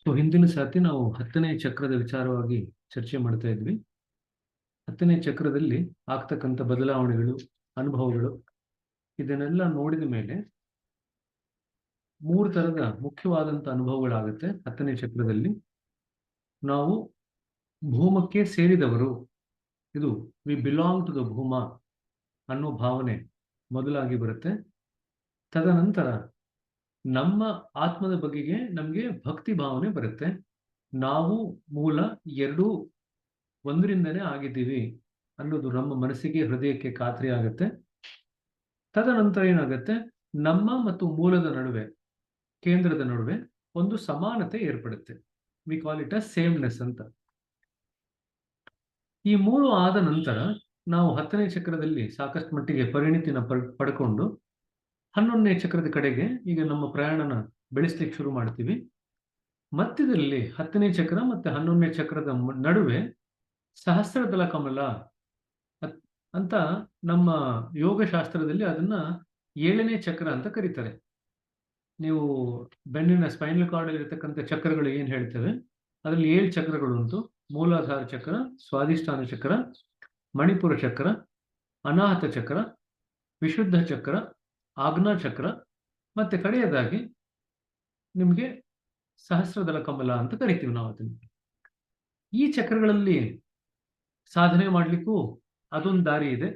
So ಹಿಂದಿನ ಸಾತಿ ನಾವು 10ನೇ ಚಕ್ರದ ವಿಚಾರವಾಗಿ ಚರ್ಚೆ ಮಾಡ್ತಾ ಇದ್ವಿ. 10ನೇ ಚಕ್ರದಲ್ಲಿ ಆಗ್ತಕ್ಕಂಥ ಬದಲಾವಣೆಗಳು, ಅನುಭವಗಳು ಇದನ್ನೆಲ್ಲ ನೋಡಿದ ಮೇಲೆ 3 ತರದ ಮುಖ್ಯವಾದಂಥ ಅನುಭವಗಳಾಗುತ್ತೆ. 10ನೇ ಚಕ್ರದಲ್ಲಿ ನಾವು ಭೂಮಕ್ಕೆ ಸೇರಿದವರು, ಇದು ವಿ ಬಿಲಾಂಗ್ ಟು ದ ಭೂಮ ಅನ್ನೋ ಭಾವನೆ ಮೊದಲಾಗಿ ಬರುತ್ತೆ. ತದನಂತರ ನಮ್ಮ ಆತ್ಮದ ಬಗೆಗೆ ನಮಗೆ ಭಕ್ತಿ ಭಾವನೆ ಬರುತ್ತೆ. ನಾವು ಮೂಲ ಎರಡೂ ಒಂದರಿಂದನೇ ಆಗಿದ್ದೀವಿ ಅನ್ನೋದು ನಮ್ಮ ಮನಸ್ಸಿಗೆ, ಹೃದಯಕ್ಕೆ ಖಾತ್ರಿ ಆಗುತ್ತೆ. ತದನಂತರ ಏನಾಗುತ್ತೆ, ನಮ್ಮ ಮತ್ತು ಮೂಲದ ನಡುವೆ, ಕೇಂದ್ರದ ನಡುವೆ ಒಂದು ಸಮಾನತೆ ಏರ್ಪಡುತ್ತೆ. ವಿ ಕಾಲ್ ಇಟ್ ಅ ಸೇಮ್ನೆಸ್ ಅಂತ. ಈ 3 ಆದ ನಂತರ ನಾವು 10ನೇ ಚಕ್ರದಲ್ಲಿ ಸಾಕಷ್ಟು ಮಟ್ಟಿಗೆ ಪರಿಣಿತಿನ ಪಡ್ಕೊಂಡು 11ನೇ ಚಕ್ರದ ಕಡೆಗೆ ಈಗ ನಮ್ಮ ಪ್ರಯಾಣನ ಬೆಳೆಸ್ಲಿಕ್ಕೆ ಶುರು ಮಾಡ್ತೀವಿ. ಮಧ್ಯದಲ್ಲಿ 10ನೇ ಚಕ್ರ ಮತ್ತೆ 11ನೇ ಚಕ್ರದ ನಡುವೆ ಸಹಸ್ರದಳ ಕಮಲ ಅಂತ ನಮ್ಮ ಯೋಗಶಾಸ್ತ್ರದಲ್ಲಿ ಅದನ್ನ 7ನೇ ಚಕ್ರ ಅಂತ ಕರೀತಾರೆ. ನೀವು ಬೆನ್ನಿನ ಸ್ಪೈನಲ್ ಕಾರ್ಡ್ ಅಲ್ಲಿ ಇರತಕ್ಕಂಥ ಚಕ್ರಗಳು ಏನ್ ಹೇಳ್ತೇವೆ, ಅದರಲ್ಲಿ 7 ಚಕ್ರಗಳು ಉಂಟು. ಮೂಲಾಧಾರ ಚಕ್ರ, ಸ್ವಾಧಿಷ್ಠಾನ ಚಕ್ರ, ಮಣಿಪುರ ಚಕ್ರ, ಅನಾಹತ ಚಕ್ರ, ವಿಶುದ್ಧ ಚಕ್ರ, ಆಜ್ಞಾ ಚಕ್ರ, ಮತ್ತೆ ಕಡೆಯದಾಗಿ ನಿಮಗೆ ಸಹಸ್ರದಳ ಕಮಲ ಅಂತ ಕರಿತೀವಿ ನಾವು ಅದನ್ನು. ಈ ಚಕ್ರಗಳಲ್ಲಿ ಸಾಧನೆ ಮಾಡಲಿಕ್ಕೂ ಅದೊಂದು ದಾರಿ ಇದೆ.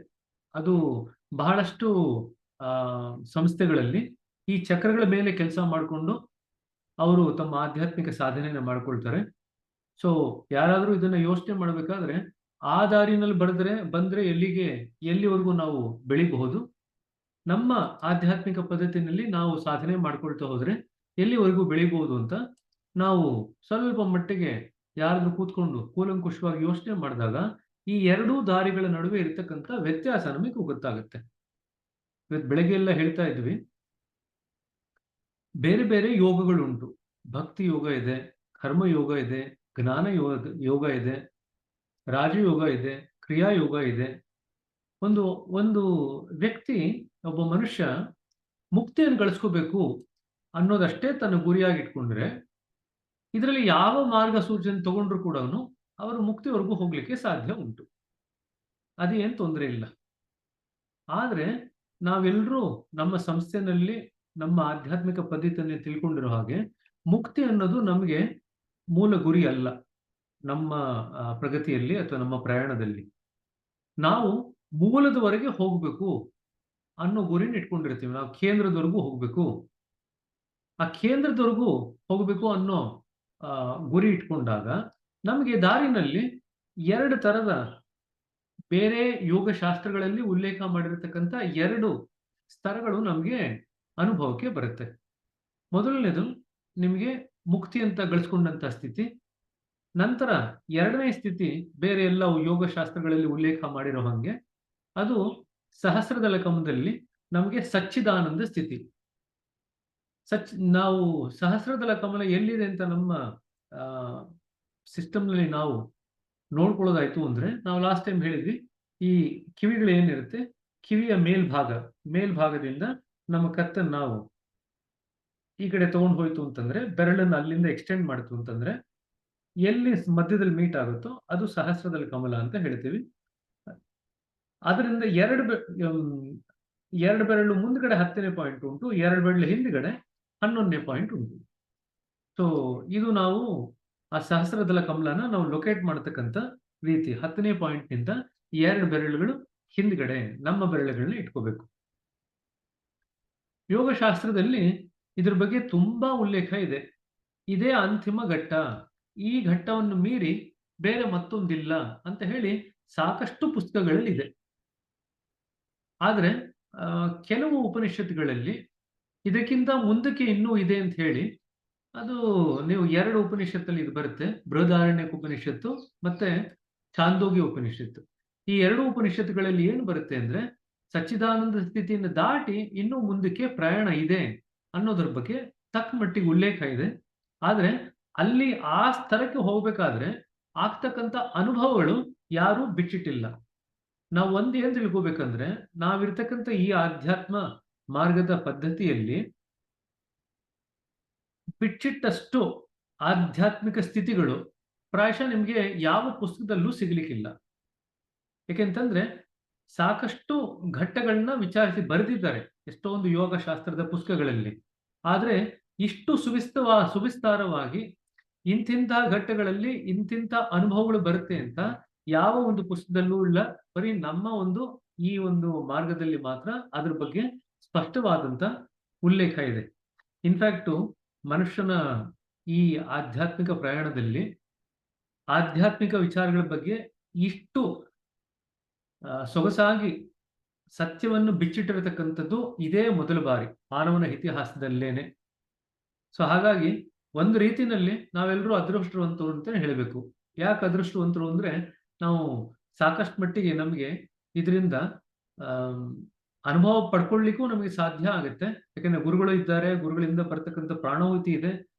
ಅದು ಬಹಳಷ್ಟು ಸಂಸ್ಥೆಗಳಲ್ಲಿ ಈ ಚಕ್ರಗಳ ಮೇಲೆ ಕೆಲಸ ಮಾಡಿಕೊಂಡು ಅವರು ತಮ್ಮ ಆಧ್ಯಾತ್ಮಿಕ ಸಾಧನೆಯನ್ನು ಮಾಡ್ಕೊಳ್ತಾರೆ. ಸೊ ಯಾರಾದರೂ ಇದನ್ನ ಯೋಚನೆ ಮಾಡಬೇಕಾದ್ರೆ ಆ ದಾರಿನಲ್ಲಿ ಬಂದ್ರೆ ಎಲ್ಲಿವರೆಗೂ ನಾವು ಬೆಳಿಬಹುದು, ನಮ್ಮ ಆಧ್ಯಾತ್ಮಿಕ ಪದ್ಧತಿನಲ್ಲಿ ನಾವು ಸಾಧನೆ ಮಾಡ್ಕೊಳ್ತಾ ಹೋದ್ರೆ ಎಲ್ಲಿವರೆಗೂ ಬೆಳಿಬಹುದು ಅಂತ ನಾವು ಸ್ವಲ್ಪ ಮಟ್ಟಿಗೆ ಯಾರಾದ್ರೂ ಕೂತ್ಕೊಂಡು ಕೂಲಂಕುಷವಾಗಿ ಯೋಚನೆ ಮಾಡಿದಾಗ ಈ ಎರಡೂ ದಾರಿಗಳ ನಡುವೆ ಇರತಕ್ಕಂಥ ವ್ಯತ್ಯಾಸ ನಮಗೆ ಗೊತ್ತಾಗುತ್ತೆ. ಇವತ್ತು ಬೆಳಗ್ಗೆ ಎಲ್ಲ ಹೇಳ್ತಾ ಇದ್ವಿ, ಬೇರೆ ಬೇರೆ ಯೋಗಗಳುಂಟು. ಭಕ್ತಿ ಯೋಗ ಇದೆ, ಕರ್ಮ ಯೋಗ ಇದೆ, ಜ್ಞಾನ ಯೋಗ ಇದೆ, ರಾಜಯೋಗ ಇದೆ, ಕ್ರಿಯಾ ಯೋಗ ಇದೆ. ಒಂದು ವ್ಯಕ್ತಿ, ಒಬ್ಬ ಮನುಷ್ಯ ಮುಕ್ತಿಯನ್ನು ಗಳಿಸ್ಕೋಬೇಕು ಅನ್ನೋದಷ್ಟೇ ತನ್ನ ಗುರಿಯಾಗಿ ಇಟ್ಕೊಂಡ್ರೆ ಇದರಲ್ಲಿ ಯಾವ ಮಾರ್ಗಸೂಚನೆ ತಗೊಂಡ್ರು ಕೂಡ ಅವರು ಮುಕ್ತಿವರೆಗೂ ಹೋಗ್ಲಿಕ್ಕೆ ಸಾಧ್ಯ ಉಂಟು. ಅದೇನು ತೊಂದರೆ ಇಲ್ಲ. ಆದ್ರೆ ನಾವೆಲ್ಲರೂ ನಮ್ಮ ಸಂಸ್ಥೆನಲ್ಲಿ ನಮ್ಮ ಆಧ್ಯಾತ್ಮಿಕ ಪದ್ಧತಿಯನ್ನು ತಿಳ್ಕೊಂಡಿರೋ ಹಾಗೆ ಮುಕ್ತಿ ಅನ್ನೋದು ನಮಗೆ ಮೂಲ ಗುರಿ ಅಲ್ಲ. ನಮ್ಮ ಪ್ರಗತಿಯಲ್ಲಿ ಅಥವಾ ನಮ್ಮ ಪ್ರಯಾಣದಲ್ಲಿ ನಾವು ಮೂಲದವರೆಗೆ ಹೋಗ್ಬೇಕು ಅನ್ನೋ ಗುರಿನ ಇಟ್ಕೊಂಡಿರ್ತೀವಿ. ನಾವು ಕೇಂದ್ರದವರೆಗೂ ಹೋಗ್ಬೇಕು, ಆ ಕೇಂದ್ರದವರೆಗೂ ಹೋಗ್ಬೇಕು ಅನ್ನೋ ಗುರಿ ಇಟ್ಕೊಂಡಾಗ ನಮಗೆ ದಾರಿನಲ್ಲಿ 2 ತರದ ಬೇರೆ ಯೋಗಶಾಸ್ತ್ರಗಳಲ್ಲಿ ಉಲ್ಲೇಖ ಮಾಡಿರತಕ್ಕಂಥ 2 ಸ್ತರಗಳು ನಮಗೆ ಅನುಭವಕ್ಕೆ ಬರುತ್ತೆ. ಮೊದಲನೇದು ನಿಮಗೆ ಮುಕ್ತಿ ಅಂತ ಗಳಿಸ್ಕೊಂಡಂತ ಸ್ಥಿತಿ. ನಂತರ 2ನೇ ಸ್ಥಿತಿ ಬೇರೆ ಎಲ್ಲ ಯೋಗಶಾಸ್ತ್ರಗಳಲ್ಲಿ ಉಲ್ಲೇಖ ಮಾಡಿರೋ ಹಾಗೆ ಅದು ಸಹಸ್ರದಳ ಕಮಲದಲ್ಲಿ ನಮಗೆ ಸಚ್ಚಿದಾನಂದ ಸ್ಥಿತಿ. ನಾವು ಸಹಸ್ರದಳ ಕಮಲ ಎಲ್ಲಿದೆ ಅಂತ ನಮ್ಮ ಸಿಸ್ಟಮ್ನಲ್ಲಿ ನಾವು ನೋಡ್ಕೊಳ್ಳೋದಾಯ್ತು ಅಂದ್ರೆ, ನಾವು ಲಾಸ್ಟ್ ಟೈಮ್ ಹೇಳಿದ್ವಿ, ಈ ಕಿವಿಗಳು ಏನಿರುತ್ತೆ, ಕಿವಿಯ ಮೇಲ್ಭಾಗದಿಂದ ನಮ್ಮ ಕತ್ತನ್ನು ನಾವು ಈ ಕಡೆ ತಗೊಂಡು ಹೋಯ್ತು ಅಂತಂದ್ರೆ, ಬೆರಳನ್ನು ಅಲ್ಲಿಂದ ಎಕ್ಸ್ಟೆಂಡ್ ಮಾಡ್ತು ಅಂತಂದ್ರೆ ಎಲ್ಲಿ ಮಧ್ಯದಲ್ಲಿ ಮೀಟ್ ಆಗುತ್ತೋ ಅದು ಸಹಸ್ರದಳ ಕಮಲ ಅಂತ ಹೇಳ್ತೀವಿ. ಅದರಿಂದ 2 ಬೆರಳು ಮುಂದ್ಗಡೆ 10ನೇ ಪಾಯಿಂಟ್ ಉಂಟು, 2 ಬೆರಳು ಹಿಂದ್ಗಡೆ 11ನೇ ಪಾಯಿಂಟ್ ಉಂಟು. ಸೊ ಇದು ನಾವು ಆ ಸಹಸ್ರದಳ ಕಮಲನ ನಾವು ಲೊಕೇಟ್ ಮಾಡತಕ್ಕಂಥ ರೀತಿ. 10ನೇ ಪಾಯಿಂಟ್ ನಿಂದ 2 ಬೆರಳುಗಳು ಹಿಂದ್ಗಡೆ ನಮ್ಮ ಬೆರಳುಗಳನ್ನ ಇಟ್ಕೋಬೇಕು. ಯೋಗಶಾಸ್ತ್ರದಲ್ಲಿ ಇದ್ರ ಬಗ್ಗೆ ತುಂಬಾ ಉಲ್ಲೇಖ ಇದೆ. ಇದೇ ಅಂತಿಮ ಘಟ್ಟ, ಈ ಘಟ್ಟವನ್ನು ಮೀರಿ ಬೇರೆ ಮತ್ತೊಂದಿಲ್ಲ ಅಂತ ಹೇಳಿ ಸಾಕಷ್ಟು ಪುಸ್ತಕಗಳಲ್ಲಿ ಇದೆ. ಆದ್ರೆ ಕೆಲವು ಉಪನಿಷತ್ತುಗಳಲ್ಲಿ ಇದಕ್ಕಿಂತ ಮುಂದಕ್ಕೆ ಇನ್ನೂ ಇದೆ ಅಂತ ಹೇಳಿ, ಅದು ನೀವು 2 ಉಪನಿಷತ್ತಲ್ಲಿ ಇದು ಬರುತ್ತೆ, ಬೃಹದಾರಣ್ಯಕ ಉಪನಿಷತ್ತು ಮತ್ತೆ ಛಾಂದೋಗ್ಯ ಉಪನಿಷತ್ತು. ಈ 2 ಉಪನಿಷತ್ತುಗಳಲ್ಲಿ ಏನು ಬರುತ್ತೆ ಅಂದ್ರೆ, ಸಚ್ಚಿದಾನಂದ ಸ್ಥಿತಿಯನ್ನು ದಾಟಿ ಇನ್ನೂ ಮುಂದಕ್ಕೆ ಪ್ರಯಾಣ ಇದೆ ಅನ್ನೋದ್ರ ಬಗ್ಗೆ ತಕ್ಕ ಮಟ್ಟಿಗೆ ಉಲ್ಲೇಖ ಇದೆ. ಆದ್ರೆ ಅಲ್ಲಿ ಆ ಸ್ತರಕ್ಕೆ ಹೋಗ್ಬೇಕಾದ್ರೆ ಆಗ್ತಕ್ಕಂಥ ಅನುಭವಗಳು ಯಾರೂ ಬಿಚ್ಚಿಟ್ಟಿಲ್ಲ. ನಾವು ಏನ್ ತಿಳ್ಕೋಬೇಕಂದ್ರೆ, ನಾವಿರ್ತಕ್ಕಂಥ ಈ ಆಧ್ಯಾತ್ಮ ಮಾರ್ಗದ ಪದ್ಧತಿಯಲ್ಲಿ ಬಿಚ್ಚಿಟ್ಟಷ್ಟು ಆಧ್ಯಾತ್ಮಿಕ ಸ್ಥಿತಿಗಳು ಪ್ರಾಯಶಃ ನಿಮಗೆ ಯಾವ ಪುಸ್ತಕದಲ್ಲೂ ಸಿಗ್ಲಿಕ್ಕಿಲ್ಲ. ಯಾಕೆಂತಂದ್ರೆ ಸಾಕಷ್ಟು ಘಟ್ಟಗಳನ್ನ ವಿಚಾರಿಸಿ ಬರೆದಿದ್ದಾರೆ ಎಷ್ಟೊಂದು ಯೋಗ ಶಾಸ್ತ್ರದ ಪುಸ್ತಕಗಳಲ್ಲಿ. ಆದ್ರೆ ಇಷ್ಟು ಸುವಿಸ್ತಾರವಾಗಿ ಇಂತಿಂಥ ಘಟ್ಟಗಳಲ್ಲಿ ಇಂತಿಂಥ ಅನುಭವಗಳು ಬರುತ್ತೆ ಅಂತ ಯಾವ ಒಂದು ಪುಸ್ತಕದಲ್ಲೂ ಇಲ್ಲ. ಬರೀ ನಮ್ಮ ಈ ಒಂದು ಮಾರ್ಗದಲ್ಲಿ ಮಾತ್ರ ಅದ್ರ ಬಗ್ಗೆ ಸ್ಪಷ್ಟವಾದಂತ ಉಲ್ಲೇಖ ಇದೆ. ಇನ್ಫ್ಯಾಕ್ಟು ಮನುಷ್ಯನ ಈ ಆಧ್ಯಾತ್ಮಿಕ ಪ್ರಯಾಣದಲ್ಲಿ ಆಧ್ಯಾತ್ಮಿಕ ವಿಚಾರಗಳ ಬಗ್ಗೆ ಇಷ್ಟು ಸೊಗಸಾಗಿ ಸತ್ಯವನ್ನು ಬಿಚ್ಚಿಟ್ಟಿರತಕ್ಕಂಥದ್ದು ಇದೇ ಮೊದಲ ಬಾರಿ ಮಾನವನ ಇತಿಹಾಸದಲ್ಲೇನೆ. ಸೊ ಹಾಗಾಗಿ ಒಂದು ರೀತಿಯಲ್ಲಿ ನಾವೆಲ್ಲರೂ ಅದೃಷ್ಟವಂತರು ಅಂತಾನೆ ಹೇಳಬೇಕು. ಯಾಕೆ ಅದೃಷ್ಟವಂತರು ಅಂದ್ರೆ ನಾವು ಸಾಕಷ್ಟು ಮಟ್ಟಿಗೆ ನಮಗೆ ಇದರಿಂದ ಅನುಭವ ಪಡ್ಕೊಳ್ಳಿಕ್ಕೂ ನಮಗೆ ಸಾಧ್ಯ ಆಗುತ್ತೆ. ಯಾಕಂದ್ರೆ ಗುರುಗಳು ಇದ್ದಾರೆ, ಗುರುಗಳಿಂದ ಬರ್ತಕ್ಕಂಥ ಪ್ರಾಣವತಿ ಇದೆ.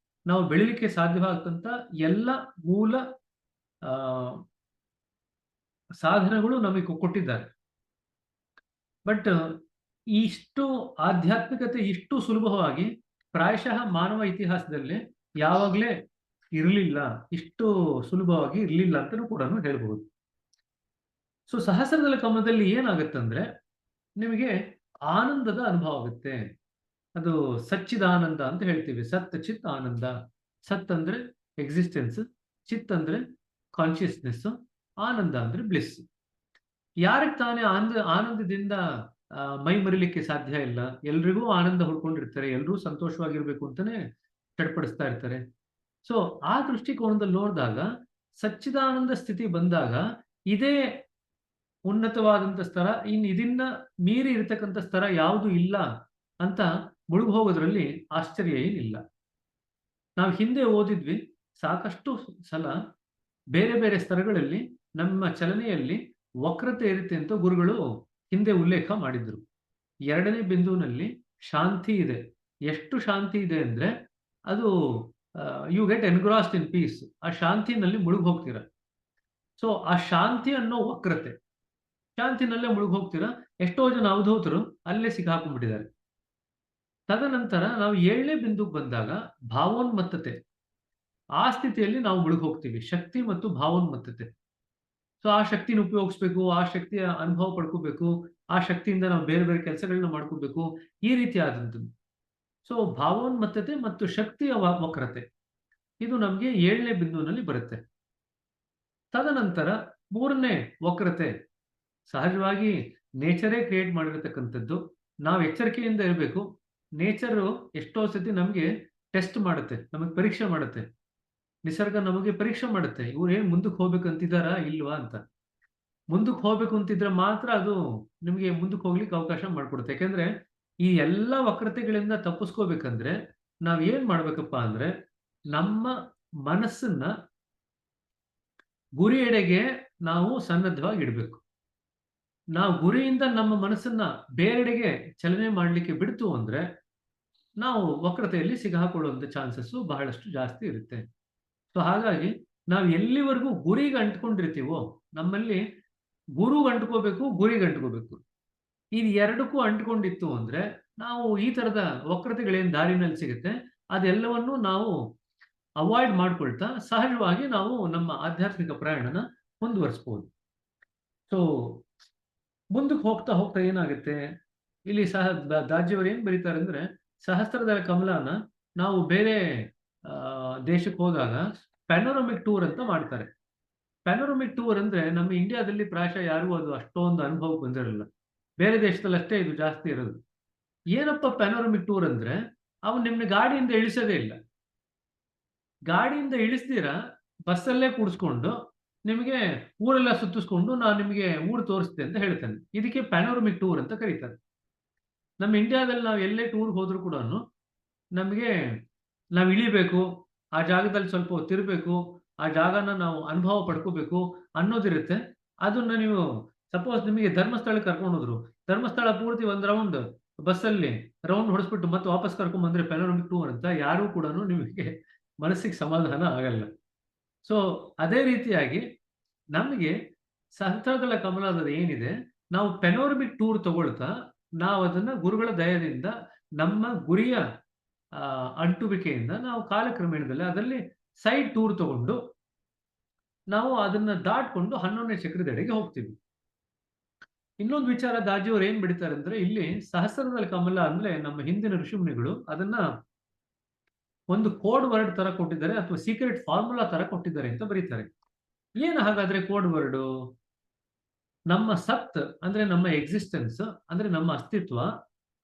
ನಾವು ಬೆಳಿಲಿಕ್ಕೆ ಸಾಧ್ಯವಾಗತಂತ ಎಲ್ಲ ಮೂಲ ಸಾಧನಗಳು ನಮಗೆ ಕೊಟ್ಟಿದ್ದಾರೆ. ಬಟ್ ಇಷ್ಟು ಆಧ್ಯಾತ್ಮಿಕತೆ ಇಷ್ಟು ಸುಲಭವಾಗಿ ಪ್ರಾಯಶಃ ಮಾನವ ಇತಿಹಾಸದಲ್ಲಿ ಯಾವಾಗಲೇ ಇರಲಿಲ್ಲ, ಇಷ್ಟು ಸುಲಭವಾಗಿ ಇರಲಿಲ್ಲ ಅಂತಲೂ ಕೂಡ ಹೇಳ್ಬಹುದು. ಸೊ ಸಹಸ್ರದಳ ಕಮಲದಲ್ಲಿ ಏನಾಗತ್ತಂದ್ರೆ ನಿಮಗೆ ಆನಂದದ ಅನುಭವ ಆಗುತ್ತೆ. ಅದು ಸಚ್ಚಿದಾನಂದ ಅಂತ ಹೇಳ್ತೀವಿ. ಸತ್ ಚಿತ್ ಆನಂದ. ಸತ್ ಅಂದ್ರೆ ಎಕ್ಸಿಸ್ಟೆನ್ಸ್, ಚಿತ್ ಅಂದ್ರೆ ಕಾನ್ಶಿಯಸ್ನೆಸ್, ಆನಂದ ಅಂದ್ರೆ ಬ್ಲಿಸ್. ಯಾರಿಗೆ ತಾನೇ ಆನಂದದಿಂದ ಮೈ ಮರಿಲಿಕ್ಕೆ ಸಾಧ್ಯ ಇಲ್ಲ. ಎಲ್ರಿಗೂ ಆನಂದ ಹುಡ್ಕೊಂಡಿರ್ತಾರೆ, ಎಲ್ರೂ ಸಂತೋಷವಾಗಿರ್ಬೇಕು ಅಂತಾನೆ ಚಡ್ಪಡಿಸ್ತಾ ಇರ್ತಾರೆ. ಸೊ ಆ ದೃಷ್ಟಿಕೋನದಲ್ಲಿ ನೋಡಿದಾಗ ಸಚ್ಚಿದಾನಂದ ಸ್ಥಿತಿ ಬಂದಾಗ ಇದೇ ಉನ್ನತವಾದಂತ ಸ್ತರ, ಇದನ್ನ ಮೀರಿ ಇರತಕ್ಕಂಥ ಸ್ತರ ಯಾವುದು ಇಲ್ಲ ಅಂತ ಮುಳುಗು ಹೋಗೋದ್ರಲ್ಲಿ ಆಶ್ಚರ್ಯ ಏನಿಲ್ಲ. ನಾವು ಹಿಂದೆ ಓದಿದ್ವಿ ಸಾಕಷ್ಟು ಸಲ ಬೇರೆ ಬೇರೆ ಸ್ತರಗಳಲ್ಲಿ ನಮ್ಮ ಚಲನೆಯಲ್ಲಿ ವಕ್ರತೆ ಇರುತ್ತೆ ಅಂತ ಗುರುಗಳು ಹಿಂದೆ ಉಲ್ಲೇಖ ಮಾಡಿದ್ರು. 2ನೇ ಬಿಂದುವಿನಲ್ಲಿ ಶಾಂತಿ ಇದೆ. ಎಷ್ಟು ಶಾಂತಿ ಇದೆ ಅಂದ್ರೆ ಅದು you get engrossed in peace. ಆ ಶಾಂತಿನಲ್ಲಿ ಮುಳುಗಿ ಹೋಗ್ತೀರಾ. ಸೊ ಆ ಶಾಂತಿ ಅನ್ನೋ ವಕ್ರತೆ, ಶಾಂತಿನಲ್ಲೇ ಮುಳುಗಿ ಹೋಗ್ತೀರಾ. ಎಷ್ಟೋ ಜನ ಅವಧೂತರು ಅಲ್ಲೇ ಸಿಕ್ಕಾಕೊಂಡ್ಬಿಟ್ಟಿದ್ದಾರೆ. ತದನಂತರ ನಾವು 7ನೇ ಬಿಂದುಗೆ ಬಂದಾಗ ಭಾವೋನ್ಮತ್ತತೆ, ಆ ಸ್ಥಿತಿಯಲ್ಲಿ ನಾವು ಮುಳುಗಿ ಹೋಗ್ತೀವಿ. ಶಕ್ತಿ ಮತ್ತು ಭಾವೋನ್ಮತ್ತತೆ. ಸೊ ಆ ಶಕ್ತಿನ ಉಪಯೋಗಿಸ್ಬೇಕು, ಆ ಶಕ್ತಿಯ ಅನುಭವ ಪಡ್ಕೋಬೇಕು, ಆ ಶಕ್ತಿಯಿಂದ ನಾವು ಬೇರೆ ಬೇರೆ ಕೆಲಸಗಳನ್ನ ಮಾಡ್ಕೋಬೇಕು, ಈ ರೀತಿ ಆದಂಥದ್ದು. ಸೊ ಭಾವೋನ್ಮತ್ತತೆ ಮತ್ತು ಶಕ್ತಿಯ ವಕ್ರತೆ ಇದು ನಮಗೆ 7ನೇ ಬಿಂದುವಿನಲ್ಲಿ ಬರುತ್ತೆ. ತದನಂತರ 3ನೇ ವಕ್ರತೆ ಸಹಜವಾಗಿ ನೇಚರೇ ಕ್ರಿಯೇಟ್ ಮಾಡಿರತಕ್ಕಂಥದ್ದು. ನಾವು ಎಚ್ಚರಿಕೆಯಿಂದ ಇರಬೇಕು. ನೇಚರು ಎಷ್ಟೋ ಸತಿ ನಮಗೆ ಟೆಸ್ಟ್ ಮಾಡುತ್ತೆ, ನಮಗೆ ಪರೀಕ್ಷೆ ಮಾಡುತ್ತೆ. ನಿಸರ್ಗ ನಮಗೆ ಪರೀಕ್ಷೆ ಮಾಡುತ್ತೆ, ಇವ್ರು ಏನ್ ಮುಂದಕ್ಕೆ ಹೋಗ್ಬೇಕಂತಿದಾರಾ ಇಲ್ವಾ ಅಂತ. ಮುಂದಕ್ಕೆ ಹೋಗ್ಬೇಕು ಅಂತಿದ್ರೆ ಮಾತ್ರ ಅದು ನಿಮಗೆ ಮುಂದಕ್ಕೆ ಹೋಗ್ಲಿಕ್ಕೆ ಅವಕಾಶ ಮಾಡಿಕೊಡುತ್ತೆ. ಯಾಕೆಂದ್ರೆ ಈ ಎಲ್ಲ ವಕ್ರತೆಗಳಿಂದ ತಪ್ಪಿಸ್ಕೋಬೇಕಂದ್ರೆ ನಾವ್ ಏನ್ ಮಾಡ್ಬೇಕಪ್ಪ ಅಂದ್ರೆ ನಮ್ಮ ಮನಸ್ಸನ್ನ ಗುರಿ ಎಡೆಗೆ ನಾವು ಸನ್ನದ್ಧವಾಗಿ ಇಡಬೇಕು. ನಾವು ಗುರಿಯಿಂದ ನಮ್ಮ ಮನಸ್ಸನ್ನ ಬೇರೆಡೆಗೆ ಚಲನೆ ಮಾಡಲಿಕ್ಕೆ ಬಿಡ್ತು ಅಂದ್ರೆ ನಾವು ವಕ್ರತೆಯಲ್ಲಿ ಸಿಗಾಕೊಳ್ಳುವಂತ ಚಾನ್ಸಸ್ ಬಹಳಷ್ಟು ಜಾಸ್ತಿ ಇರುತ್ತೆ. ಸೊ ಹಾಗಾಗಿ ನಾವು ಎಲ್ಲಿವರೆಗೂ ಗುರಿಗೆ ಅಂಟ್ಕೊಂಡಿರ್ತೀವೋ, ನಮ್ಮಲ್ಲಿ ಗುರುಗೆ ಅಂಟ್ಕೋಬೇಕು, ಗುರಿಗೆ ಅಂಟ್ಕೋಬೇಕು, ಇದು ಎರಡಕ್ಕೂ ಅಂಟ್ಕೊಂಡಿತ್ತು ಅಂದ್ರೆ ನಾವು ಈ ತರದ ವಕ್ರತೆಗಳೇನು ದಾರಿನಲ್ಲಿ ಸಿಗುತ್ತೆ ಅದೆಲ್ಲವನ್ನೂ ನಾವು ಅವಾಯ್ಡ್ ಮಾಡ್ಕೊಳ್ತಾ ಸಹಜವಾಗಿ ನಾವು ನಮ್ಮ ಆಧ್ಯಾತ್ಮಿಕ ಪ್ರಯಾಣನ ಮುಂದುವರಿಸಬಹುದು. ಸೊ ಮುಂದಕ್ಕೆ ಹೋಗ್ತಾ ಹೋಗ್ತಾ ಏನಾಗುತ್ತೆ, ಇಲ್ಲಿ ದಾಜಿಯವರು ಏನ್ ಬರೀತಾರೆ ಅಂದ್ರೆ ಸಹಸ್ರದಳ ಕಮಲನ ನಾವು ಬೇರೆ ದೇಶಕ್ಕೆ ಹೋದಾಗ ಪ್ಯಾನೋರಮಿಕ್ ಟೂರ್ ಅಂತ ಮಾಡ್ತಾರೆ. ಪ್ಯಾನೋರಮಿಕ್ ಟೂರ್ ಅಂದ್ರೆ ನಮ್ಮ ಇಂಡಿಯಾದಲ್ಲಿ ಪ್ರಾಯಶಃ ಯಾರಿಗೂ ಅದು ಅಷ್ಟೊಂದು ಅನುಭವ ಬಂದಿರಲ್ಲ. ಬೇರೆ ದೇಶದಲ್ಲಿ ಅಷ್ಟೇ ಇದು ಜಾಸ್ತಿ ಇರೋದು. ಏನಪ್ಪ ಪ್ಯಾನೋರಮಿಕ್ ಟೂರ್ ಅಂದ್ರೆ ಅವನು ನಿಮ್ನ ಗಾಡಿಯಿಂದ ಇಳಿಸೋದೇ ಇಲ್ಲ. ಗಾಡಿಯಿಂದ ಇಳಿಸ್ತೀರಾ ಬಸ್ಸಲ್ಲೇ ಕೂಡಿಸ್ಕೊಂಡು ನಿಮಗೆ ಊರೆಲ್ಲ ಸುತ್ತಿಸ್ಕೊಂಡು ನಾನು ನಿಮಗೆ ಊರು ತೋರಿಸ್ತೆ ಅಂತ ಹೇಳ್ತಾನೆ. ಇದಕ್ಕೆ ಪ್ಯಾನೋರಮಿಕ್ ಟೂರ್ ಅಂತ ಕರೀತಾರೆ. ನಮ್ಮ ಇಂಡಿಯಾದಲ್ಲಿ ನಾವು ಎಲ್ಲೇ ಟೂರ್ಗೆ ಹೋದ್ರು ಕೂಡ ನಮಗೆ ನಾವು ಇಳಿಬೇಕು, ಆ ಜಾಗದಲ್ಲಿ ಸ್ವಲ್ಪ ಹೊತ್ತಿರಬೇಕು, ಆ ಜಾಗನ ನಾವು ಅನುಭವ ಪಡ್ಕೋಬೇಕು ಅನ್ನೋದಿರುತ್ತೆ. ಅದನ್ನ ನೀವು ಸಪೋಸ್ ನಿಮಗೆ ಧರ್ಮಸ್ಥಳಕ್ಕೆ ಕರ್ಕೊಂಡು ಹೋದ್ರು, ಧರ್ಮಸ್ಥಳ ಪೂರ್ತಿ ಒಂದು ರೌಂಡ್ ಬಸ್ಸಲ್ಲಿ ರೌಂಡ್ ಹೊಡಿಸ್ಬಿಟ್ಟು ಮತ್ತೆ ವಾಪಸ್ ಕರ್ಕೊಂಡ್ ಬಂದ್ರೆ ಪ್ಯಾನೋರಮಿಕ್ ಟೂರ್ ಅಂತ ಯಾರು ಕೂಡ ನಿಮಗೆ ಮನಸ್ಸಿಗೆ ಸಮಾಧಾನ ಆಗಲ್ಲ. ಸೊ ಅದೇ ರೀತಿಯಾಗಿ ನಮಗೆ ಸಹಸ್ರದಳ ಕಮಲದ ಏನಿದೆ, ನಾವು ಪ್ಯಾನೋರಮಿಕ್ ಟೂರ್ ತಗೊಳ್ತಾ ನಾವು ಅದನ್ನ ಗುರುಗಳ ದಯದಿಂದ ನಮ್ಮ ಗುರಿಯ ಅಂಟುವಿಕೆಯಿಂದ ನಾವು ಕಾಲಕ್ರಮೇಣದಲ್ಲಿ ಅದರಲ್ಲಿ ಸೈಡ್ ಟೂರ್ ತಗೊಂಡು ನಾವು ಅದನ್ನ ದಾಟ್ಕೊಂಡು 11ನೇ ಚಕ್ರದೆಡೆಗೆ ಹೋಗ್ತೀವಿ. ಇನ್ನೊಂದು ವಿಚಾರ ದಾಜಿಯವರು ಏನ್ ಬಿಡ್ತಾರೆ ಅಂದ್ರೆ, ಇಲ್ಲಿ ಸಹಸ್ರದಲ್ಲಿ ಕಮಲ ಅಂದ್ರೆ ನಮ್ಮ ಹಿಂದಿನ ಋಷಿಮುನಿಗಳು ಅದನ್ನ ಒಂದು ಕೋಡ್ ವರ್ಡ್ ತರ ಕೊಟ್ಟಿದ್ದಾರೆ ಅಥವಾ ಸೀಕ್ರೆಟ್ ಫಾರ್ಮುಲಾ ತರ ಕೊಟ್ಟಿದ್ದಾರೆ ಅಂತ ಬರೀತಾರೆ. ಏನು ಹಾಗಾದ್ರೆ ಕೋಡ್ ವರ್ಡ್? ನಮ್ಮ ಸತ್ ಅಂದ್ರೆ ನಮ್ಮ ಎಕ್ಸಿಸ್ಟೆನ್ಸ್ ಅಂದ್ರೆ ನಮ್ಮ ಅಸ್ತಿತ್ವ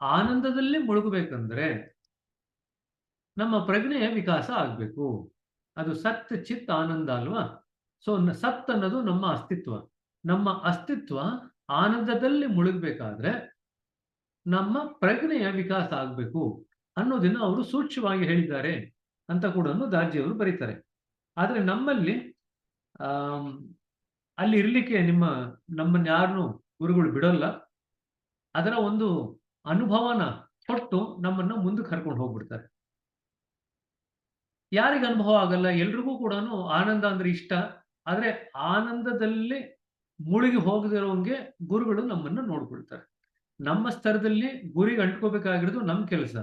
ಆನಂದದಲ್ಲಿ ಮುಳುಗಬೇಕಂದ್ರೆ ನಮ್ಮ ಪ್ರಜ್ಞೆಯ ವಿಕಾಸ ಆಗ್ಬೇಕು. ಅದು ಸತ್ ಚಿತ್ ಆನಂದ ಅಲ್ವಾ? ಸೊ ಸತ್ ಅನ್ನೋದು ನಮ್ಮ ಅಸ್ತಿತ್ವ. ನಮ್ಮ ಅಸ್ತಿತ್ವ ಆನಂದದಲ್ಲಿ ಮುಳುಗಬೇಕಾದ್ರೆ ನಮ್ಮ ಪ್ರಜ್ಞೆಯ ವಿಕಾಸ ಆಗ್ಬೇಕು ಅನ್ನೋದನ್ನ ಅವರು ಸೂಕ್ಷ್ಮವಾಗಿ ಹೇಳಿದ್ದಾರೆ ಅಂತ ಕೂಡ ದಾರ್ಜಿಯವರು ಬರೀತಾರೆ. ಆದ್ರೆ ನಮ್ಮಲ್ಲಿ ಅಲ್ಲಿ ಇರ್ಲಿಕ್ಕೆ ನಮ್ಮನ್ನ ಯಾರನ್ನು ಗುರುಗಳು ಬಿಡೋಲ್ಲ. ಅದರ ಒಂದು ಅನುಭವನ ಕೊಟ್ಟು ನಮ್ಮನ್ನ ಮುಂದಕ್ಕೆ ಕರ್ಕೊಂಡು ಹೋಗ್ಬಿಡ್ತಾರೆ. ಯಾರಿಗೆ ಅನುಭವ ಆಗಲ್ಲ? ಎಲ್ರಿಗೂ ಕೂಡ ಆನಂದ ಅಂದ್ರೆ ಇಷ್ಟ. ಆದ್ರೆ ಆನಂದದಲ್ಲಿ ಮುಳುಗಿ ಹೋಗದಿರೋಂಗೆ ಗುರುಗಳು ನಮ್ಮನ್ನ ನೋಡ್ಕೊಳ್ತಾರೆ. ನಮ್ಮ ಸ್ತರದಲ್ಲಿ ಗುರಿಗೆ ಅಂಟ್ಕೋಬೇಕಾಗಿರೋದು ನಮ್ಮ ಕೆಲಸ.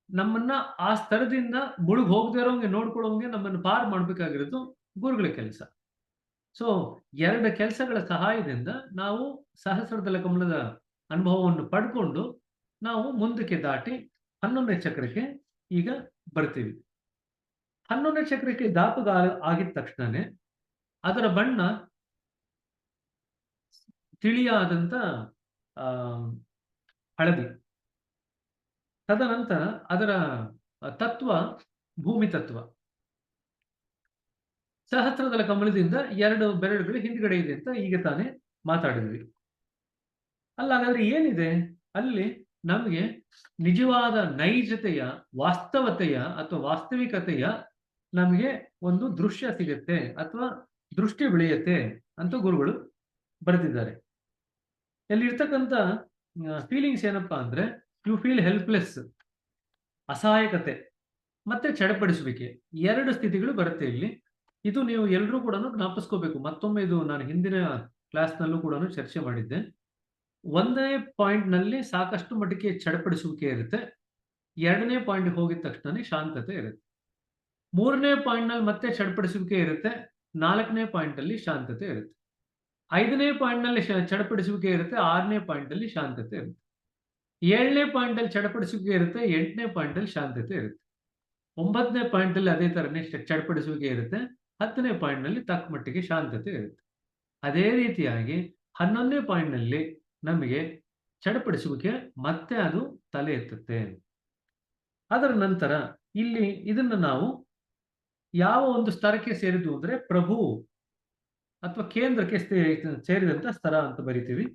ನಮ್ಮನ್ನ ಆ ಸ್ತರದಿಂದ ಮುಳುಗಿ ಹೋಗದೇ ಇರೋಂಗೆ ನೋಡ್ಕೊಳ್ಳೋಂಗೆ ನಮ್ಮನ್ನು ಪಾರ್ ಮಾಡ್ಬೇಕಾಗಿರೋದು ಗುರುಗಳ ಕೆಲಸ. ಸೊ 2 ಕೆಲಸಗಳ ಸಹಾಯದಿಂದ ನಾವು ಸಹಸ್ರದಳ ಕಮಲದ ಅನುಭವವನ್ನು ಪಡ್ಕೊಂಡು ನಾವು ಮುಂದಕ್ಕೆ ದಾಟಿ 11ನೇ ಚಕ್ರಕ್ಕೆ ಈಗ ಬರ್ತೀವಿ. 11ನೇ ಚಕ್ರಕ್ಕೆ ದಾಪುಗ ಆಗಿದ ತಕ್ಷಣನೇ ಅದರ ಬಣ್ಣ ತಿಳಿಯಾದಂತ ಹಳದಿ. ತದನಂತರ ಅದರ ತತ್ವ ಭೂಮಿ ತತ್ವ. ಸಹಸ್ರದಳ ಕಮಲದಿಂದ 2 ಬೆರಳುಗಳು ಹಿಂದ್ಗಡೆ ಇದೆ ಅಂತ ಈಗ ತಾನೇ ಮಾತಾಡಿದ್ವಿ. ಅಲ್ಲ, ಹಾಗಾದ್ರೆ ಏನಿದೆ ಅಲ್ಲಿ? ನಮಗೆ ನಿಜವಾದ ನೈಜತೆಯ, ವಾಸ್ತವತೆಯ ಅಥವಾ ವಾಸ್ತವಿಕತೆಯ ನಮಗೆ ಒಂದು ದೃಶ್ಯ ಸಿಗುತ್ತೆ ಅಥವಾ ದೃಷ್ಟಿ ಬೆಳೆಯುತ್ತೆ ಅಂತ ಗುರುಗಳು ಬರೆದಿದ್ದಾರೆ. ಎಲ್ಲಿರ್ತಕ್ಕಂಥ ಫೀಲಿಂಗ್ಸ್ ಏನಪ್ಪಾ ಅಂದ್ರೆ, ಯು ಫೀಲ್ ಹೆಲ್ಪ್ಲೆಸ್, ಅಸಹಾಯಕತೆ ಮತ್ತೆ ಚಡಪಡಿಸುವಿಕೆ. 2 ಸ್ಥಿತಿಗಳು ಬರುತ್ತೆ ಇಲ್ಲಿ. ಇದು ನೀವು ಎಲ್ಲರೂ ಕೂಡ ಜ್ಞಾಪಿಸ್ಕೋಬೇಕು. ಮತ್ತೊಮ್ಮೆ ಇದು ನಾನು ಹಿಂದಿನ ಕ್ಲಾಸ್ನಲ್ಲೂ ಕೂಡ ಚರ್ಚೆ ಮಾಡಿದ್ದೆ. 1ನೇ ಪಾಯಿಂಟ್ ನಲ್ಲಿ ಸಾಕಷ್ಟು ಮಟ್ಟಿಗೆ ಚಡಪಡಿಸುವಿಕೆ ಇರುತ್ತೆ. 2ನೇ ಪಾಯಿಂಟ್ ಹೋಗಿದ ತಕ್ಷಣ ಶಾಂತತೆ ಇರುತ್ತೆ. 3ನೇ ಪಾಯಿಂಟ್ ನಲ್ಲಿ ಮತ್ತೆ ಚಡಪಡಿಸುವಿಕೆ ಇರುತ್ತೆ. 4ನೇ ಪಾಯಿಂಟ್ ಅಲ್ಲಿ ಶಾಂತತೆ ಇರುತ್ತೆ. 5ನೇ ಪಾಯಿಂಟ್ ನಲ್ಲಿ ಚಡಪಡಿಸುವಿಕೆ ಇರುತ್ತೆ. 6ನೇ ಪಾಯಿಂಟ್ ಅಲ್ಲಿ ಶಾಂತತೆ ಇರುತ್ತೆ. 7ನೇ ಪಾಯಿಂಟ್ ಅಲ್ಲಿ ಚಡಪಡಿಸುವಿಕೆ ಇರುತ್ತೆ. 8ನೇ ಪಾಯಿಂಟ್ ಅಲ್ಲಿ ಶಾಂತತೆ ಇರುತ್ತೆ. 9ನೇ ಪಾಯಿಂಟ್ ಅಲ್ಲಿ ಅದೇ ತರನೇ ಚಡಪಡಿಸುವಿಕೆ ಇರುತ್ತೆ. 10ನೇ ಪಾಯಿಂಟ್ ನಲ್ಲಿ ತಕ್ಕ ಮಟ್ಟಿಗೆ ಶಾಂತತೆ ಇರುತ್ತೆ. ಅದೇ ರೀತಿಯಾಗಿ 11ನೇ ಪಾಯಿಂಟ್ ನಲ್ಲಿ ನಮಗೆ ಚಡಪಡಿಸುವಿಕೆ ಮತ್ತೆ ಅದು ತಲೆ ಎತ್ತುತ್ತೆ. ಅದರ ನಂತರ ಇಲ್ಲಿ ಇದನ್ನ ನಾವು ಯಾವ ಒಂದು ಸ್ತರಕ್ಕೆ ಸೇರಿದ್ದು ಅಂದ್ರೆ ಪ್ರಭು ಅಥವಾ ಕೇಂದ್ರಕ್ಕೆ ಸೇರಿದಂತ ಸ್ತರ ಅಂತ ಬರಿತೀವಿ.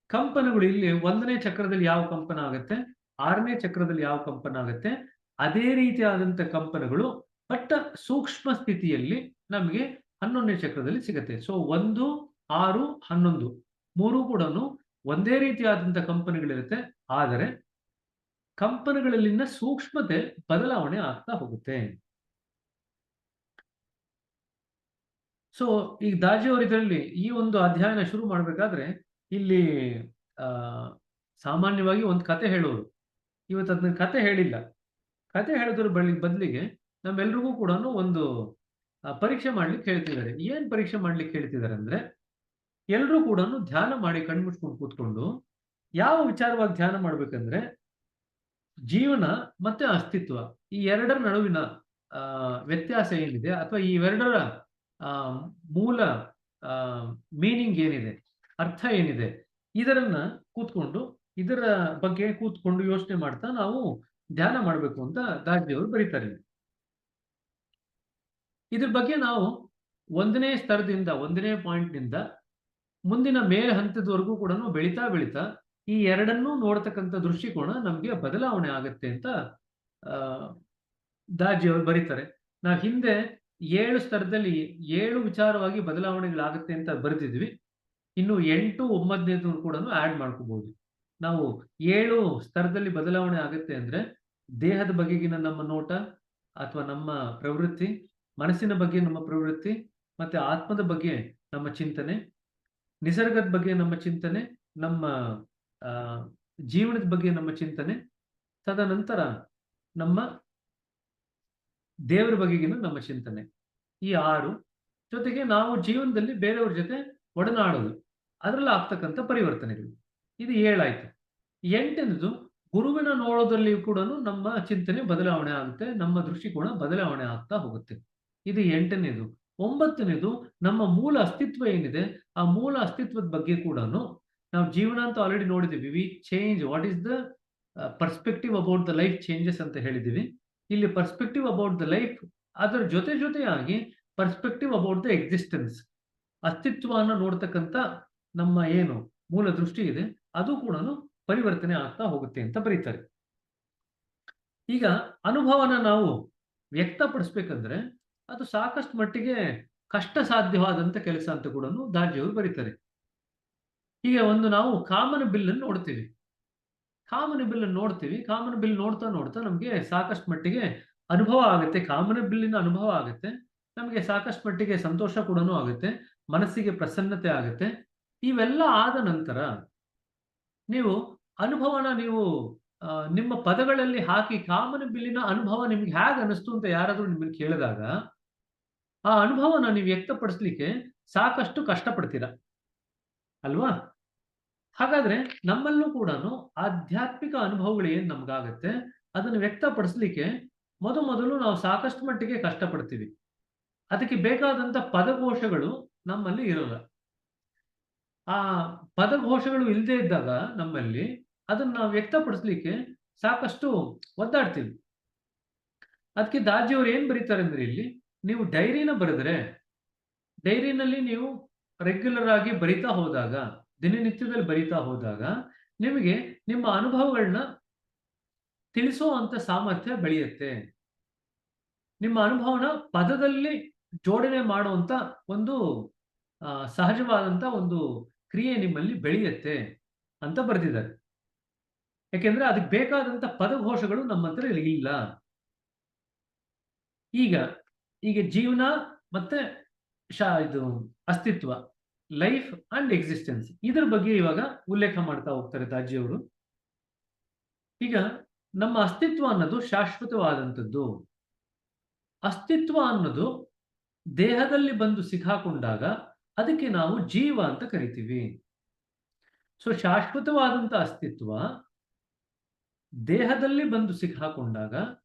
ಕಂಪನಗಳು ಇಲ್ಲಿ 1ನೇ ಚಕ್ರದಲ್ಲಿ ಯಾವ ಕಂಪನ ಆಗುತ್ತೆ, 6ನೇ ಚಕ್ರದಲ್ಲಿ ಯಾವ ಕಂಪನ ಆಗುತ್ತೆ, ಅದೇ ರೀತಿಯಾದಂತ ಕಂಪನಗಳು ಬಟ್ ಸೂಕ್ಷ್ಮ ಸ್ಥಿತಿಯಲ್ಲಿ ನಮಗೆ 11ನೇ ಚಕ್ರದಲ್ಲಿ ಸಿಗುತ್ತೆ. ಸೊ 1, 6, 11 ಮೂರು ಕೂಡ ಒಂದೇ ರೀತಿಯಾದಂತ ಕಂಪನಗಳಿರುತ್ತೆ. ಆದರೆ ಕಂಪನಗಳಲ್ಲಿನ ಸೂಕ್ಷ್ಮತೆ ಬದಲಾವಣೆ ಆಗ್ತಾ ಹೋಗುತ್ತೆ. ಸೊ ಈಗ ದಾಜಿಯವರು ಇದರಲ್ಲಿ ಈ ಒಂದು ಅಧ್ಯಯನ ಶುರು ಮಾಡಬೇಕಾದ್ರೆ ಇಲ್ಲಿ ಸಾಮಾನ್ಯವಾಗಿ ಒಂದು ಕತೆ ಹೇಳೋರು. ಇವತ್ತು ಅದನ್ನ ಕತೆ ಹೇಳಿಲ್ಲ. ಕತೆ ಹೇಳೋದ್ರ ಬದಲಿಗೆ ನಮ್ಮೆಲ್ರಿಗೂ ಕೂಡ ಒಂದು ಪರೀಕ್ಷೆ ಮಾಡ್ಲಿಕ್ಕೆ ಹೇಳ್ತಿದ್ದಾರೆ. ಏನ್ ಪರೀಕ್ಷೆ ಮಾಡ್ಲಿಕ್ಕೆ ಹೇಳ್ತಿದ್ದಾರೆ ಅಂದ್ರೆ, ಎಲ್ಲರೂ ಕೂಡ ಧ್ಯಾನ ಮಾಡಿ ಕಣ್ಮುಚ್ಕೊಂಡು ಕೂತ್ಕೊಂಡು ಯಾವ ವಿಚಾರವಾಗಿ ಧ್ಯಾನ ಮಾಡ್ಬೇಕಂದ್ರೆ, ಜೀವನ ಮತ್ತೆ ಅಸ್ತಿತ್ವ ಈ 2ರ ನಡುವಿನ ವ್ಯತ್ಯಾಸ ಏನಿದೆ ಅಥವಾ ಈ 2ರ ಮೂಲ ಮೀನಿಂಗ್ ಏನಿದೆ, ಅರ್ಥ ಏನಿದೆ, ಇದರನ್ನ ಇದರ ಬಗ್ಗೆ ಕೂತ್ಕೊಂಡು ಯೋಚನೆ ಮಾಡ್ತಾ ನಾವು ಧ್ಯಾನ ಮಾಡಬೇಕು ಅಂತ ದಾಜಿಯವರು ಬರೀತಾರೆ. ಇದ್ರ ಬಗ್ಗೆ ನಾವು 1ನೇ ಸ್ತರದಿಂದ 1ನೇ ಪಾಯಿಂಟ್ ನಿಂದ ಮುಂದಿನ ಮೇಲ್ ಹಂತದವರೆಗೂ ಕೂಡ ಬೆಳೀತಾ ಬೆಳೀತಾ ಈ 2ನ್ನೂ ನೋಡ್ತಕ್ಕಂಥ ದೃಷ್ಟಿಕೋನ ನಮಗೆ ಬದಲಾವಣೆ ಆಗುತ್ತೆ ಅಂತ ದಾಜಿಯವರು ಬರೀತಾರೆ. ನಾವು ಹಿಂದೆ 7 ಸ್ತರದಲ್ಲಿ 7 ವಿಚಾರವಾಗಿ ಬದಲಾವಣೆಗಳಾಗುತ್ತೆ ಅಂತ ಬರೆದಿದ್ವಿ. ಇನ್ನು 8, 9ನೇದು ಕೂಡ ಆಡ್ ಮಾಡ್ಕೋಬಹುದು. ನಾವು 7 ಸ್ತರದಲ್ಲಿ ಬದಲಾವಣೆ ಆಗುತ್ತೆ ಅಂದ್ರೆ, ದೇಹದ ಬಗೆಗಿನ ನಮ್ಮ ನೋಟ ಅಥವಾ ನಮ್ಮ ಪ್ರವೃತ್ತಿ, ಮನಸ್ಸಿನ ಬಗ್ಗೆ ನಮ್ಮ ಪ್ರವೃತ್ತಿ, ಮತ್ತೆ ಆತ್ಮದ ಬಗ್ಗೆ ನಮ್ಮ ಚಿಂತನೆ, ನಿಸರ್ಗದ ಬಗ್ಗೆ ನಮ್ಮ ಚಿಂತನೆ, ನಮ್ಮ ಜೀವನದ ಬಗ್ಗೆ ನಮ್ಮ ಚಿಂತನೆ, ತದನಂತರ ನಮ್ಮ ದೇವರ ಬಗೆಗಿನ ನಮ್ಮ ಚಿಂತನೆ, ಈ 6 ಜೊತೆಗೆ ನಾವು ಜೀವನದಲ್ಲಿ ಬೇರೆಯವ್ರ ಜೊತೆ ಒಡನಾಡೋದು, ಅದರಲ್ಲಿ ಆಗ್ತಕ್ಕಂಥ ಪರಿವರ್ತನೆಗಳು, ಇದು 7 ಆಯ್ತು. 8ನೇದು ಗುರುವಿನ ನೋಡೋದಲ್ಲಿಯೂ ಕೂಡ ನಮ್ಮ ಚಿಂತನೆ ಬದಲಾವಣೆ ಆಗುತ್ತೆ, ನಮ್ಮ ದೃಷ್ಟಿಕೋನ ಬದಲಾವಣೆ ಆಗ್ತಾ ಹೋಗುತ್ತೆ, ಇದು 8ನೇದು. 9ನೇದು ನಮ್ಮ ಮೂಲ ಅಸ್ತಿತ್ವ ಏನಿದೆ, ಆ ಮೂಲ ಅಸ್ತಿತ್ವದ ಬಗ್ಗೆ ಕೂಡ ನಾವು ಜೀವನ ಅಂತ ಆಲ್ರೆಡಿ ನೋಡಿದ್ದೀವಿ. We change, what is the perspective about the life changes ಅಂತ ಹೇಳಿದ್ದೀವಿ. ಇಲ್ಲಿ ಪರ್ಸ್ಪೆಕ್ಟಿವ್ ಅಬೌಟ್ ದ ಲೈಫ್, ಅದರ ಜೊತೆಯಾಗಿ ಪರ್ಸ್ಪೆಕ್ಟಿವ್ ಅಬೌಟ್ ದ ಎಕ್ಸಿಸ್ಟೆನ್ಸ್, ಅಸ್ತಿತ್ವವನ್ನು ನೋಡ್ತಕ್ಕಂಥ ನಮ್ಮ ಏನು ಮೂಲ ದೃಷ್ಟಿ ಇದೆ ಅದು ಕೂಡ ಪರಿವರ್ತನೆ ಆಗ್ತಾ ಹೋಗುತ್ತೆ ಅಂತ ಬರೀತಾರೆ. ಈಗ ಅನುಭವನ ನಾವು ವ್ಯಕ್ತಪಡಿಸ್ಬೇಕಂದ್ರೆ ಅದು ಸಾಕಷ್ಟು ಮಟ್ಟಿಗೆ ಕಷ್ಟ ಸಾಧ್ಯವಾದಂತ ಕೆಲಸ ಅಂತ ಕೂಡ ದಾರ್ಜಿಯವರು ಬರೀತಾರೆ. ಈಗ ನಾವು ಕಾಮನ ಬಿಲ್ಲನ್ನು ನೋಡ್ತೀವಿ, ಕಾಮನ ಬಿಲ್ ನೋಡ್ತಾ ನಮಗೆ ಸಾಕಷ್ಟು ಮಟ್ಟಿಗೆ ಅನುಭವ ಆಗುತ್ತೆ, ಕಾಮನ ಬಿಲ್ಲಿನ ಅನುಭವ ಆಗುತ್ತೆ, ನಮಗೆ ಸಾಕಷ್ಟು ಮಟ್ಟಿಗೆ ಸಂತೋಷ ಕೂಡ ಆಗುತ್ತೆ, ಮನಸ್ಸಿಗೆ ಪ್ರಸನ್ನತೆ ಆಗುತ್ತೆ. ಇವೆಲ್ಲ ಆದ ನಂತರ ನೀವು ಅನುಭವನ ನಿಮ್ಮ ಪದಗಳಲ್ಲಿ ಹಾಕಿ ಕಾಮನ ಬಿಲ್ಲಿನ ಅನುಭವ ನಿಮ್ಗೆ ಹೇಗೆ ಅನಿಸ್ತು ಅಂತ ಯಾರಾದ್ರೂ ನಿಮ್ಮನ್ನು ಕೇಳಿದಾಗ ಆ ಅನುಭವನ ನೀವು ವ್ಯಕ್ತಪಡಿಸ್ಲಿಕ್ಕೆ ಸಾಕಷ್ಟು ಕಷ್ಟಪಡ್ತೀರಾ ಅಲ್ವಾ? ಹಾಗಾದ್ರೆ ನಮ್ಮಲ್ಲೂ ಕೂಡ ಆಧ್ಯಾತ್ಮಿಕ ಅನುಭವಗಳು ಏನ್ ನಮ್ಗಾಗತ್ತೆ ಅದನ್ನು ವ್ಯಕ್ತಪಡಿಸ್ಲಿಕ್ಕೆ ಮೊದಲು ನಾವು ಸಾಕಷ್ಟು ಮಟ್ಟಿಗೆ ಕಷ್ಟಪಡ್ತೀವಿ. ಅದಕ್ಕೆ ಬೇಕಾದಂತ ಪದಕೋಶಗಳು ನಮ್ಮಲ್ಲಿ ಇರೋಲ್ಲ. ಆ ಪದಘೋಷಗಳು ಇಲ್ಲದೆ ಇದ್ದಾಗ ನಮ್ಮಲ್ಲಿ ಅದನ್ನ ನಾವು ವ್ಯಕ್ತಪಡಿಸ್ಲಿಕ್ಕೆ ಸಾಕಷ್ಟು ಒದ್ದಾಡ್ತೀವಿ. ಅದಕ್ಕೆ ದಾಜಿಯವರು ಏನ್ ಬರೀತಾರೆ ಅಂದ್ರೆ, ಇಲ್ಲಿ ನೀವು ಡೈರಿನ ಬರೆದ್ರೆ, ಡೈರಿನಲ್ಲಿ ನೀವು ರೆಗ್ಯುಲರ್ ಆಗಿ ಬರಿತಾ ಹೋದಾಗ, ದಿನನಿತ್ಯದಲ್ಲಿ ಬರಿತಾ ಹೋದಾಗ ನಿಮಗೆ ನಿಮ್ಮ ಅನುಭವಗಳನ್ನ ತಿಳಿಸುವಂತ ಸಾಮರ್ಥ್ಯ ಬೆಳೆಯುತ್ತೆ. ನಿಮ್ಮ ಅನುಭವನ ಪದದಲ್ಲಿ ಜೋಡಣೆ ಮಾಡುವಂತ ಒಂದು ಸಹಜವಾದಂತ ಒಂದು ಕ್ರಿಯೆ ನಿಮ್ಮಲ್ಲಿ ಬೆಳೆಯುತ್ತೆ ಅಂತ ಬರೆದಿದ್ದಾರೆ. ಯಾಕೆಂದ್ರೆ ಅದಕ್ಕೆ ಬೇಕಾದಂತ ಪದಘೋಷಗಳು ನಮ್ಮ ಹತ್ರ ಇಲ್ಲ. ಈಗ ಜೀವನ ಮತ್ತೆ ಇದು ಅಸ್ತಿತ್ವ, ಲೈಫ್ ಅಂಡ್ ಎಕ್ಸಿಸ್ಟೆನ್ಸ್, ಇದರ ಬಗ್ಗೆ ಇವಾಗ ಉಲ್ಲೇಖ ಮಾಡ್ತಾ ಹೋಗ್ತಾರೆ ದಾಜಿಯವರು. ಈಗ ನಮ್ಮ ಅಸ್ತಿತ್ವ ಅನ್ನೋದು ಶಾಶ್ವತವಾದಂಥದ್ದು. ಅಸ್ತಿತ್ವ ಅನ್ನೋದು ದೇಹದಲ್ಲಿ ಬಂದು ಸಿಕ್ಕಾಕೊಂಡಾಗ ಅದಕ್ಕೆ ನಾವು ಜೀವ ಅಂತ ಕರಿತೀವಿ. ಸೊ ಶಾಶ್ವತವಾದಂತ ಅಸ್ತಿತ್ವ ದೇಹದಲ್ಲಿ ಬಂದು ಸಿಕ್ಕಾಕೊಂಡಾಗ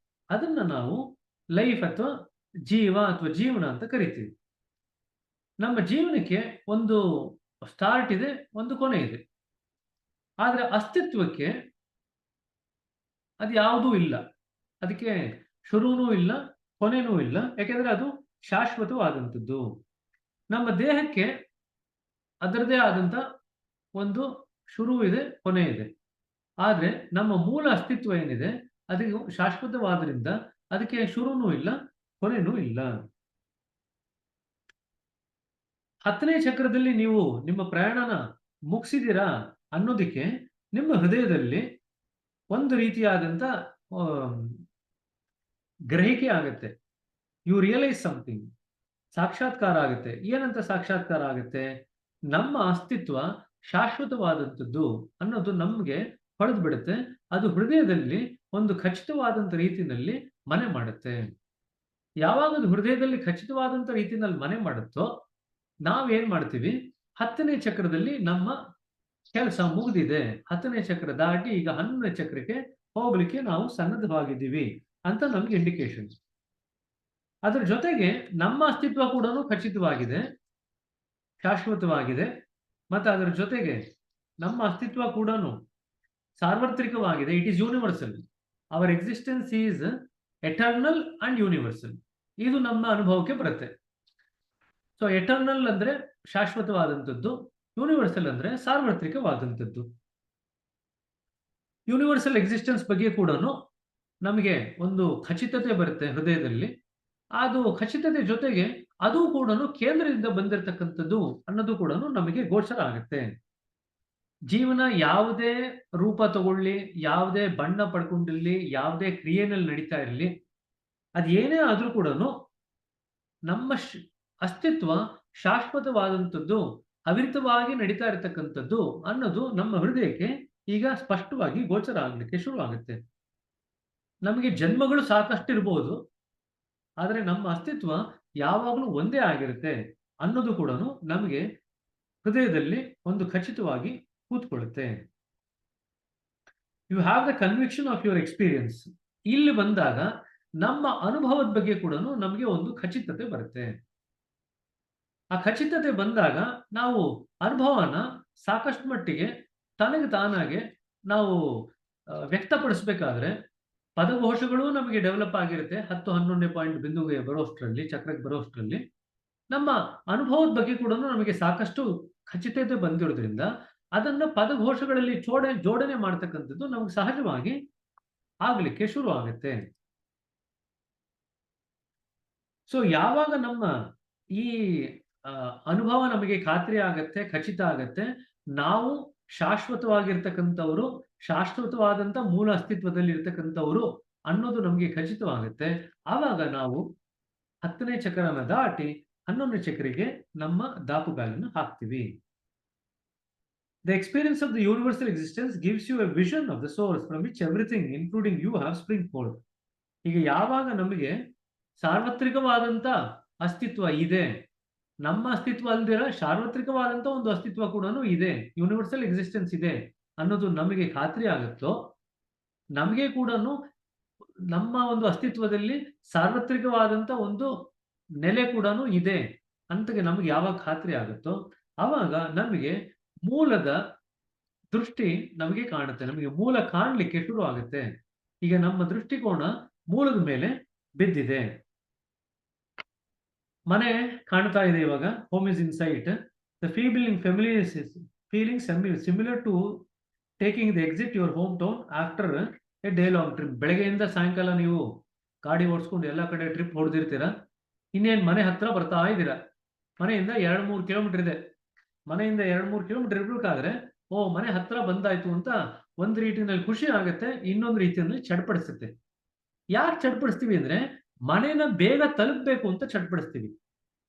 ಅದನ್ನ ನಾವು ಲೈಫ್ ಅಥವಾ ಜೀವನ ಅಂತ ಕರಿತೀವಿ. ನಮ್ಮ ಜೀವನಕ್ಕೆ ಒಂದು ಸ್ಟಾರ್ಟ್ ಇದೆ, ಒಂದು ಕೊನೆ ಇದೆ. ಆದ್ರೆ ಅಸ್ತಿತ್ವಕ್ಕೆ ಅದು ಯಾವುದೂ ಇಲ್ಲ, ಅದಕ್ಕೆ ಶುರುನೂ ಇಲ್ಲ, ಕೊನೆನೂ ಇಲ್ಲ. ಯಾಕೆಂದ್ರೆ ಅದು ಶಾಶ್ವತವಾದಂಥದ್ದು. ನಮ್ಮ ದೇಹಕ್ಕೆ ಅದರದೇ ಆದಂತ ಒಂದು ಶುರು ಇದೆ, ಕೊನೆ ಇದೆ. ಆದ್ರೆ ನಮ್ಮ ಮೂಲ ಅಸ್ತಿತ್ವ ಏನಿದೆ ಅದಕ್ಕೆ ಶಾಶ್ವತವಾದ್ರಿಂದ ಅದಕ್ಕೆ ಶುರುನೂ ಇಲ್ಲ, ಕೊನೆನೂ ಇಲ್ಲ. 10ನೇ ಚಕ್ರದಲ್ಲಿ ನೀವು ನಿಮ್ಮ ಪ್ರಯಾಣನ ಮುಗಿಸಿದಿರಾ ಅನ್ನೋದಕ್ಕೆ ನಿಮ್ಮ ಹೃದಯದಲ್ಲಿ ಒಂದು ರೀತಿಯಾದಂತ ಗ್ರಹಿಕೆ ಆಗುತ್ತೆ. ಯು ರಿಯಲೈಸ್ ಸಮಥಿಂಗ್, ಸಾಕ್ಷಾತ್ಕಾರ ಆಗುತ್ತೆ. ಏನಂತ ಸಾಕ್ಷಾತ್ಕಾರ ಆಗುತ್ತೆ? ನಮ್ಮ ಅಸ್ತಿತ್ವ ಶಾಶ್ವತವಾದಂಥದ್ದು ಅನ್ನೋದು ನಮ್ಗೆ ಹೊಳೆದು ಬಿಡುತ್ತೆ. ಅದು ಹೃದಯದಲ್ಲಿ ಒಂದು ಖಚಿತವಾದಂತ ರೀತಿಯಲ್ಲಿ ಮನೆ ಮಾಡುತ್ತೆ. ಯಾವಾಗ ಅದು ಹೃದಯದಲ್ಲಿ ಖಚಿತವಾದಂತ ರೀತಿಯಲ್ಲಿ ಮನೆ ಮಾಡುತ್ತೋ ನಾವೇನ್ ಮಾಡ್ತೀವಿ, 10ನೇ ಚಕ್ರದಲ್ಲಿ ನಮ್ಮ ಕೆಲಸ ಮುಗಿದಿದೆ, 10ನೇ ಚಕ್ರ ದಾಟಿ ಈಗ 11ನೇ ಚಕ್ರಕ್ಕೆ ಹೋಗ್ಲಿಕ್ಕೆ ನಾವು ಸನ್ನದ್ಧವಾಗಿದ್ದೀವಿ ಅಂತ ನಮ್ಗೆ ಇಂಡಿಕೇಶನ್. ಅದರ ಜೊತೆಗೆ ನಮ್ಮ ಅಸ್ತಿತ್ವ ಕೂಡ ಖಚಿತವಾಗಿದೆ, ಶಾಶ್ವತವಾಗಿದೆ. ಮತ್ತೆ ಅದರ ಜೊತೆಗೆ ನಮ್ಮ ಅಸ್ತಿತ್ವ ಕೂಡ ಸಾರ್ವತ್ರಿಕವಾಗಿದೆ. It is universal. Our existence is eternal and universal. ಇದು ನಮ್ಮ ಅನುಭವಕ್ಕೆ ಬರುತ್ತೆ. ಸೊ ಎಟರ್ನಲ್ ಅಂದ್ರೆ ಶಾಶ್ವತವಾದಂಥದ್ದು, ಯೂನಿವರ್ಸಲ್ ಅಂದ್ರೆ ಸಾರ್ವತ್ರಿಕವಾದಂಥದ್ದು. ಯೂನಿವರ್ಸಲ್ ಎಕ್ಸಿಸ್ಟೆನ್ಸ್ ಬಗ್ಗೆ ಕೂಡ ನಮಗೆ ಒಂದು ಖಚಿತತೆ ಬರುತ್ತೆ ಹೃದಯದಲ್ಲಿ. ಅದು ಖಚಿತತೆ ಜೊತೆಗೆ ಅದು ಕೂಡ ಕೇಂದ್ರದಿಂದ ಬಂದಿರತಕ್ಕಂಥದ್ದು ಅನ್ನೋದು ಕೂಡ ನಮಗೆ ಗೋಚರ ಆಗುತ್ತೆ. ಜೀವನ ಯಾವುದೇ ರೂಪ ತಗೊಳ್ಳಿ, ಯಾವುದೇ ಬಣ್ಣ ಪಡ್ಕೊಂಡಿರ್ಲಿ, ಯಾವುದೇ ಕ್ರಿಯೆನಲ್ಲಿ ನಡೀತಾ ಇರಲಿ, ಅದೇನೇ ಆದ್ರೂ ಕೂಡ ನಮ್ಮ ಅಸ್ತಿತ್ವ ಶಾಶ್ವತವಾದಂಥದ್ದು, ಅವಿರತವಾಗಿ ನಡೀತಾ ಇರತಕ್ಕಂಥದ್ದು ಅನ್ನೋದು ನಮ್ಮ ಹೃದಯಕ್ಕೆ ಈಗ ಸ್ಪಷ್ಟವಾಗಿ ಗೋಚರ ಆಗ್ಲಿಕ್ಕೆ ಶುರು ಆಗುತ್ತೆ. ನಮಗೆ ಜನ್ಮಗಳು ಸಾಕಷ್ಟು ಇರಬಹುದು, ಆದರೆ ನಮ್ಮ ಅಸ್ತಿತ್ವ ಯಾವಾಗಲೂ ಒಂದೇ ಆಗಿರುತ್ತೆ ಅನ್ನೋದು ಕೂಡ ನಮಗೆ ಹೃದಯದಲ್ಲಿ ಒಂದು ಖಚಿತವಾಗಿ ಕೂತ್ಕೊಳ್ಳುತ್ತೆ. You have the conviction of your experience. ಇಲ್ಲಿ ಬಂದಾಗ ನಮ್ಮ ಅನುಭವದ ಬಗ್ಗೆ ಕೂಡ ನಮಗೆ ಒಂದು ಖಚಿತತೆ ಬರುತ್ತೆ. ಆ ಖಚಿತತೆ ಬಂದಾಗ ನಾವು ಅನುಭವನ ಸಾಕಷ್ಟು ಮಟ್ಟಿಗೆ ತನಗೆ ತಾನಾಗೆ ನಾವು ವ್ಯಕ್ತಪಡಿಸಬೇಕಾದ್ರೆ ಪದಘೋಷಗಳು ನಮಗೆ ಡೆವಲಪ್ ಆಗಿರುತ್ತೆ. 10-11 ಪಾಯಿಂಟ್ ಬಿಂದುಗೆ ಬರೋಷ್ಟರಲ್ಲಿ, ಚಕ್ರಕ್ಕೆ ಬರೋಷ್ಟರಲ್ಲಿ ನಮ್ಮ ಅನುಭವದ ಬಗ್ಗೆ ಕೂಡ ನಮಗೆ ಸಾಕಷ್ಟು ಖಚಿತತೆ ಬಂದಿರೋದ್ರಿಂದ ಅದನ್ನ ಪದಘೋಷಗಳಲ್ಲಿ ಜೋಡಣೆ ಮಾಡ್ತಕ್ಕಂಥದ್ದು ನಮಗೆ ಸಹಜವಾಗಿ ಆಗ್ಲಿಕ್ಕೆ ಶುರು ಆಗುತ್ತೆ. ಸೊ ಯಾವಾಗ ನಮ್ಮ ಈ ಅನುಭವ ನಮಗೆ ಖಾತ್ರಿ ಆಗತ್ತೆ, ಖಚಿತ ಆಗತ್ತೆ, ನಾವು ಶಾಶ್ವತವಾಗಿರ್ತಕ್ಕಂಥವ್ರು, ಶಾಶ್ವತವಾದಂತ ಮೂಲ ಅಸ್ತಿತ್ವದಲ್ಲಿ ಇರ್ತಕ್ಕಂಥವ್ರು ಅನ್ನೋದು ನಮಗೆ ಖಚಿತವಾಗುತ್ತೆ. ಆವಾಗ ನಾವು 10ನೇ ಚಕ್ರನ ದಾಟಿ 11ನೇ ಚಕ್ರಿಗೆ ನಮ್ಮ ದಾಪುಗಾಲನ್ನು ಹಾಕ್ತೀವಿ. The experience of the universal existence gives you a vision of the source from which everything, including you, have spring forth. ಈಗ ಯಾವಾಗ ನಮಗೆ ಸಾರ್ವತ್ರಿಕವಾದಂತ ಅಸ್ತಿತ್ವ ಇದೆ, ನಮ್ಮ ಅಸ್ತಿತ್ವ ಅಲ್ದಿರ ಸಾರ್ವತ್ರಿಕವಾದಂತ ಒಂದು ಅಸ್ತಿತ್ವ ಕೂಡ ಇದೆ, ಯೂನಿವರ್ಸಲ್ ಎಕ್ಸಿಸ್ಟೆನ್ಸ್ ಇದೆ ಅನ್ನೋದು ನಮಗೆ ಖಾತ್ರಿ ಆಗುತ್ತೋ, ನಮಗೆ ಕೂಡ ನಮ್ಮ ಒಂದು ಅಸ್ತಿತ್ವದಲ್ಲಿ ಸಾರ್ವತ್ರಿಕವಾದಂತ ಒಂದು ನೆಲೆ ಕೂಡ ಇದೆ ಅಂತ ನಮಗೆ ಯಾವಾಗ ಖಾತ್ರಿ ಆಗುತ್ತೋ ಆವಾಗ ನಮಗೆ ಮೂಲದ ದೃಷ್ಟಿ ನಮಗೆ ಕಾಣುತ್ತೆ. ನಮಗೆ ಮೂಲ ಕಾಣಲಿಕ್ಕೆ ಶುರು ಆಗುತ್ತೆ. ಈಗ ನಮ್ಮ ದೃಷ್ಟಿಕೋನ ಮೂಲದ ಮೇಲೆ ಬಿದ್ದಿದೆ. ಮನೆ ಕಾಣ್ತಾ ಇದೆ ಇವಾಗ. Home is in sight. The feeling similar to taking the exit your home town after a day long trip. ಬೆಳಗ್ಗೆಯಿಂದ ಸಾಯಂಕಾಲ ನೀವು ಗಾಡಿ ಓಡಿಸ್ಕೊಂಡು ಎಲ್ಲ ಕಡೆ ಟ್ರಿಪ್ ಹೊಡೆದಿರ್ತೀರ. ಇನ್ನೇನು ಮನೆ ಹತ್ರ ಬರ್ತಾ ಇದ್ದೀರಾ. ಮನೆಯಿಂದ 2-3 ಕಿಲೋಮೀಟರ್ ಇದೆ. ಮನೆಯಿಂದ 2-3 ಕಿಲೋಮೀಟರ್ ಇರ್ಬೇಕಾದ್ರೆ ಮನೆ ಹತ್ರ ಬಂದಾಯ್ತು ಅಂತ ಒಂದು ರೀತಿಯಲ್ಲಿ ಖುಷಿ ಆಗುತ್ತೆ, ಇನ್ನೊಂದು ರೀತಿಯಲ್ಲಿ ಚಡ್ಪಡಿಸುತ್ತೆ. ಯಾಕೆ ಚಡ್ಪಡಿಸ್ತೀವಿ ಅಂದ್ರೆ ಮನೆನ ಬೇಗ ತಲುಪಬೇಕು ಅಂತ ಚಡ್ಪಡಿಸ್ತೀವಿ.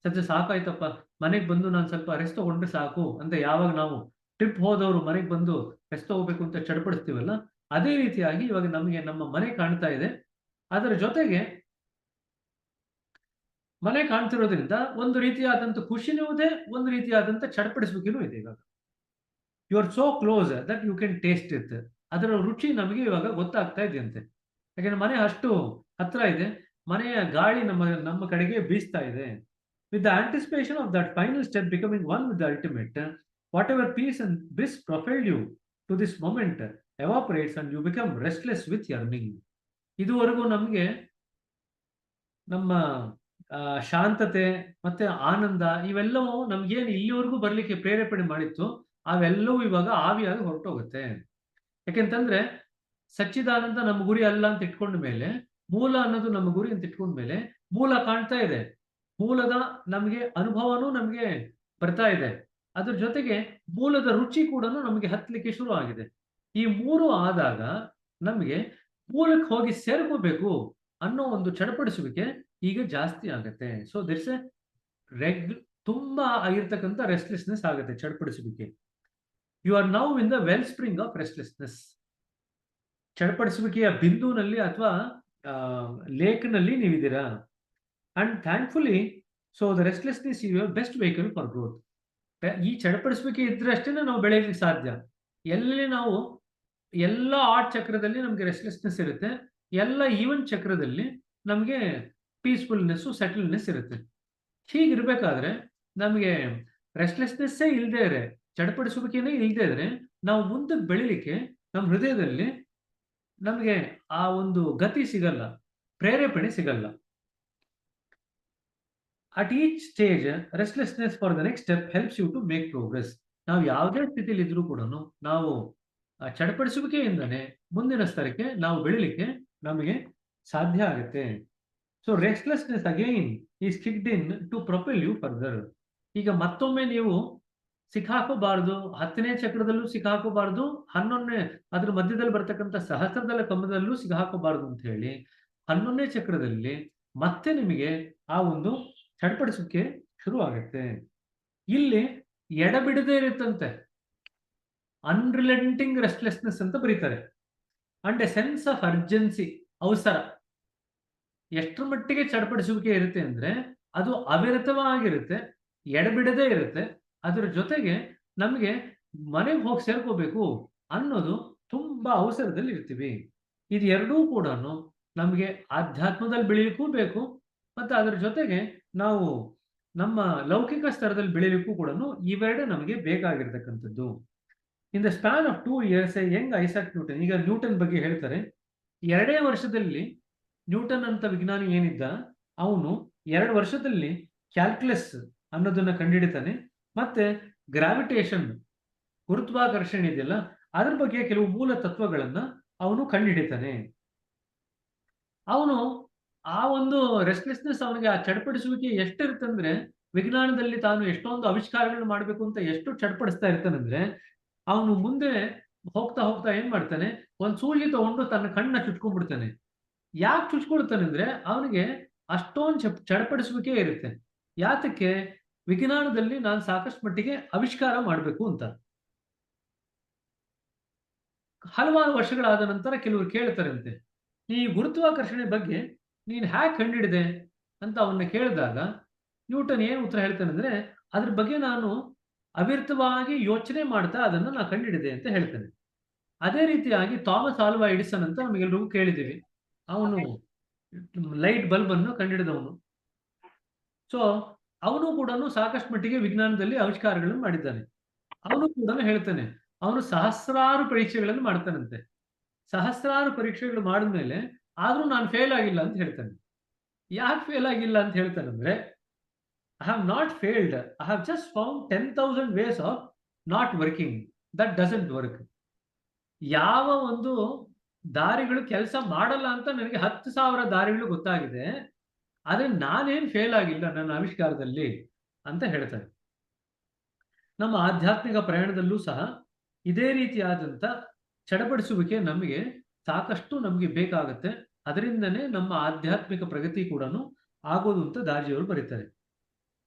ಸದ್ಯ ಸಾಕಾಯ್ತಪ್ಪ, ಮನೆಗೆ ಬಂದು ನಾನು ಸ್ವಲ್ಪ ರೆಸ್ಟ್ ತಗೊಂಡ್ರೆ ಸಾಕು ಅಂತ ಯಾವಾಗ ನಾವು ಟ್ರಿಪ್ ಹೋದವರು ಮನೆಗೆ ಬಂದು ರೆಸ್ಟ್ ತಗೋಬೇಕು ಅಂತ ಚಡ್ಪಡಿಸ್ತೀವಲ್ಲ, ಅದೇ ರೀತಿಯಾಗಿ ಇವಾಗ ನಮಗೆ ನಮ್ಮ ಮನೆ ಕಾಣ್ತಾ ಇದೆ. ಅದರ ಜೊತೆಗೆ ಮನೆ ಕಾಣ್ತಿರೋದ್ರಿಂದ ಒಂದು ರೀತಿಯಾದಂತ ಖುಷಿನೂ ಇದೆ, ಒಂದು ರೀತಿಯಾದಂತ ಚಡ್ಪಡಿಸುವಿಕೆನೂ ಇದೆ. ಇವಾಗ you are so close that you can taste it. ಅದರ ರುಚಿ ನಮಗೆ ಇವಾಗ ಗೊತ್ತಾಗ್ತಾ ಇದೆಯಂತೆ. ಯಾಕಂದ್ರೆ ಮನೆ ಅಷ್ಟು ಹತ್ರ ಇದೆ, ಮನೆಯ ಗಾಳಿ ನಮ್ಮ ಕಡೆಗೆ ಬೀಸ್ತಾ ಇದೆ. With the anticipation of that final step becoming one with the ultimate, whatever peace and bliss profiled you to this moment evaporates and you become restless with yearning. ಇದುವರೆಗೂ ನಮಗೆ ನಮ್ಮ ಶಾಂತತೆ ಮತ್ತೆ ಆನಂದ ಇವೆಲ್ಲವೂ ನಮ್ಗೇನು ಇಲ್ಲಿವರೆಗೂ ಬರ್ಲಿಕ್ಕೆ ಪ್ರೇರೇಪಣೆ ಮಾಡಿತ್ತು, ಅವೆಲ್ಲವೂ ಇವಾಗ ಆವಿಯಾಗಿ ಹೊರಟೋಗುತ್ತೆ. ಯಾಕೆಂತಂದ್ರೆ ಸಚ್ಚಿದಾನಂದ ನಮ್ಮ ಗುರಿ ಅಲ್ಲ ಅಂತ ಇಟ್ಕೊಂಡ ಮೇಲೆ, ಮೂಲ ಅನ್ನೋದು ನಮ್ಮ ಗುರಿ ಅಂತ ಇಟ್ಕೊಂಡ ಮೇಲೆ ಮೂಲ ಕಾಣ್ತಾ ಇದೆ. ಮೂಲದ ನಮಗೆ ಅನುಭವನೂ ನಮಗೆ ಬರ್ತಾ ಇದೆ. ಅದ್ರ ಜೊತೆಗೆ ಮೂಲದ ರುಚಿ ಕೂಡ ನಮಗೆ ಹತ್ತಲಿಕ್ಕೆ ಶುರು ಆಗಿದೆ. ಈ ಮೂರು ಆದಾಗ ನಮಗೆ ಮೂಲಕ್ಕೆ ಹೋಗಿ ಸೇರ್ಕೋಬೇಕು ಅನ್ನೋ ಒಂದು ಚಡಪಡಿಸುವಿಕೆ ಈಗ ಜಾಸ್ತಿ ಆಗುತ್ತೆ. ಸೊ ದಿಟ್ಸ್ ಎ ತುಂಬಾ ಆಗಿರ್ತಕ್ಕಂಥ ರೆಸ್ಟ್ಲೆಸ್ನೆಸ್ ಆಗುತ್ತೆ, ಚಡಪಡಿಸುವಿಕೆ. You are now in the wellspring of restlessness. ಚಡಪಡಿಸುವಿಕೆಯ ಬಿಂದುನಲ್ಲಿ ಅಥವಾ ಲೇಕ್ನಲ್ಲಿ ನೀವಿದ್ದೀರಾ. And thankfully so the restlessness is your best vehicle for growth. ಈ ಚಡಪಡಿಸುವಿಕೆ ಇದ್ರೆ ಅಷ್ಟೇ ನಾವು ಬೆಳೆಯಲಿಕ್ಕೆ ಸಾಧ್ಯ. ಎಲ್ಲಿ ನಾವು ಎಲ್ಲ ಆರ್ಟ್ ಚಕ್ರದಲ್ಲಿ ನಮಗೆ ರೆಸ್ಟ್ಲೆಸ್ನೆಸ್ ಇರುತ್ತೆ, ಎಲ್ಲ ಈವನ್ ಚಕ್ರದಲ್ಲಿ ನಮಗೆ ಪೀಸ್ಫುಲ್ನೆಸ್ಸು ಸೆಟಲ್ನೆಸ್ ಇರುತ್ತೆ. ಹೀಗಿರ್ಬೇಕಾದ್ರೆ ನಮಗೆ ರೆಸ್ಟ್ಲೆಸ್ನೆಸ್ಸೇ ಇಲ್ಲದೆ ಇದ್ರೆ, ಚಡಪಡಿಸುವಿಕೆನೇ ಇಲ್ಲದೆ ಇದ್ರೆ ನಾವು ಮುಂದಕ್ಕೆ ಬೆಳಿಲಿಕ್ಕೆ ನಮ್ಮ ಹೃದಯದಲ್ಲಿ ನಮಗೆ ಆ ಒಂದು ಗತಿ ಸಿಗಲ್ಲ, ಪ್ರೇರೇಪಣೆ ಸಿಗಲ್ಲ. At each stage restlessness for the next step helps you to make progress. ನಾವು ಯಾವುದೇ ಸ್ಥಿತಿಯಲ್ಲಿ ಇದ್ರೂ ಕೂಡ ನಾವು ಚಡಪಡಿಸುವಿಕೆಯಿಂದನೇ ಮುಂದಿನ ಸ್ತರಕ್ಕೆ ನಾವು ಬೆಳಿಲಿಕ್ಕೆ ನಮಗೆ ಸಾಧ್ಯ ಆಗುತ್ತೆ. So restlessness again is kicked in to propel you further. ಈಗ ಮತ್ತೊಮ್ಮೆ ನೀವು ಸಿಕ್ಕಾಕೋಬಾರ್ದು, 10ನೇ ಚಕ್ರದಲ್ಲೂ ಸಿಕ್ಕಾಕೋಬಾರ್ದು, 11ನೇ ಅದ್ರ ಮಧ್ಯದಲ್ಲಿ ಬರ್ತಕ್ಕಂಥ ಸಹಸ್ರದಳ ಕಮಲದಲ್ಲೂ ಸಿಕ್ಕಾಕೋಬಾರ್ದು ಅಂತ ಹೇಳಿ 11ನೇ ಚಕ್ರದಲ್ಲಿ ಮತ್ತೆ ನಿಮಗೆ ಆ ಒಂದು ಚಡಪಡಿಸುವಿಕೆ ಶುರು ಆಗುತ್ತೆ. ಇಲ್ಲಿ ಎಡಬಿಡದೆ ಇರುತ್ತಂತೆ, ಅನ್ರಿಲೆಂಟಿಂಗ್ ರೆಸ್ಟ್ಲೆಸ್ನೆಸ್ ಅಂತ ಬರೀತಾರೆ. And A sense of urgency, ಅವಸರ. ಎಷ್ಟರ ಮಟ್ಟಿಗೆ ಚಡಪಡಿಸುವಿಕೆ ಇರುತ್ತೆ ಅಂದ್ರೆ ಅದು ಅವಿರತವಾಗಿರುತ್ತೆ, ಎಡಬಿಡದೇ ಇರುತ್ತೆ. ಅದರ ಜೊತೆಗೆ ನಮಗೆ ಮನೆಗೆ ಹೋಗಿ ಸೇರ್ಕೋಬೇಕು ಅನ್ನೋದು ತುಂಬಾ ಅವಸರದಲ್ಲಿ ಇರ್ತೀವಿ. ಇದು ಎರಡೂ ಕೂಡ ನಮಗೆ ಆಧ್ಯಾತ್ಮದಲ್ಲಿ ಬೆಳೀಲಿಕ್ಕೂ ಬೇಕು, ಮತ್ತೆ ಅದರ ಜೊತೆಗೆ ನಾವು ನಮ್ಮ ಲೌಕಿಕ ಸ್ತರದಲ್ಲಿ ಬೆಳೀಲಿಕ್ಕೂ ಕೂಡ ಇವೆರಡೇ ನಮಗೆ ಬೇಕಾಗಿರ್ತಕ್ಕಂಥದ್ದು. In the span of 2 years a young Isaac Newton, ಈಗ ನ್ಯೂಟನ್ ಬಗ್ಗೆ ಹೇಳ್ತಾರೆ, 2 ವರ್ಷದಲ್ಲಿ ನ್ಯೂಟನ್ ಅಂತ ವಿಜ್ಞಾನಿ ಏನಿದ್ದ, ಅವನು 2 ವರ್ಷದಲ್ಲಿ ಕ್ಯಾಲ್ಕುಲಸ್ ಅನ್ನೋದನ್ನ ಕಂಡುಹಿಡಿತಾನೆ, ಮತ್ತೆ ಗ್ರಾವಿಟೇಷನ್, ಗುರುತ್ವಾಕರ್ಷಣೆ ಇದೆಯಲ್ಲ ಅದ್ರ ಬಗ್ಗೆ ಕೆಲವು ಮೂಲ ತತ್ವಗಳನ್ನ ಅವನು ಕಂಡುಹಿಡಿತಾನೆ. ಅವನು ಆ ಒಂದು ರೆಸ್ಟ್ಲೆಸ್ನೆಸ್, ಅವನಿಗೆ ಆ ಚಡಪಡಿಸುವಿಕೆ ಎಷ್ಟಿರುತ್ತಂದ್ರೆ, ವಿಜ್ಞಾನದಲ್ಲಿ ತಾನು ಎಷ್ಟೊಂದು ಆವಿಷ್ಕಾರಗಳನ್ನು ಮಾಡಬೇಕು ಅಂತ ಎಷ್ಟು ಚಡಪಡಿಸ್ತಾ ಇರ್ತಾನಂದ್ರೆ, ಅವನು ಮುಂದೆ ಹೋಗ್ತಾ ಹೋಗ್ತಾ ಏನ್ ಮಾಡ್ತಾನೆ, ಒಂದ್ ಸೂಜಿ ತಗೊಂಡು ತನ್ನ ಕಣ್ಣ ಚುಚ್ಕೊಂಡ್ಬಿಡ್ತಾನೆ. ಯಾಕೆ ಚುಚ್ಕೊಳ್ತಾನೆ ಅಂದ್ರೆ ಅವನಿಗೆ ಅಷ್ಟೊಂದು ಚಡಪಡಿಸುವಿಕೆ ಇರುತ್ತೆ. ಯಾತಕ್ಕೆ? ವಿಜ್ಞಾನದಲ್ಲಿ ನಾನು ಸಾಕಷ್ಟು ಮಟ್ಟಿಗೆ ಆವಿಷ್ಕಾರ ಮಾಡಬೇಕು ಅಂತ. ಹಲವಾರು ವರ್ಷಗಳಾದ ನಂತರ ಕೆಲವರು ಕೇಳ್ತಾರಂತೆ, ಈ ಗುರುತ್ವಾಕರ್ಷಣೆ ಬಗ್ಗೆ ನೀನು ಹ್ಯಾಕ್ ಕಂಡಿಡಿದೆ ಅಂತ ಅವನ್ನ ಕೇಳಿದಾಗ ನ್ಯೂಟನ್ ಏನು ಉತ್ತರ ಹೇಳ್ತಾನೆ ಅಂದ್ರೆ, ಅದ್ರ ಬಗ್ಗೆ ನಾನು ಅವಿರತವಾಗಿ ಯೋಚನೆ ಮಾಡ್ತಾ ಅದನ್ನು ನಾನು ಕಂಡಿಡಿದೆ ಅಂತ ಹೇಳ್ತಾನೆ. ಅದೇ ರೀತಿಯಾಗಿ ಥಾಮಸ್ ಆಲ್ವಾ ಎಡಿಸನ್ ಅಂತ ನಮಗೆಲ್ಲರಿಗೂ ಕೇಳಿದ್ದೀವಿ. ಅವನು ಲೈಟ್ ಬಲ್ಬ್ ಅನ್ನು ಕಂಡಿಡಿದವನು. ಸೊ ಅವನು ಕೂಡ ಸಾಕಷ್ಟು ಮಟ್ಟಿಗೆ ವಿಜ್ಞಾನದಲ್ಲಿ ಆವಿಷ್ಕಾರಗಳನ್ನು ಮಾಡಿದ್ದಾನೆ. ಅವನು ಕೂಡ ಹೇಳ್ತಾನೆ, ಅವನು ಸಹಸ್ರಾರು ಪರೀಕ್ಷೆಗಳನ್ನು ಮಾಡ್ತಾನಂತೆ. ಸಹಸ್ರಾರು ಪರೀಕ್ಷೆಗಳು ಮಾಡಿದ್ಮೇಲೆ ಆದ್ರೂ ನಾನು ಫೇಲ್ ಆಗಿಲ್ಲ ಅಂತ ಹೇಳ್ತಾನೆ. ಯಾಕೆ ಫೇಲ್ ಆಗಿಲ್ಲ ಅಂತ ಹೇಳ್ತಾನಂದ್ರೆ, I have not failed, I have just found 10,000 ways of not working, that doesn't work. ಯಾವ ಒಂದು ದಾರಿಗಳು ಕೆಲಸ ಮಾಡಲ್ಲ ಅಂತ ನನಗೆ 10,000 ದಾರಿಗಳು ಗೊತ್ತಾಗಿದೆ, ಆದ್ರೆ ನಾನೇನ್ ಫೇಲ್ ಆಗಿಲ್ಲ ನನ್ನ ಆವಿಷ್ಕಾರದಲ್ಲಿ ಅಂತ ಹೇಳ್ತಾರೆ. ನಮ್ಮ ಆಧ್ಯಾತ್ಮಿಕ ಪ್ರಯಾಣದಲ್ಲೂ ಸಹ ಇದೇ ರೀತಿಯಾದಂಥ ಚಡಪಡಿಸುವಿಕೆ ನಮಗೆ ಸಾಕಷ್ಟು ನಮಗೆ ಬೇಕಾಗುತ್ತೆ. ಅದರಿಂದನೇ ನಮ್ಮ ಆಧ್ಯಾತ್ಮಿಕ ಪ್ರಗತಿ ಕೂಡ ಆಗೋದು ಅಂತ ದಾಜಿಯವರು ಬರೀತಾರೆ.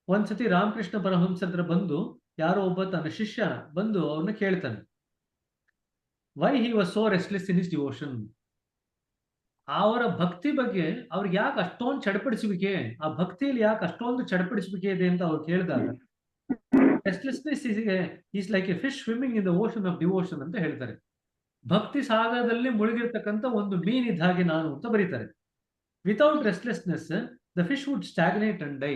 ಒಂದ್ಸತಿ ರಾಮಕೃಷ್ಣ ಪರಮಹಂಸರ ಬಂದು ಯಾರೋ ಒಬ್ಬ ತನ್ನ ಶಿಷ್ಯ ಬಂದು ಅವನ್ನ ಕೇಳ್ತಾನೆ, why he was so restless in his devotion. ಅವರ ಭಕ್ತಿ ಬಗ್ಗೆ ಅವ್ರಿಗೆ ಯಾಕೆ ಅಷ್ಟೊಂದು ಚಡಪಡಿಸುವಿಕೆ, ಆ ಭಕ್ತಿಯಲ್ಲಿ ಯಾಕೆ ಅಷ್ಟೊಂದು ಚಡಪಡಿಸುವಿಕೆ ಇದೆ ಅಂತ ಅವ್ರು ಕೇಳಿದಾಗ, restlessness is like A fish swimming in the ocean of devotion ಅಂತ ಹೇಳ್ತಾರೆ. ಭಕ್ತಿ ಸಾಗರದಲ್ಲಿ ಮುಳುಗಿರ್ತಕ್ಕಂಥ ಒಂದು ಮೀನಿದ್ದ ಹಾಗೆ ನಾನು ಅಂತ ಬರೀತಾರೆ. Without restlessness the fish would stagnate and die.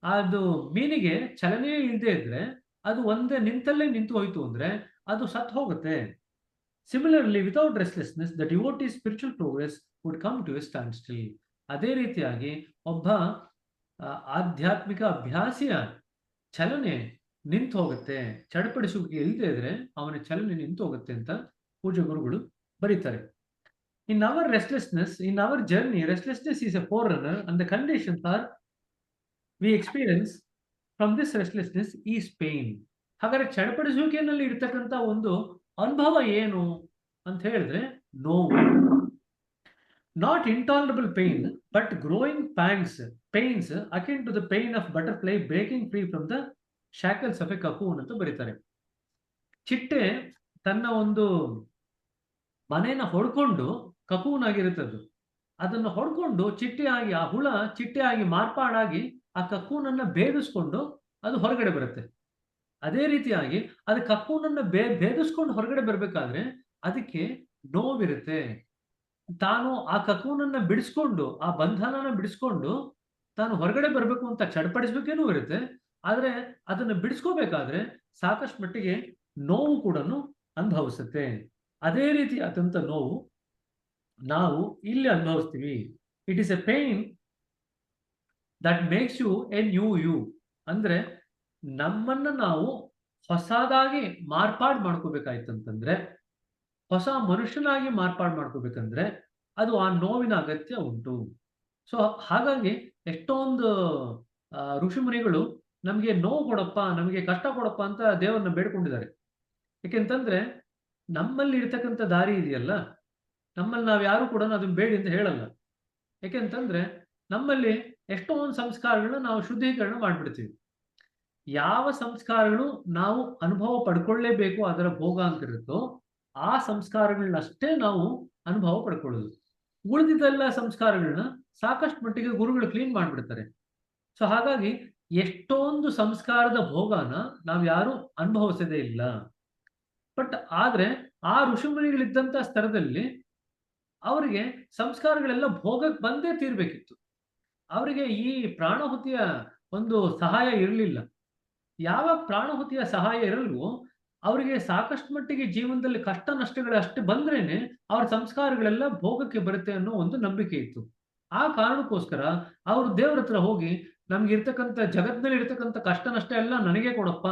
ಅದು ಮೀನಿಗೆ ಚಲನೆ ಇಲ್ಲದೆ ಇದ್ರೆ ಅದು ಒಂದೇ ನಿಂತಲ್ಲೇ ನಿಂತು ಹೋಯ್ತು ಅಂದ್ರೆ ಅದು ಸತ್ತು ಹೋಗುತ್ತೆ. Similarly without restlessness the devotee spiritual progress would come to a standstill. ಅದೇ ರೀತಿಯಾಗಿ ಒಬ್ಬ ಆಧ್ಯಾತ್ಮಿಕ ಅಭ್ಯಾಸಿಯ ಚಲನೆ ನಿಂತು ಹೋಗುತ್ತೆ, ಚಡಪಡಿಸುವಿಕೆ ಇಲ್ಲದೆ ಇದ್ರೆ ಅವನ ಚಲನೆ ನಿಂತು ಹೋಗುತ್ತೆ ಅಂತ ಪೂಜ್ಯ ಗುರುಗಳು ಬರೀತಾರೆ. In our restlessness, in our journey, restlessness is a forerunner and the conditions are we experience from this restlessness is pain. ಹಾಗಾದ್ರೆ ಚಡಪಡಿಸುವಿಕೆಯಲ್ಲಿ ಇರ್ತಕ್ಕಂಥ ಒಂದು ಅನುಭವ ಏನು ಅಂತ ಹೇಳಿದ್ರೆ ನೋವು. Not intolerable pain but growing pains akin to the pain of butterfly breaking free from the shackles of a cocoon ಅಂತ ಬರೀತಾರೆ. ಚಿಟ್ಟೆ ತನ್ನ ಒಂದು ಮನೆಯನ್ನ ಹೊಡ್ಕೊಂಡು, ಕಕೂನ್ ಆಗಿರುತ್ತದು, ಅದನ್ನು ಹೊಡ್ಕೊಂಡು ಚಿಟ್ಟೆಯಾಗಿ, ಆ ಹುಳ ಚಿಟ್ಟೆಯಾಗಿ ಮಾರ್ಪಾಡಾಗಿ ಆ ಕಕ್ಕೂನನ್ನ ಭೇದಿಸ್ಕೊಂಡು ಅದು ಹೊರಗಡೆ ಬರುತ್ತೆ. ಅದೇ ರೀತಿಯಾಗಿ ಅದು ಕಕ್ಕೂನನ್ನ ಭೇದಿಸ್ಕೊಂಡು ಹೊರಗಡೆ ಬರ್ಬೇಕಾದ್ರೆ ಅದಕ್ಕೆ ನೋವಿರುತ್ತೆ. ತಾನು ಆ ಕಕ್ಕೂನನ್ನ ಬಿಡಿಸ್ಕೊಂಡು, ಆ ಬಂಧನನ ಬಿಡಿಸ್ಕೊಂಡು ತಾನು ಹೊರಗಡೆ ಬರಬೇಕು ಅಂತ ಚಡಪಡಿಸ್ಬೇಕೇನೂ ಇರುತ್ತೆ. ಆದ್ರೆ ಅದನ್ನು ಬಿಡಿಸ್ಕೋಬೇಕಾದ್ರೆ ಸಾಕಷ್ಟು ಮಟ್ಟಿಗೆ ನೋವು ಕೂಡ ಅನುಭವಿಸುತ್ತೆ. ಅದೇ ರೀತಿಯಾದಂಥ ನೋವು ನಾವು ಇಲ್ಲಿ ಅನುಭವಿಸ್ತೀವಿ. It is a pain that makes you a new you. ಅಂದ್ರೆ ನಮ್ಮನ್ನ ನಾವು ಹೊಸದಾಗಿ ಮಾರ್ಪಾಡು ಮಾಡ್ಕೋಬೇಕಾಯ್ತಂತಂದ್ರೆ, ಹೊಸ ಮನುಷ್ಯನಾಗಿ ಮಾರ್ಪಾಡು ಮಾಡ್ಕೋಬೇಕಂದ್ರೆ ಅದು ಆ ನೋವಿನ ಅಗತ್ಯ ಉಂಟು. ಸೊ ಹಾಗಾಗಿ ಎಷ್ಟೊಂದು ಋಷಿಮುನಿಗಳು ನಮಗೆ ನೋವು ಕೊಡಪ್ಪ, ನಮಗೆ ಕಷ್ಟ ಕೊಡಪ್ಪ ಅಂತ ದೇವರನ್ನ ಬೇಡ್ಕೊಂಡಿದ್ದಾರೆ. ಯಾಕೆಂತಂದ್ರೆ ನಮ್ಮಲ್ಲಿ ಇರ್ತಕ್ಕಂಥ ದಾರಿ ಇದೆಯಲ್ಲ, ನಮ್ಮಲ್ಲಿ ನಾವು ಯಾರು ಕೂಡ ಅದನ್ನ ಬೇಡಿ ಅಂತ ಹೇಳಲ್ಲ. ಯಾಕೆಂತಂದ್ರೆ ನಮ್ಮಲ್ಲಿ ಎಷ್ಟೊಂದು ಸಂಸ್ಕಾರಗಳನ್ನ ನಾವು ಶುದ್ಧೀಕರಣ ಮಾಡ್ಬಿಡ್ತೀವಿ. ಯಾವ ಸಂಸ್ಕಾರಗಳು ನಾವು ಅನುಭವ ಪಡ್ಕೊಳ್ಳೇಬೇಕು, ಅದರ ಭೋಗ ಅಂತ ಇರುತ್ತೋ ಆ ಸಂಸ್ಕಾರಗಳನ್ನಷ್ಟೇ ನಾವು ಅನುಭವ ಪಡ್ಕೊಳ್ಳೋದು. ಉಳಿದಿದ್ದೆಲ್ಲ ಸಂಸ್ಕಾರಗಳನ್ನ ಸಾಕಷ್ಟು ಮಟ್ಟಿಗೆ ಗುರುಗಳು ಕ್ಲೀನ್ ಮಾಡ್ಬಿಡ್ತಾರೆ. ಸೊ ಹಾಗಾಗಿ ಎಷ್ಟೊಂದು ಸಂಸ್ಕಾರದ ಭೋಗನ ನಾವು ಯಾರು ಅನುಭವಿಸದೇ ಇಲ್ಲ. ಬಟ್ ಆದ್ರೆ ಆ ಋಷಿಮುನಿಗಳಿದ್ದಂತ ಸ್ತರದಲ್ಲಿ ಅವರಿಗೆ ಸಂಸ್ಕಾರಗಳೆಲ್ಲ ಭೋಗಕ್ಕೆ ಬಂದೇ ತೀರ್ಬೇಕಿತ್ತು. ಅವರಿಗೆ ಈ ಪ್ರಾಣಹುತಿಯ ಒಂದು ಸಹಾಯ ಇರಲಿಲ್ಲ. ಯಾವಾಗ ಪ್ರಾಣಹುತಿಯ ಸಹಾಯ ಇರಲ್ವೋ ಅವರಿಗೆ ಸಾಕಷ್ಟು ಮಟ್ಟಿಗೆ ಜೀವನದಲ್ಲಿ ಕಷ್ಟ ನಷ್ಟಗಳು ಅಷ್ಟು ಬಂದ್ರೇನೆ ಅವ್ರ ಸಂಸ್ಕಾರಗಳೆಲ್ಲ ಭೋಗಕ್ಕೆ ಬರುತ್ತೆ ಅನ್ನೋ ಒಂದು ನಂಬಿಕೆ ಇತ್ತು. ಆ ಕಾರಣಕ್ಕೋಸ್ಕರ ಅವರು ದೇವ್ರ ಹತ್ರ ಹೋಗಿ ನಮ್ಗೆ ಇರ್ತಕ್ಕಂಥ ಜಗತ್ತಿನಲ್ಲಿ ಇರ್ತಕ್ಕಂಥ ಕಷ್ಟ ನಷ್ಟ ಎಲ್ಲ ನನಗೆ ಕೊಡಪ್ಪ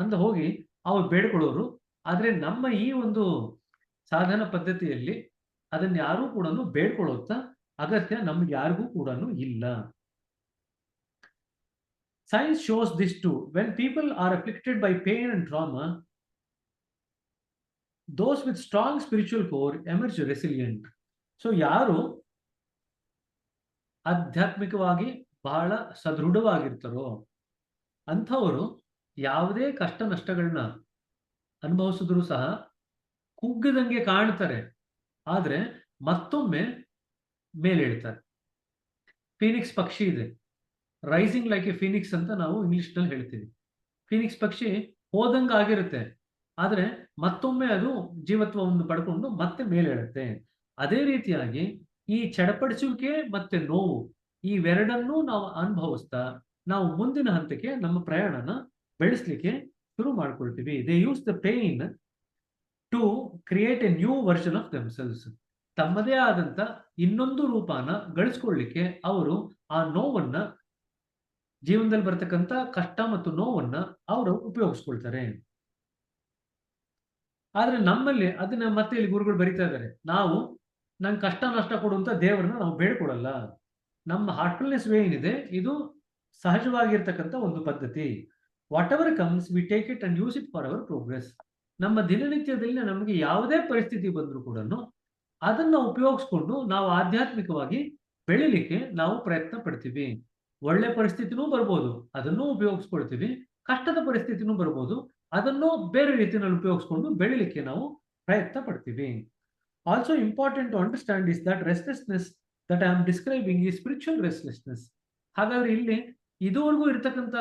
ಅಂತ ಹೋಗಿ ಅವ್ರು ಬೇಡ್ಕೊಳ್ಳೋರು. ಆದ್ರೆ ನಮ್ಮ ಈ ಒಂದು ಸಾಧನ ಪದ್ಧತಿಯಲ್ಲಿ ಅದನ್ನ ಯಾರೂ ಕೂಡ ಬೇಡ್ಕೊಳ್ಳೋತ್ತ ಅಗತ್ಯ ನಮ್ಗೆ ಯಾರಿಗೂ ಕೂಡ ಇಲ್ಲ. Science shows this too. When people are afflicted by pain and trauma, those with strong spiritual core emerge resilient. So ಯಾರು ಆಧ್ಯಾತ್ಮಿಕವಾಗಿ ಬಹಳ ಸದೃಢವಾಗಿರ್ತಾರೋ ಅಂಥವರು ಯಾವುದೇ ಕಷ್ಟ ನಷ್ಟಗಳನ್ನ ಅನುಭವಿಸಿದ್ರು ಸಹ ಕುಗ್ಗದಂಗೆ ಕಾಣ್ತಾರೆ, ಆದ್ರೆ ಮತ್ತೊಮ್ಮೆ ಮೇಲೇಳ್ತಾರೆ. ಫೀನಿಕ್ಸ್ ಪಕ್ಷಿ ಇದೆ, ರೈಸಿಂಗ್ ಲೈಕ್ ಎ ಫೀನಿಕ್ಸ್ ಅಂತ ನಾವು ಇಂಗ್ಲಿಷ್ ನಲ್ಲಿ ಹೇಳ್ತೀವಿ. ಫೀನಿಕ್ಸ್ ಪಕ್ಷಿ ಹೋದಂಗ ಆಗಿರುತ್ತೆ, ಆದ್ರೆ ಮತ್ತೊಮ್ಮೆ ಅದು ಜೀವತ್ವವನ್ನು ಪಡ್ಕೊಂಡು ಮತ್ತೆ ಮೇಲೇಳುತ್ತೆ. ಅದೇ ರೀತಿಯಾಗಿ ಈ ಚಡಪಡಿಸುವಿಕೆ ಮತ್ತೆ ನೋವು ಇವೆರಡನ್ನೂ ನಾವು ಅನುಭವಿಸ್ತಾ ನಾವು ಮುಂದಿನ ಹಂತಕ್ಕೆ ನಮ್ಮ ಪ್ರಯಾಣನ ಬೆಳೆಸಲಿಕ್ಕೆ ಶುರು ಮಾಡ್ಕೊಳ್ತೀವಿ. They use the pain to create a new version of themselves. ತಮ್ಮದೇ ಆದಂತ ಇನ್ನೊಂದು ರೂಪನ ಗಳಿಸ್ಕೊಳ್ಳಿಕ್ಕೆ ಅವರು ಆ ನೋವನ್ನ, ಜೀವನದಲ್ಲಿ ಬರ್ತಕ್ಕಂಥ ಕಷ್ಟ ಮತ್ತು ನೋವನ್ನ ಅವರು ಉಪಯೋಗಿಸ್ಕೊಳ್ತಾರೆ. ಆದ್ರೆ ನಮ್ಮಲ್ಲಿ ಅದನ್ನ ಮತ್ತೆ ಇಲ್ಲಿ ಗುರುಗಳು ಬರಿತಾ ಇದ್ದಾರೆ, ನಾವು ನಂಗೆ ಕಷ್ಟ ನಷ್ಟ ಕೊಡುವಂತ ದೇವರನ್ನ ನಾವು ಬೇಡ್ಕೊಡಲ್ಲ. ನಮ್ಮ ಹಾರ್ಟ್ಫುಲ್ನೆಸ್ ವೇ ಏನಿದೆ ಇದು ಸಹಜವಾಗಿರ್ತಕ್ಕಂಥ ಒಂದು ಪದ್ಧತಿ. What ever comes we take it and use it for our progress. ನಮ್ಮ ದಿನನಿತ್ಯದಲ್ಲಿ ನಮಗೆ ಯಾವುದೇ ಪರಿಸ್ಥಿತಿ ಬಂದರೂ ಕೂಡ ಅದನ್ನ ಉಪಯೋಗಿಸ್ಕೊಂಡು ನಾವು ಆಧ್ಯಾತ್ಮಿಕವಾಗಿ ಬೆಳಿಲಿಕ್ಕೆ ನಾವು ಪ್ರಯತ್ನ ಪಡ್ತೀವಿ. ಒಳ್ಳೆ ಪರಿಸ್ಥಿತಿನೂ ಬರ್ಬೋದು, ಅದನ್ನೂ ಉಪಯೋಗಿಸ್ಕೊಳ್ತೀವಿ. ಕಷ್ಟದ ಪರಿಸ್ಥಿತಿನೂ ಬರ್ಬೋದು, ಅದನ್ನು ಬೇರೆ ರೀತಿಯಲ್ಲಿ ಉಪಯೋಗಿಸ್ಕೊಂಡು ಬೆಳಿಲಿಕ್ಕೆ ನಾವು ಪ್ರಯತ್ನ ಪಡ್ತೀವಿ. Also important to understand is that restlessness that I am describing ಈ ಸ್ಪಿರಿಚುವಲ್ ರೆಸ್ಟ್ಲೆಸ್ನೆಸ್. ಹಾಗಾದ್ರೆ ಇಲ್ಲಿ ಇದುವರೆಗೂ ಇರ್ತಕ್ಕಂಥ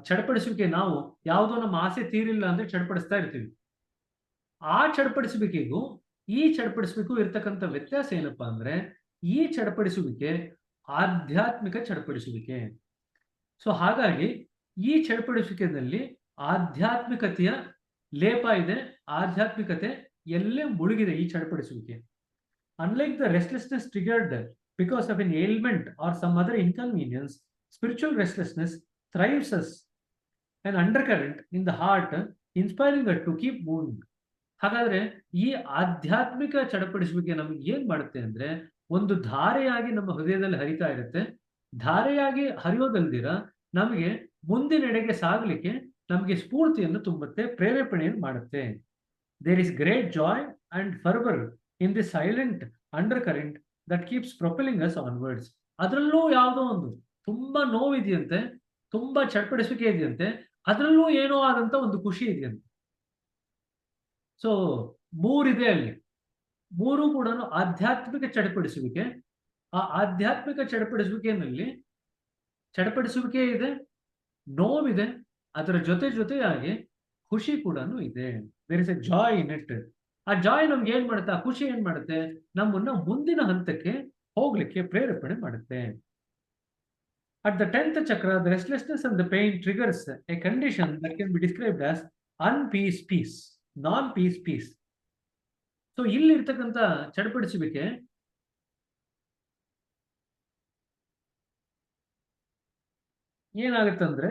ಚಡಪಡಿಸುವಿಕೆ, ನಾವು ಯಾವುದೋ ನಮ್ಮ ಆಸೆ ತೀರಿಲ್ಲ ಅಂದ್ರೆ ಚಡಪಡಿಸ್ತಾ ಇರ್ತೀವಿ. ಆ ಚಡಪಡಿಸುವಿಕೆಗೂ ಈ ಚಡಪಡಿಸುವಿಕೆಗೂ ಇರ್ತಕ್ಕಂಥ ವ್ಯತ್ಯಾಸ ಏನಪ್ಪಾ ಅಂದ್ರೆ, ಈ ಚಡಪಡಿಸುವಿಕೆ ಆಧ್ಯಾತ್ಮಿಕ ಚಡಪಡಿಸುವಿಕೆ. ಸೊ ಹಾಗಾಗಿ ಈ ಚಡಪಡಿಸುವಿಕೆಯಲ್ಲಿ ಆಧ್ಯಾತ್ಮಿಕತೆಯ ಲೇಪ ಇದೆ, ಆಧ್ಯಾತ್ಮಿಕತೆ ಎಲ್ಲೇ ಮುಳುಗಿದೆ ಈ ಚಡಪಡಿಸುವಿಕೆ. Unlike the restlessness triggered because of an ailment or some other inconvenience, spiritual restlessness thrives as an undercurrent in the heart, inspiring us to keep moving. ಹಾಗಾದ್ರೆ ಈ ಆಧ್ಯಾತ್ಮಿಕ ಚಡಪಡಿಸುವಿಕೆ ನಮ್ಗೆ ಏನ್ ಮಾಡುತ್ತೆ ಅಂದ್ರೆ, ಒಂದು ಧಾರೆಯಾಗಿ ನಮ್ಮ ಹೃದಯದಲ್ಲಿ ಹರಿತಾ ಇರುತ್ತೆ. ಧಾರೆಯಾಗಿ ಹರಿಯೋದಲ್ದಿರ ನಮಗೆ ಮುಂದಿನೆಡೆಗೆ ಸಾಗಲಿಕ್ಕೆ ನಮಗೆ ಸ್ಫೂರ್ತಿಯನ್ನು ತುಂಬುತ್ತೆ, ಪ್ರೇರೇಪಣೆಯನ್ನು ಮಾಡುತ್ತೆ. There is great joy and fervour in the silent undercurrent that keeps propelling us onwards. ಅದರಲ್ಲೂ ಯಾವುದೋ ಒಂದು ತುಂಬಾ ನೋವಿದೆಯಂತೆ, ತುಂಬಾ ಚಡಪಡಿಸುವಿಕೆ ಇದೆಯಂತೆ, ಅದರಲ್ಲೂ ಏನೋ ಆದಂತ ಒಂದು ಖುಷಿ ಇದೆಯಂತೆ. ಸೊ ಮೂರಿದೆ ಅಲ್ಲಿ, ಮೂರು ಕೂಡ ಆಧ್ಯಾತ್ಮಿಕ ಚಡಪಡಿಸುವಿಕೆ. ಆ ಆಧ್ಯಾತ್ಮಿಕ ಚಡಪಡಿಸುವಿಕೆಯಲ್ಲಿ ಚಡಪಡಿಸುವಿಕೆ ಇದೆ, ನೋವಿದೆ, ಅದರ ಜೊತೆಯಾಗಿ ಖುಷಿ ಕೂಡ ಇದೆ. There is a joy in it. ಆ ಜಾಯ್ ನಮ್ಗೆ ಏನ್ ಮಾಡುತ್ತೆ, ಆ ಖುಷಿ ಏನ್ ಮಾಡುತ್ತೆ, ನಮ್ಮನ್ನ ಮುಂದಿನ ಹಂತಕ್ಕೆ ಹೋಗ್ಲಿಕ್ಕೆ ಪ್ರೇರೇಪಣೆ ಮಾಡುತ್ತೆ. At the 10th chakra, the restlessness and the pain triggers a condition that can be described as unpeace peace, non-peace peace. So ಇಲ್ಲಿ ಇರ್ತಕ್ಕಂಥ ಚಡಪಡಿಸುವಿಕೆ ಏನಾಗುತ್ತಂದ್ರೆ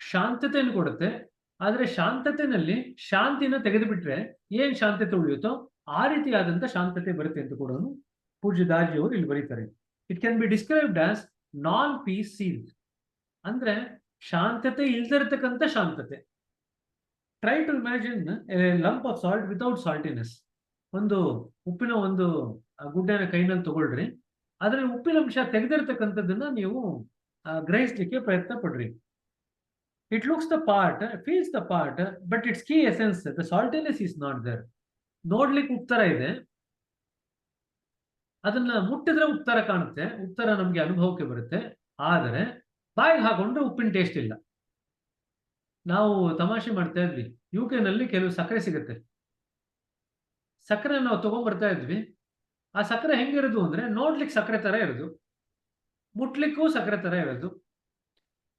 ಶಾಂತತೆಯನ್ನು ಕೊಡುತ್ತೆ. ಆದ್ರೆ ಶಾಂತತೆನಲ್ಲಿ ಶಾಂತಿನ ತೆಗೆದುಬಿಟ್ರೆ ಏನ್ ಶಾಂತತೆ ಉಳಿಯುತ್ತೋ ಆ ರೀತಿಯಾದಂತ ಶಾಂತತೆ ಬರುತ್ತೆ ಅಂತ ಕೂಡ ಪೂಜ್ಯ ದಾಜಿಯವರು ಇಲ್ಲಿ ಬರೀತಾರೆ. It can be described as non peace seal, ಅಂದ್ರೆ ಶಾಂತತೆ ಇಲ್ದಿರತಕ್ಕಂಥ ಶಾಂತತೆ. Try to imagine a lump of salt without saltiness. ಒಂದು ಉಪ್ಪಿನ ಒಂದು ಗುಡ್ಡೆನ ಕೈನಲ್ಲಿ ತಗೊಳ್ರಿ, ಅದ್ರಲ್ಲಿ ಉಪ್ಪಿನ ಅಂಶ ತೆಗೆದಿರ್ತಕ್ಕಂಥದ್ದನ್ನ ನೀವು ಗ್ರಹಿಸ್ಲಿಕ್ಕೆ ಪ್ರಯತ್ನ ಪಡ್ರಿ. It looks the part, feels the part, but its key essence the saltiness is not there. ನೋಡ್ಲಿಕ್ಕೆ ಉತ್ತರ ಇದೆ, ಅದನ್ನ ಮುಟ್ಟಿದ್ರೆ ಉತ್ತರ ಕಾಣುತ್ತೆ, ಉತ್ತರ ನಮ್ಗೆ ಅನುಭವಕ್ಕೆ ಬರುತ್ತೆ. ಆದರೆ ಬಾಯಿಗೆ ಹಾಕೊಂಡ್ರೆ ಉಪ್ಪಿನ ಟೇಸ್ಟ್ ಇಲ್ಲ. ನಾವು ತಮಾಷೆ ಮಾಡ್ತಾ ಇದ್ವಿ, UK ನಲ್ಲಿ ಕೆಲವು ಸಕ್ಕರೆ ಸಿಗುತ್ತೆ. ಸಕ್ಕರೆ ನಾವು ತಗೊಂಡ್ಬರ್ತಾ ಇದ್ವಿ. ಆ ಸಕ್ಕರೆ ಹೆಂಗಿರೋದು ಅಂದ್ರೆ ನೋಡ್ಲಿಕ್ಕೆ ಸಕ್ಕರೆ ತರ ಇರೋದು, ಮುಟ್ಲಿಕ್ಕೂ ಸಕ್ಕರೆ ತರ ಇರೋದು.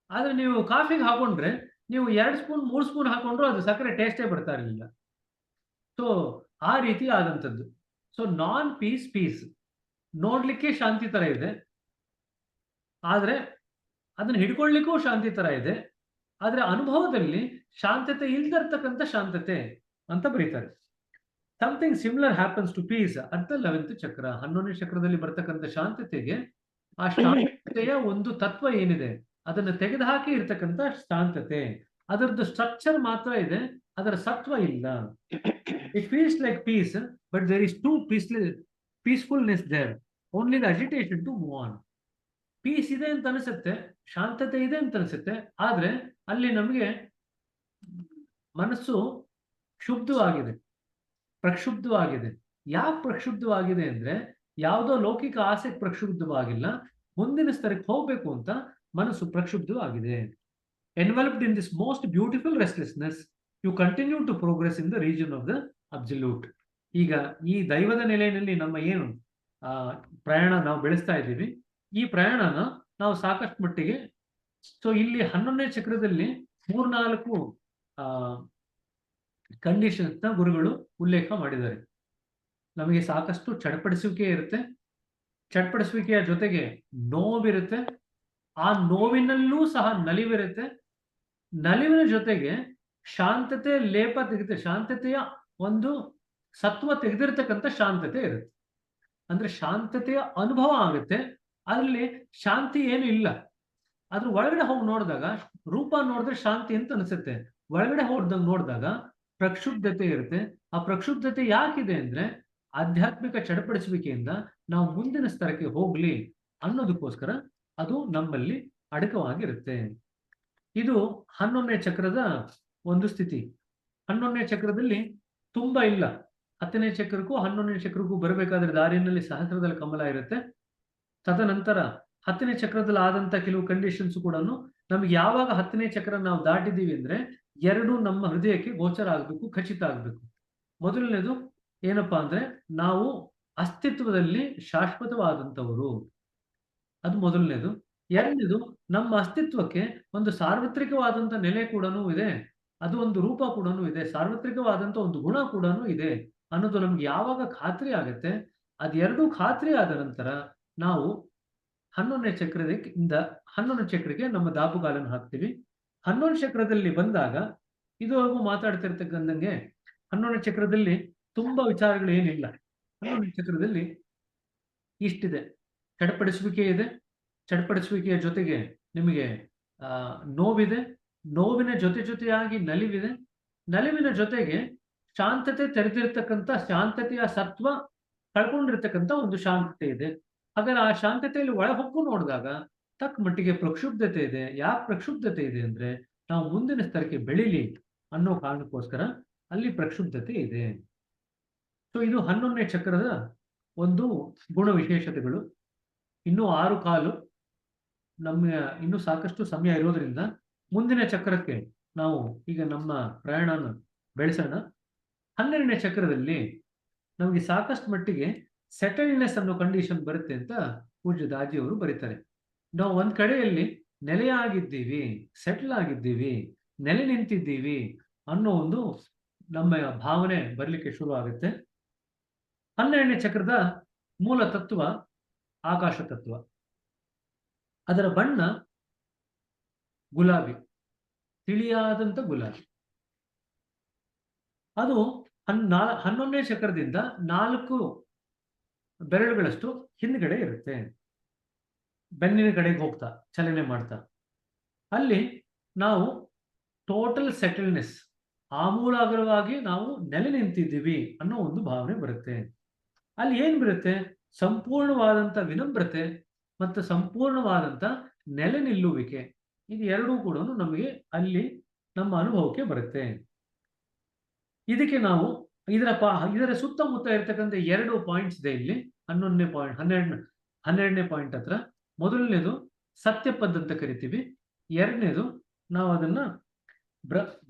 ಆದ್ರೆ ನೀವು ಕಾಫಿಗೆ ಹಾಕೊಂಡ್ರೆ ನೀವು 2 ಸ್ಪೂನ್ 3 ಸ್ಪೂನ್ ಹಾಕೊಂಡ್ರು ಅದು ಸಕ್ಕರೆ ಟೇಸ್ಟೇ ಬರ್ತಾ ಇರಲಿಲ್ಲ. ಸೊ ಆ ರೀತಿ ಆದಂಥದ್ದು. ಸೊ ನಾನ್ ಪೀಸ್ ನೋಡ್ಲಿಕ್ಕೆ ಶಾಂತಿ ತರ ಇದೆ, ಆದ್ರೆ ಅದನ್ನ ಹಿಡ್ಕೊಳ್ಳಿಕ್ಕೂ ಶಾಂತಿ ತರ ಇದೆ. ಆದ್ರೆ ಅನುಭವದಲ್ಲಿ ಶಾಂತತೆ ಇಲ್ದಿರ್ತಕ್ಕಂಥ ಶಾಂತತೆ ಅಂತ ಬರೀತಾರೆ. Something similar happens to peace at the 11th chakra. 11ನೇ ಚಕ್ರದಲ್ಲಿ ಬರ್ತಕ್ಕಂಥ ಶಾಂತತೆಗೆ ಆ ಶಾಂತತೆಯ ಒಂದು ತತ್ವ ಏನಿದೆ ಅದನ್ನು ತೆಗೆದುಹಾಕಿ ಇರ್ತಕ್ಕಂಥ ಶಾಂತತೆ. ಅದರದ್ದು ಸ್ಟ್ರಕ್ಚರ್ ಮಾತ್ರ ಇದೆ, ಅದರ ಸತ್ವ ಇಲ್ಲ. It feels like peace but there is too peacefulness there, only the agitation to move on. Peace ಇದೆ ಅಂತ ಅನಿಸುತ್ತೆ, ಶಾಂತತೆ ಇದೆ ಅಂತ ಅನಿಸುತ್ತೆ, ಆದ್ರೆ ಅಲ್ಲಿ ನಮಗೆ ಮನಸ್ಸು ಕ್ಷುಬ್ಧವಾಗಿದೆ, ಪ್ರಕ್ಷುಬ್ಧವಾಗಿದೆ. ಯಾಕೆ ಪ್ರಕ್ಷುಬ್ಧವಾಗಿದೆ ಅಂದ್ರೆ ಯಾವುದೋ ಲೌಕಿಕ ಆಸೆ ಪ್ರಕ್ಷುಬ್ಧವಾಗಿಲ್ಲ, ಮುಂದಿನ ಸ್ತರಕ್ಕೆ ಹೋಗ್ಬೇಕು ಅಂತ ಮನಸ್ಸು ಪ್ರಕ್ಷುಬ್ಧವಾಗಿದೆ. Enveloped in this most beautiful restlessness you continue to progress in the region of the absolute. ಈಗ ಈ ದೈವದ ನೆಲೆಯಲ್ಲಿ ನಮ್ಮ ಏನು ಪ್ರಯಾಣ ನಾವು ಬೆಳೆಸ್ತಾ ಇದ್ದೀವಿ, ಈ ಪ್ರಯಾಣನ ನಾವು ಸಾಕಷ್ಟು ಮಟ್ಟಿಗೆ, ಸೊ ಇಲ್ಲಿ 11ನೇ ಚಕ್ರದಲ್ಲಿ 3-4 ಕಂಡೀಷನ್ಸ್ ನ ಗುರುಗಳು ಉಲ್ಲೇಖ ಮಾಡಿದ್ದಾರೆ. ನಮಗೆ ಸಾಕಷ್ಟು ಚಡಪಡಿಸುವಿಕೆ ಇರುತ್ತೆ, ಚಡಪಡಿಸುವಿಕೆಯ ಜೊತೆಗೆ ನೋವಿರುತ್ತೆ, ಆ ನೋವಿನಲ್ಲೂ ಸಹ ನಲಿವಿರುತ್ತೆ, ನಲಿವಿನ ಜೊತೆಗೆ ಶಾಂತತೆ ಲೇಪ ತೆಗೆದ ಶಾಂತತೆಯ ಒಂದು ಸತ್ವ ತೆಗೆದಿರ್ತಕ್ಕಂಥ ಶಾಂತತೆ ಇರುತ್ತೆ. ಅಂದ್ರೆ ಶಾಂತತೆಯ ಅನುಭವ ಆಗುತ್ತೆ, ಅದರಲ್ಲಿ ಶಾಂತಿ ಏನು ಇಲ್ಲ. ಅದ್ರ ಒಳಗಡೆ ಹೋಗಿ ನೋಡಿದಾಗ ರೂಪ ನೋಡಿದ್ರೆ ಶಾಂತಿ ಅಂತ ಅನಿಸುತ್ತೆ, ಒಳಗಡೆ ಹೋಗ್ದಂಗೆ ನೋಡಿದಾಗ ಪ್ರಕ್ಷುಬ್ಧತೆ ಇರುತ್ತೆ. ಆ ಪ್ರಕ್ಷುಬ್ಧತೆ ಯಾಕಿದೆ ಅಂದ್ರೆ ಆಧ್ಯಾತ್ಮಿಕ ಚಡಪಡಿಸುವಿಕೆಯಿಂದ ನಾವು ಮುಂದಿನ ಸ್ತರಕ್ಕೆ ಹೋಗ್ಲಿ ಅನ್ನೋದಕ್ಕೋಸ್ಕರ ಅದು ನಮ್ಮಲ್ಲಿ ಅಡಕವಾಗಿರುತ್ತೆ. ಇದು 11ನೇ ಚಕ್ರದ ಒಂದು ಸ್ಥಿತಿ. 11ನೇ ಚಕ್ರದಲ್ಲಿ ತುಂಬಾ ಇಲ್ಲ. 10ನೇ ಚಕ್ರಕ್ಕೂ 11ನೇ ಚಕ್ರಕ್ಕೂ ಬರಬೇಕಾದ್ರೆ ದಾರಿಯಲ್ಲಿ ಸಹಸ್ರದಲ್ಲಿ ಕಮಲ ಇರುತ್ತೆ. ತದನಂತರ 10ನೇ ಚಕ್ರದಲ್ಲಿ ಆದಂತ ಕೆಲವು ಕಂಡೀಷನ್ಸ್ ಕೂಡ ನಮ್ಗೆ ಯಾವಾಗ 10ನೇ ಚಕ್ರ ನಾವು ದಾಟಿದೀವಿ ಅಂದ್ರೆ ಎರಡು ನಮ್ಮ ಹೃದಯಕ್ಕೆ ಗೋಚರ ಆಗ್ಬೇಕು, ಖಚಿತ ಆಗ್ಬೇಕು. ಮೊದಲನೇದು ಏನಪ್ಪಾ ಅಂದ್ರೆ ನಾವು ಅಸ್ತಿತ್ವದಲ್ಲಿ ಶಾಶ್ವತವಾದಂಥವರು, ಅದು ಮೊದಲನೇದು. ಎರಡನೇದು ನಮ್ಮ ಅಸ್ತಿತ್ವಕ್ಕೆ ಒಂದು ಸಾರ್ವತ್ರಿಕವಾದಂತ ನೆಲೆ ಕೂಡ ಇದೆ, ಅದು ಒಂದು ರೂಪ ಕೂಡ ಇದೆ, ಸಾರ್ವತ್ರಿಕವಾದಂತ ಒಂದು ಗುಣ ಕೂಡ ಇದೆ ಅನ್ನೋದು ನಮ್ಗೆ ಯಾವಾಗ ಖಾತ್ರಿ ಆಗತ್ತೆ, ಅದೆರಡೂ ಖಾತ್ರಿ ಆದ ನಂತರ ನಾವು 11ನೇ ಚಕ್ರದಿಂದ 11ನೇ ಚಕ್ರಕ್ಕೆ ನಮ್ಮ ದಾಪುಗಾಲನ್ನು ಹಾಕ್ತೀವಿ. 11ನೇ ಚಕ್ರದಲ್ಲಿ ಬಂದಾಗ ಇದುವರೆಗೂ ಮಾತಾಡ್ತಿರ್ತಕ್ಕಂಥಂಗೆ 11ನೇ ಚಕ್ರದಲ್ಲಿ ತುಂಬಾ ವಿಚಾರಗಳು ಏನಿಲ್ಲ. 11ನೇ ಚಕ್ರದಲ್ಲಿ ಇಷ್ಟಿದೆ, ಚಡಪಡಿಸುವಿಕೆ ಇದೆ, ಚಡಪಡಿಸುವಿಕೆಯ ಜೊತೆಗೆ ನಿಮಗೆ ನೋವಿದೆ, ನೋವಿನ ಜೊತೆಯಾಗಿ ನಲಿವಿದೆ, ನಲಿವಿನ ಜೊತೆಗೆ ಶಾಂತತೆ ತೆರೆದಿರ್ತಕ್ಕಂಥ ಶಾಂತತೆಯ ಸತ್ವ ಕಳ್ಕೊಂಡಿರ್ತಕ್ಕಂಥ ಒಂದು ಶಾಂತತೆ ಇದೆ. ಹಾಗಾದ್ರೆ ಆ ಶಾಂತತೆಯಲ್ಲಿ ಒಳಹೊಕ್ಕು ನೋಡಿದಾಗ ತಕ್ಕ ಮಟ್ಟಿಗೆ ಪ್ರಕ್ಷುಬ್ಧತೆ ಇದೆ. ಯಾಕೆ ಪ್ರಕ್ಷುಬ್ಧತೆ ಇದೆ ಅಂದ್ರೆ ನಾವು ಮುಂದಿನ ಸ್ತರಕ್ಕೆ ಬೆಳಿಲಿ ಅನ್ನೋ ಕಾರಣಕ್ಕೋಸ್ಕರ ಅಲ್ಲಿ ಪ್ರಕ್ಷುಬ್ಧತೆ ಇದೆ. ಸೊ ಇದು 11ನೇ ಚಕ್ರದ ಒಂದು ಗುಣ ವಿಶೇಷತೆಗಳು. ಇನ್ನೂ 6 ಕಾಲು ನಮ್ಮ ಇನ್ನೂ ಸಾಕಷ್ಟು ಸಮಯ ಇರೋದ್ರಿಂದ ಮುಂದಿನ ಚಕ್ರಕ್ಕೆ ನಾವು ಈಗ ನಮ್ಮ ಪ್ರಯಾಣನ ಬೆಳೆಸೋಣ. 12ನೇ ಚಕ್ರದಲ್ಲಿ ನಮಗೆ ಸಾಕಷ್ಟು ಮಟ್ಟಿಗೆ ಸೆಟಲ್ನೆಸ್ ಅನ್ನೋ ಕಂಡೀಷನ್ ಬರುತ್ತೆ ಅಂತ ಪೂಜ್ಯ ದಾಜಿಯವರು ಬರೀತಾರೆ. ನಾವು ಒಂದ್ ಕಡೆಯಲ್ಲಿ ನೆಲೆಯಾಗಿದ್ದೀವಿ, ಸೆಟಲ್ ಆಗಿದ್ದೀವಿ, ನೆಲೆ ನಿಂತಿದ್ದೀವಿ ಅನ್ನೋ ಒಂದು ನಮ್ಮ ಭಾವನೆ ಬರಲಿಕ್ಕೆ ಶುರು ಆಗುತ್ತೆ. 12ನೇ ಚಕ್ರದ ಮೂಲ ತತ್ವ ಆಕಾಶ ತತ್ವ. ಅದರ ಬಣ್ಣ ಗುಲಾಬಿ, ತಿಳಿಯಾದಂತ ಗುಲಾಬಿ. ಅದು 11ನೇ ಚಕ್ರದಿಂದ 4 ಬೆರಳುಗಳಷ್ಟು ಹಿಂದ್ಗಡೆ ಇರುತ್ತೆ, ಬೆನ್ನಿನ ಕಡೆಗೆ ಹೋಗ್ತಾ ಚಲನೆ ಮಾಡ್ತಾ. ಅಲ್ಲಿ ನಾವು ಟೋಟಲ್ ಸೆಟಲ್ನೆಸ್, ಆಮೂಲಾಗ್ರವಾಗಿ ನಾವು ನೆಲೆ ನಿಂತಿದ್ದೀವಿ ಅನ್ನೋ ಒಂದು ಭಾವನೆ ಬರುತ್ತೆ. ಅಲ್ಲಿ ಏನ್ ಬರುತ್ತೆ? ಸಂಪೂರ್ಣವಾದಂತ ವಿನಮ್ರತೆ ಮತ್ತು ಸಂಪೂರ್ಣವಾದಂತ ನೆಲೆ ನಿಲ್ಲುವಿಕೆ. ಇದು ಎರಡೂ ಕೂಡ ನಮಗೆ ಅಲ್ಲಿ ನಮ್ಮ ಅನುಭವಕ್ಕೆ ಬರುತ್ತೆ. ಇದಕ್ಕೆ ನಾವು ಇದರ ಸುತ್ತಮುತ್ತ ಇರ್ತಕ್ಕಂಥ 2 ಪಾಯಿಂಟ್ಸ್ ಇದೆ ಇಲ್ಲಿ. 11ನೇ ಪಾಯಿಂಟ್, 12ನೇ ಪಾಯಿಂಟ್ ಹತ್ರ. ಮೊದಲನೇದು ಸತ್ಯಪದ್ ಅಂತ ಕರಿತೀವಿ. ಎರಡನೇದು ನಾವು ಅದನ್ನ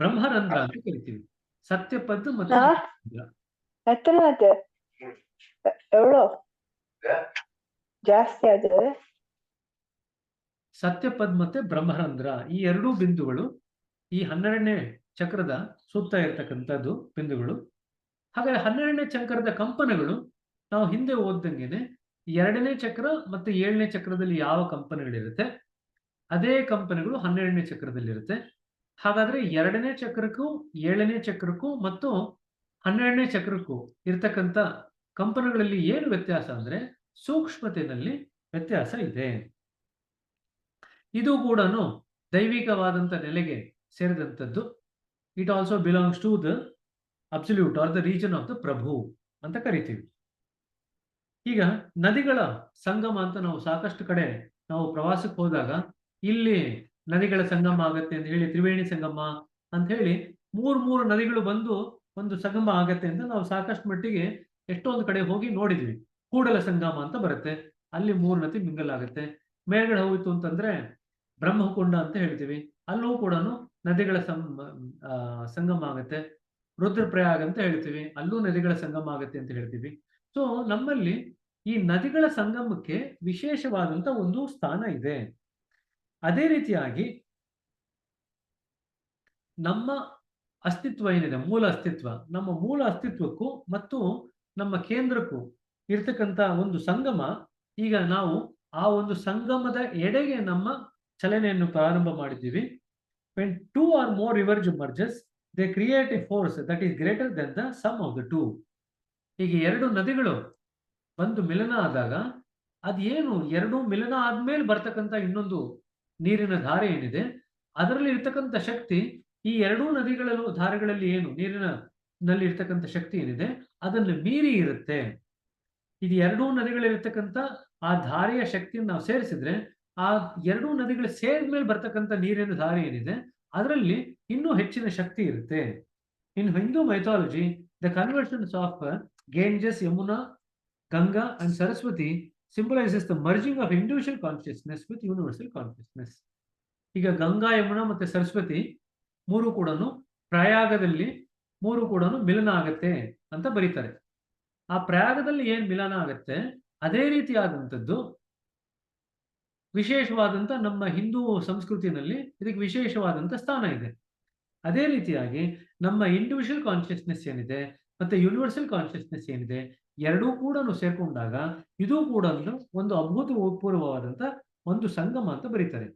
ಬ್ರಹ್ಮರಂಧ್ರ ಅಂತ ಕರಿತೀವಿ. ಸತ್ಯಪದ್ ಮತ್ತು ಸತ್ಯಪದ್ ಮತ್ತೆ ಬ್ರಹ್ಮರಂಧ್ರ ಈ ಎರಡೂ ಬಿಂದುಗಳು ಈ 12ನೇ ಚಕ್ರದ ಸುತ್ತ ಇರ್ತಕ್ಕಂಥದ್ದು ಬಿಂದುಗಳು. ಹಾಗಾದ್ರೆ 12ನೇ ಚಕ್ರದ ಕಂಪನಗಳು ನಾವು ಹಿಂದೆ ಓದ್ದಂಗೆನೆ 2ನೇ ಚಕ್ರ ಮತ್ತು 7ನೇ ಚಕ್ರದಲ್ಲಿ ಯಾವ ಕಂಪನಗಳಿರುತ್ತೆ ಅದೇ ಕಂಪನಗಳು 12ನೇ ಚಕ್ರದಲ್ಲಿರುತ್ತೆ. ಹಾಗಾದ್ರೆ 2ನೇ ಚಕ್ರಕ್ಕೂ 7ನೇ ಚಕ್ರಕ್ಕೂ ಮತ್ತು 12ನೇ ಚಕ್ರಕ್ಕೂ ಇರ್ತಕ್ಕಂಥ ಕಂಪನಗಳಲ್ಲಿ ಏನು ವ್ಯತ್ಯಾಸ ಅಂದ್ರೆ ಸೂಕ್ಷ್ಮತೆಯಲ್ಲಿ ವ್ಯತ್ಯಾಸ ಇದೆ. ಇದು ಕೂಡ ದೈವಿಕವಾದಂಥ ನೆಲೆಗೆ ಸೇರಿದಂಥದ್ದು. It also belongs to the absolute or the region of the ಪ್ರಭು ಅಂತ ಕರಿತೀವಿ. ಈಗ ನದಿಗಳ ಸಂಗಮ ಅಂತ ನಾವು ಸಾಕಷ್ಟು ಕಡೆ ನಾವು ಪ್ರವಾಸಕ್ಕೆ ಹೋದಾಗ ಇಲ್ಲಿ ನದಿಗಳ ಸಂಗಮ ಆಗತ್ತೆ ಅಂತ ಹೇಳಿ, ತ್ರಿವೇಣಿ ಸಂಗಮ ಅಂತ ಹೇಳಿ ಮೂರು ನದಿಗಳು ಬಂದು ಒಂದು ಸಂಗಮ ಆಗತ್ತೆ ಅಂತ ನಾವು ಸಾಕಷ್ಟು ಮಟ್ಟಿಗೆ ಎಷ್ಟೊಂದು ಕಡೆ ಹೋಗಿ ನೋಡಿದ್ವಿ. ಕೂಡಲ ಸಂಗಮ ಅಂತ ಬರುತ್ತೆ, ಅಲ್ಲಿ 3 ನದಿ ಮಿಂಗಲ್ ಆಗುತ್ತೆ. ಮೇಲ್ಗಡೆ ಹೋಯಿತು ಅಂತಂದ್ರೆ ಬ್ರಹ್ಮಕುಂಡ ಅಂತ ಹೇಳ್ತೀವಿ, ಅಲ್ಲೂ ಕೂಡ ನದಿಗಳ ಸಂಗಮ ಆಗುತ್ತೆ. ರುದ್ರಪ್ರಯಾಗ ಅಂತ ಹೇಳ್ತೀವಿ, ಅಲ್ಲೂ ನದಿಗಳ ಸಂಗಮ ಆಗುತ್ತೆ ಅಂತ ಹೇಳ್ತೀವಿ. ಸೊ ನಮ್ಮಲ್ಲಿ ಈ ನದಿಗಳ ಸಂಗಮಕ್ಕೆ ವಿಶೇಷವಾದಂತ ಒಂದು ಸ್ಥಾನ ಇದೆ. ಅದೇ ರೀತಿಯಾಗಿ ನಮ್ಮ ಅಸ್ತಿತ್ವ ಏನಿದೆ, ಮೂಲ ಅಸ್ತಿತ್ವ, ನಮ್ಮ ಮೂಲ ಅಸ್ತಿತ್ವಕ್ಕೂ ಮತ್ತು ನಮ್ಮ ಕೇಂದ್ರಕ್ಕೂ ಇರ್ತಕ್ಕಂಥ ಒಂದು ಸಂಗಮ. ಈಗ ನಾವು ಆ ಒಂದು ಸಂಗಮದ ಎಡೆಗೆ ನಮ್ಮ ಚಲನೆಯನ್ನು ಪ್ರಾರಂಭ ಮಾಡಿದ್ದೀವಿ. when 2 or more rivers merges they create a force that is greater than the sum of the two. ಹೀಗೆ 2 ನದಿಗಳು ಒಂದು ಮಿಲನ ಆದಾಗ ಅದೇನು 2 ಮಿಲನ ಆದ್ಮೇಲೆ ಬರ್ತಕ್ಕಂಥ ಇನ್ನೊಂದು ನೀರಿನ ಧಾರೆ ಏನಿದೆ ಅದರಲ್ಲಿ ಇರ್ತಕ್ಕಂಥ ಶಕ್ತಿ ಈ 2 ನದಿಗಳಲ್ಲೂ ಧಾರೆಗಳಲ್ಲಿ ಏನು ನೀರಿನಲ್ಲಿ ಇರ್ತಕ್ಕಂಥ ಶಕ್ತಿ ಏನಿದೆ ಅದನ್ನು ಮೀರಿ ಇರುತ್ತೆ. ಇದು 2 ನದಿಗಳಿರ್ತಕ್ಕಂಥ ಆ ಧಾರೆಯ ಶಕ್ತಿಯನ್ನು ನಾವು ಸೇರಿಸಿದ್ರೆ ಆ 2 ನದಿಗಳು ಸೇರಿದ್ಮೇಲೆ ಬರ್ತಕ್ಕಂಥ ನೀರಿನ ಧಾರೆ ಏನಿದೆ ಅದರಲ್ಲಿ ಇನ್ನೂ ಹೆಚ್ಚಿನ ಶಕ್ತಿ ಇರುತ್ತೆ. In Hindu mythology the conversions of Ganges, Yamuna, Ganga and Saraswati symbolizes the merging of individual consciousness with universal consciousness. ಈಗ ಗಂಗಾ, ಯಮುನಾ ಮತ್ತೆ ಸರಸ್ವತಿ ಮೂರು ಕೂಡ ಪ್ರಯಾಗದಲ್ಲಿ ಮಿಲನ ಆಗತ್ತೆ ಅಂತ ಬರೀತಾರೆ. ಆ ಪ್ರಯಾಗದಲ್ಲಿ ಏನ್ ಮಿಲನ ಆಗತ್ತೆ ಅದೇ ರೀತಿಯಾದಂಥದ್ದು ವಿಶೇಷವಾದಂಥ ನಮ್ಮ ಹಿಂದೂ ಸಂಸ್ಕೃತಿನಲ್ಲಿ ಇದಕ್ಕೆ ವಿಶೇಷವಾದಂಥ ಸ್ಥಾನ ಇದೆ. ಅದೇ ರೀತಿಯಾಗಿ ನಮ್ಮ ಇಂಡಿವಿಜುವಲ್ ಕಾನ್ಷಿಯಸ್ನೆಸ್ ಏನಿದೆ ಮತ್ತೆ ಯೂನಿವರ್ಸಲ್ ಕಾನ್ಷಿಯಸ್ನೆಸ್ ಏನಿದೆ ಎರಡೂ ಕೂಡ ಸೇರ್ಕೊಂಡಾಗ ಇದು ಕೂಡ ಒಂದು ಅಭೂತಪೂರ್ವವಾದಂಥ ಒಂದು ಸಂಗಮ ಅಂತ ಬರೀತಾರೆ.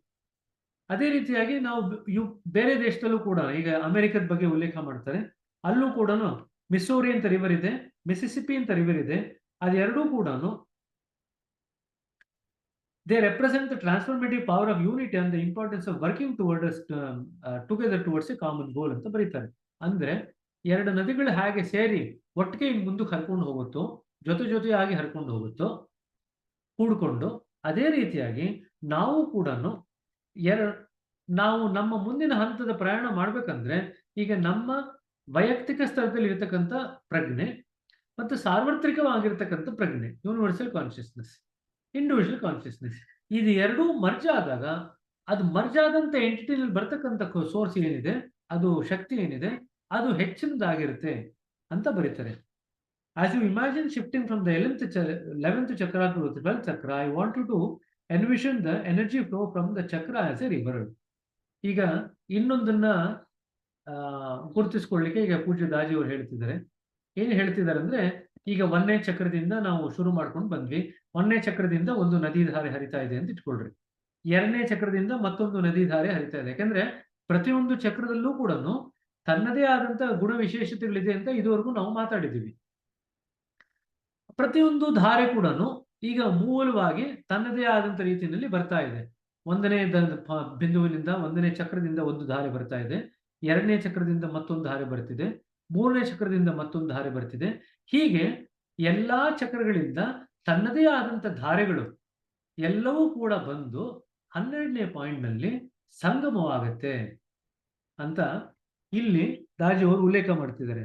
ಅದೇ ರೀತಿಯಾಗಿ ನಾವು ಬೇರೆ ದೇಶದಲ್ಲೂ ಕೂಡ ಈಗ ಅಮೆರಿಕದ ಬಗ್ಗೆ ಉಲ್ಲೇಖ ಮಾಡ್ತಾರೆ. ಅಲ್ಲೂ ಕೂಡ ಮಿಸೋರಿ ಅಂತ ರಿವರ್ ಇದೆ, ಮಿಸಿಸಿಪಿ ಅಂತ ರಿವರ್ ಇದೆ. ಅದೆರಡೂ ಕೂಡ they represent the transformative power of unity and the importance of working towards together towards a common goal ಅಂತ ಬರೀತಾರೆ. ಅಂದ್ರೆ 2 ನದಿಗಳು ಹಾಗೆ ಸೇರಿ ಒಟ್ಟಿಗೆ ಮುಂದಕ್ಕೆ ಹರ್ಕೊಂಡು ಹೋಗುತ್ತೋ, ಜೊತೆಯಾಗಿ ಹರ್ಕೊಂಡು ಹೋಗುತ್ತೋ ಕೂಡ್ಕೊಂಡು, ಅದೇ ರೀತಿಯಾಗಿ ನಾವು ಕೂಡ ನಾವು ನಮ್ಮ ಮುಂದಿನ ಹಂತದ ಪ್ರಯಾಣ ಮಾಡ್ಬೇಕಂದ್ರೆ ಈಗ ನಮ್ಮ ವೈಯಕ್ತಿಕ ಸ್ತರದಲ್ಲಿ ಇರತಕ್ಕಂಥ ಪ್ರಜ್ಞೆ ಮತ್ತು ಸಾರ್ವತ್ರಿಕವಾಗಿರ್ತಕ್ಕಂಥ ಪ್ರಜ್ಞೆ, ಯೂನಿವರ್ಸಲ್ ಕಾನ್ಷಿಯಸ್ನೆಸ್, ಇಂಡಿವಿಜುವಲ್ ಕಾನ್ಷಿಯಸ್ನೆಸ್, ಇದು ಎರಡೂ ಮರ್ಜ್ ಆದಾಗ ಅದು ಮರ್ಜ್ ಆದಂತ ಎಂಟಿಟಿನಲ್ಲಿ ಬರ್ತಕ್ಕಂಥ ಸೋರ್ಸ್ ಏನಿದೆ, ಅದು ಶಕ್ತಿ ಏನಿದೆ, ಅದು ಹೆಚ್ಚಿನದಾಗಿರುತ್ತೆ ಅಂತ ಬರೀತಾರೆ. As you imagine shifting from the 11th chakra to the 12th chakra, I want you to envision the energy flow from the chakra as a river. ಈಗ ಇನ್ನೊಂದನ್ನ ಗುರುತಿಸ್ಕೊಳ್ಳಿಕ್ಕೆ ಈಗ ಪೂಜ್ಯ ದಾಜಿ ಅವರು ಹೇಳ್ತಿದ್ದಾರೆ. ಏನು ಹೇಳ್ತಿದ್ದಾರೆ ಅಂದ್ರೆ, ಈಗ 1ನೇ ಚಕ್ರದಿಂದ ನಾವು ಶುರು ಮಾಡ್ಕೊಂಡು ಬಂದ್ವಿ. 1ನೇ ಚಕ್ರದಿಂದ ಒಂದು ನದಿ ಧಾರೆ ಹರಿತಾ ಇದೆ ಅಂತ ಇಟ್ಕೊಳ್ರಿ. 2ನೇ ಚಕ್ರದಿಂದ ಮತ್ತೊಂದು ನದಿ ಧಾರೆ ಹರಿತಾ ಇದೆ. ಯಾಕಂದ್ರೆ ಪ್ರತಿಯೊಂದು ಚಕ್ರದಲ್ಲೂ ಕೂಡ ತನ್ನದೇ ಆದಂತ ಗುಣ ವಿಶೇಷತೆಗಳಿದೆ ಅಂತ ಇದುವರೆಗೂ ನಾವು ಮಾತಾಡಿದ್ದೀವಿ. ಪ್ರತಿಯೊಂದು ಧಾರೆ ಕೂಡ ಈಗ ಮೂಲವಾಗಿ ತನ್ನದೇ ಆದಂತ ರೀತಿಯಲ್ಲಿ ಬರ್ತಾ ಇದೆ. 1ನೇ ಬಿಂದುವಿನಿಂದ 1ನೇ ಚಕ್ರದಿಂದ ಒಂದು ಧಾರೆ ಬರ್ತಾ ಇದೆ, 2ನೇ ಚಕ್ರದಿಂದ ಮತ್ತೊಂದು ಧಾರೆ ಬರ್ತಿದೆ, 3ನೇ ಚಕ್ರದಿಂದ ಮತ್ತೊಂದು ಧಾರೆ ಬರ್ತಿದೆ. ಹೀಗೆ ಎಲ್ಲಾ ಚಕ್ರಗಳಿಂದ ತನ್ನದೇ ಆದಂತ ಧಾರೆಗಳು ಎಲ್ಲವೂ ಕೂಡ ಬಂದು 12ನೇ ಪಾಯಿಂಟ್ ನಲ್ಲಿ ಸಂಗಮವಾಗತ್ತೆ ಅಂತ ಇಲ್ಲಿ ದಾಜಿಯವರು ಉಲ್ಲೇಖ ಮಾಡ್ತಿದ್ದಾರೆ.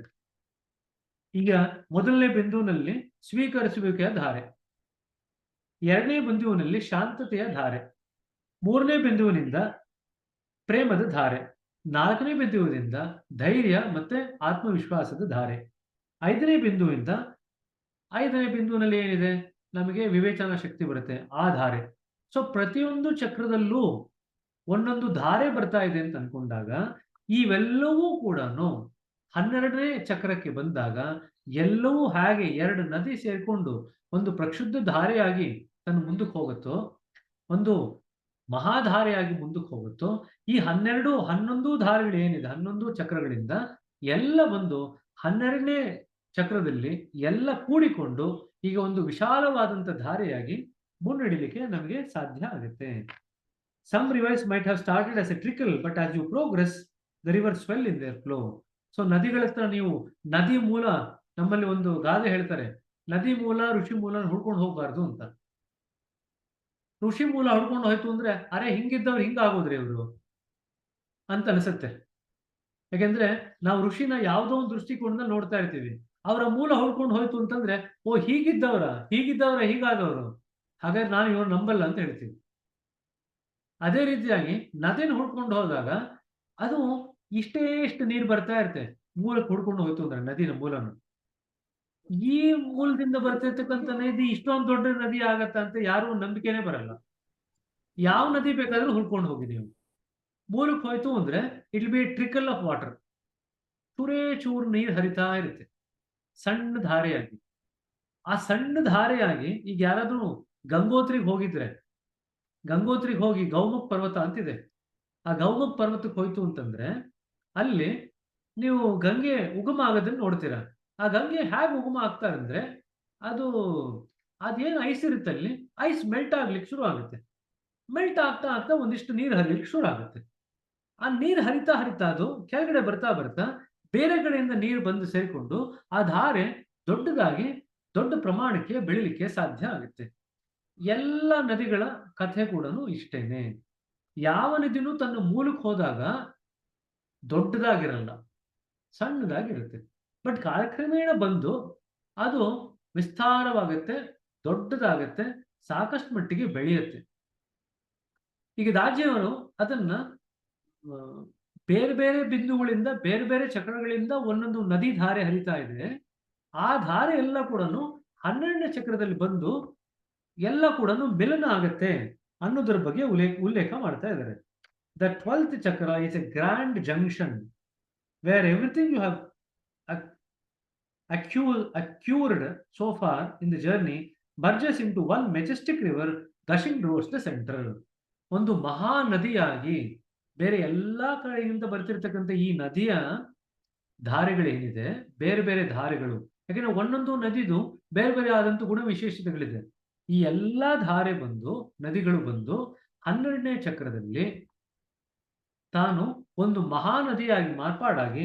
ಈಗ ಮೊದಲನೇ ಬಿಂದುವಿನಲ್ಲಿ ಸ್ವೀಕರಿಸುವಿಕೆಯ ಧಾರೆ, ಎರಡನೇ ಬಿಂದುವಿನಲ್ಲಿ ಶಾಂತತೆಯ ಧಾರೆ, ಮೂರನೇ ಬಿಂದುವಿನಿಂದ ಪ್ರೇಮದ ಧಾರೆ, ನಾಲ್ಕನೇ ಬಿಂದುವಿನಿಂದ ಧೈರ್ಯ ಮತ್ತೆ ಆತ್ಮವಿಶ್ವಾಸದ ಧಾರೆ, ಐದನೇ ಬಿಂದುವಿನಲ್ಲಿ ಏನಿದೆ, ನಮಗೆ ವಿವೇಚನಾ ಶಕ್ತಿ ಬರುತ್ತೆ, ಆ ಧಾರೆ. ಸೊ ಪ್ರತಿಯೊಂದು ಚಕ್ರದಲ್ಲೂ ಒಂದೊಂದು ಧಾರೆ ಬರ್ತಾ ಇದೆ ಅಂತ ಅನ್ಕೊಂಡಾಗ ಇವೆಲ್ಲವೂ ಕೂಡ 12ನೇ ಚಕ್ರಕ್ಕೆ ಬಂದಾಗ ಎಲ್ಲವೂ ಹಾಗೆ ಎರಡು ನದಿ ಸೇರ್ಕೊಂಡು ಒಂದು ಪ್ರಕ್ಷುದ್ಧ ಧಾರೆಯಾಗಿ ತನ್ನ ಮುಂದಕ್ಕೆ ಹೋಗುತ್ತೋ, ಒಂದು ಮಹಾಧಾರೆಯಾಗಿ ಮುಂದಕ್ಕೆ ಹೋಗುತ್ತೋ, ಈ 11 ಧಾರೆಗಳು ಏನಿದೆ 11 ಚಕ್ರಗಳಿಂದ ಎಲ್ಲ ಬಂದು 12ನೇ ಚಕ್ರದಲ್ಲಿ ಎಲ್ಲ ಕೂಡಿಕೊಂಡು ಈಗ ಒಂದು ವಿಶಾಲವಾದಂಥ ಧಾರೆಯಾಗಿ ಮುನ್ನಡಿಲಿಕ್ಕೆ ನಮಗೆ ಸಾಧ್ಯ ಆಗುತ್ತೆ. Some rivers might have started as a trickle, but as you progress, the rivers swell in their flow. So ನದಿಗಳ ಹತ್ರ ನೀವು ನದಿ ಮೂಲ, ನಮ್ಮಲ್ಲಿ ಒಂದು ಗಾದೆ ಹೇಳ್ತಾರೆ, ನದಿ ಮೂಲ ಋಷಿ ಮೂಲ ಹುಡ್ಕೊಂಡು ಹೋಗ್ಬಾರ್ದು ಅಂತ. ಋಷಿ ಮೂಲ ಹುಡ್ಕೊಂಡು ಹೋಯ್ತು ಅಂದ್ರೆ ಅರೆ ಹಿಂಗಿದ್ದವ್ರು ಹಿಂಗಾಗೋದ್ರಿ ಇವರು ಅಂತ ಅನ್ಸುತ್ತೆ. ಯಾಕೆಂದ್ರೆ ನಾವು ಋಷಿನ ಯಾವುದೋ ಒಂದು ದೃಷ್ಟಿಕೋನದಲ್ಲಿ ನೋಡ್ತಾ ಇರ್ತೀವಿ, ಅವರ ಮೂಲ ಹುಡ್ಕೊಂಡು ಹೋಯ್ತು ಅಂತಂದ್ರೆ ಓ ಹೀಗಿದ್ದವ್ರ ಹೀಗಾದವರು, ಹಾಗಾದ್ರೆ ನಾನು ಇವ್ರು ನಂಬಲ್ಲ ಅಂತ ಹೇಳ್ತೀವಿ. ಅದೇ ರೀತಿಯಾಗಿ ನದಿನ ಹುಡ್ಕೊಂಡು ಹೋದಾಗ ಅದು ಇಷ್ಟು ನೀರು ಬರ್ತಾ ಇರುತ್ತೆ, ಮೂಲಕ್ಕೆ ಹುಡ್ಕೊಂಡು ಹೋಯ್ತು ಅಂದ್ರೆ ನದಿನ ಮೂಲನು, ಈ ಮೂಲದಿಂದ ಬರ್ತಿರ್ತಕ್ಕಂಥ ನದಿ ಇಷ್ಟೊಂದು ದೊಡ್ಡ ನದಿ ಆಗತ್ತ ಅಂತ ಯಾರು ನಂಬಿಕೆನೇ ಬರಲ್ಲ. ಯಾವ ನದಿ ಬೇಕಾದ್ರೂ ಹುಡ್ಕೊಂಡು ಹೋಗಿ ನೀವು, ಮೂಲಕ್ಕೆ ಹೋಯ್ತು ಅಂದ್ರೆ it will be trickle of water, ಚೂರು ನೀರು ಹರಿತಾ ಇರುತ್ತೆ ಸಣ್ಣ ಧಾರೆಯಾಗಿ. ಆ ಸಣ್ಣ ಧಾರೆಯಾಗಿ ಈಗ ಯಾರಾದ್ರೂ ಗಂಗೋತ್ರಿಗೆ ಹೋಗಿದ್ರೆ, ಗಂಗೋತ್ರಿಗೆ ಹೋಗಿ ಗೌಮುಖ್ ಪರ್ವತ ಅಂತಿದೆ, ಆ ಗೌಮುಖ್ ಪರ್ವತಕ್ಕೆ ಹೋಯ್ತು ಅಂತಂದ್ರೆ ಅಲ್ಲಿ ನೀವು ಗಂಗೆ ಉಗಮ ಆಗೋದನ್ನ ನೋಡ್ತೀರಾ. ಆ ಗಂಗೆ ಹೇಗೆ ಉಗಮ ಆಗ್ತಾರೆ ಅಂದ್ರೆ ಅದೇನು ಐಸ್ ಇರುತ್ತೆ ಅಲ್ಲಿ, ಐಸ್ ಮೆಲ್ಟ್ ಆಗ್ಲಿಕ್ಕೆ ಶುರು ಆಗುತ್ತೆ. ಮೆಲ್ಟ್ ಆಗ್ತಾ ಆಗ್ತಾ ಒಂದಿಷ್ಟು ನೀರು ಹರಿಲಿಕ್ಕೆ ಶುರು ಆಗುತ್ತೆ. ಆ ನೀರು ಹರಿತಾ ಅದು ಕೆಳಗಡೆ ಬರ್ತಾ ಬೇರೆ ಕಡೆಯಿಂದ ನೀರು ಬಂದು ಸೇರಿಕೊಂಡು ಆ ಧಾರೆ ದೊಡ್ಡ ಪ್ರಮಾಣಕ್ಕೆ ಬೆಳಿಲಿಕ್ಕೆ ಸಾಧ್ಯ ಆಗುತ್ತೆ. ಎಲ್ಲ ನದಿಗಳ ಕಥೆ ಕೂಡ ಇಷ್ಟೇನೆ. ಯಾವ ನದಿನೂ ತನ್ನ ಮೂಲಕ್ಕೆ ಹೋದಾಗ ದೊಡ್ಡದಾಗಿರಲ್ಲ, ಸಣ್ಣದಾಗಿರುತ್ತೆ. ಬಟ್ ಕಾಲಕ್ರಮೇಣ ಬಂದು ಅದು ವಿಸ್ತಾರವಾಗುತ್ತೆ, ದೊಡ್ಡದಾಗತ್ತೆ, ಸಾಕಷ್ಟು ಮಟ್ಟಿಗೆ ಬೆಳೆಯುತ್ತೆ. ಈಗ ದಾಜಿಯವರು ಅದನ್ನ ಬೇರೆ ಬೇರೆ ಬಿಂದುಗಳಿಂದ ಬೇರೆ ಬೇರೆ ಚಕ್ರಗಳಿಂದ ಒಂದೊಂದು ನದಿ ಧಾರೆ ಹರಿತಾ ಇದೆ. ಆ ಧಾರೆ ಎಲ್ಲ ಕೂಡ 12ನೇ ಚಕ್ರದಲ್ಲಿ ಬಂದು ಎಲ್ಲ ಕೂಡ ಮಿಲನ ಆಗತ್ತೆ ಅನ್ನೋದ್ರ ಬಗ್ಗೆ ಉಲ್ಲೇಖ ಮಾಡ್ತಾ ಇದ್ದಾರೆ. The 12th chakra is a grand junction where everything you have acquired so far in the journey merges into one majestic river gushing towards the center. ಒಂದು ಮಹಾ ನದಿಯಾಗಿ ಬೇರೆ ಎಲ್ಲಾ ಕಡೆಯಿಂದ ಬರ್ತಿರ್ತಕ್ಕಂಥ ಈ ನದಿಯ ಧಾರೆಗಳೇನಿದೆ, ಬೇರೆ ಬೇರೆ ಧಾರೆಗಳು, ಯಾಕೆಂದ್ರೆ ಒಂದೊಂದು ನದಿದು ಬೇರೆ ಬೇರೆ ಆದಂತ ಗುಣ ವಿಶೇಷತೆಗಳಿದೆ. ಈ ಎಲ್ಲಾ ಧಾರೆ ಬಂದು ನದಿಗಳು ಬಂದು 12ನೇ ಚಕ್ರದಲ್ಲಿ ತಾನು ಒಂದು ಮಹಾನದಿಯಾಗಿ ಮಾರ್ಪಾಡಾಗಿ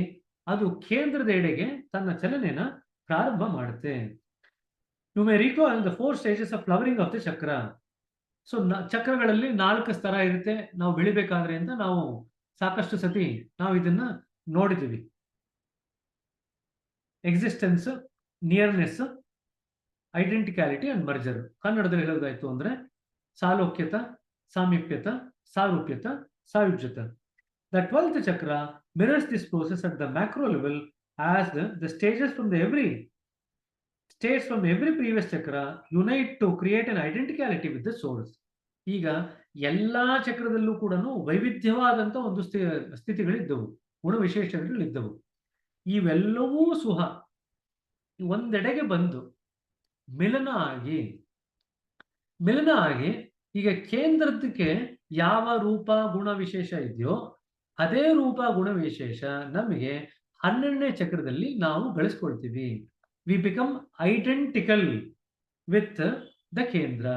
ಅದು ಕೇಂದ್ರದ ಎಡೆಗೆ ತನ್ನ ಚಲನೆನ ಪ್ರಾರಂಭ ಮಾಡುತ್ತೆ. You may recall the 4 stages of flowering of the chakra. So ಚಕ್ರಗಳಲ್ಲಿ 4 ಸ್ತರ ಇರುತ್ತೆ ನಾವು ಬೆಳಿಬೇಕಾದ್ರೆ ಅಂತ ನಾವು ಸಾಕಷ್ಟು ಸತಿ ನಾವು ಇದನ್ನ ನೋಡಿದ್ದೀವಿ. Existence, nearness, identicality and merger. ಕನ್ನಡದಲ್ಲಿ ಹೇಳೋದಾಯ್ತು ಅಂದ್ರೆ ಸಾಲೋಕ್ಯತ, ಸಾಮೀಪ್ಯತ, ಸಾರೂಪ್ಯತ, ಸಾಯುಜ್ಯತ. The 12th chakra mirrors this process at the macro level as the stages from every previous chakra unite to create an identicality with the source. ಈಗ ಎಲ್ಲಾ ಚಕ್ರದಲ್ಲೂ ಕೂಡ ವೈವಿಧ್ಯವಾದಂತ ಒಂದು ಸ್ಥಿತಿಗಳಿದ್ದವು, ಗುಣ ವಿಶೇಷಗಳಿದ್ದವು. ಇವೆಲ್ಲವೂ ಒಂದೆಡೆಗೆ ಬಂದು ಮಿಲನ ಆಗಿ ಈಗ ಕೇಂದ್ರಕ್ಕೆ ಯಾವ ರೂಪ ಗುಣ ವಿಶೇಷ ಇದೆಯೋ ಅದೇ ರೂಪ ಗುಣ ವಿಶೇಷ ನಮಗೆ 12ನೇ ಚಕ್ರದಲ್ಲಿ ನಾವು ಗಳಿಸ್ಕೊಳ್ತೀವಿ. We become identical with the kendra.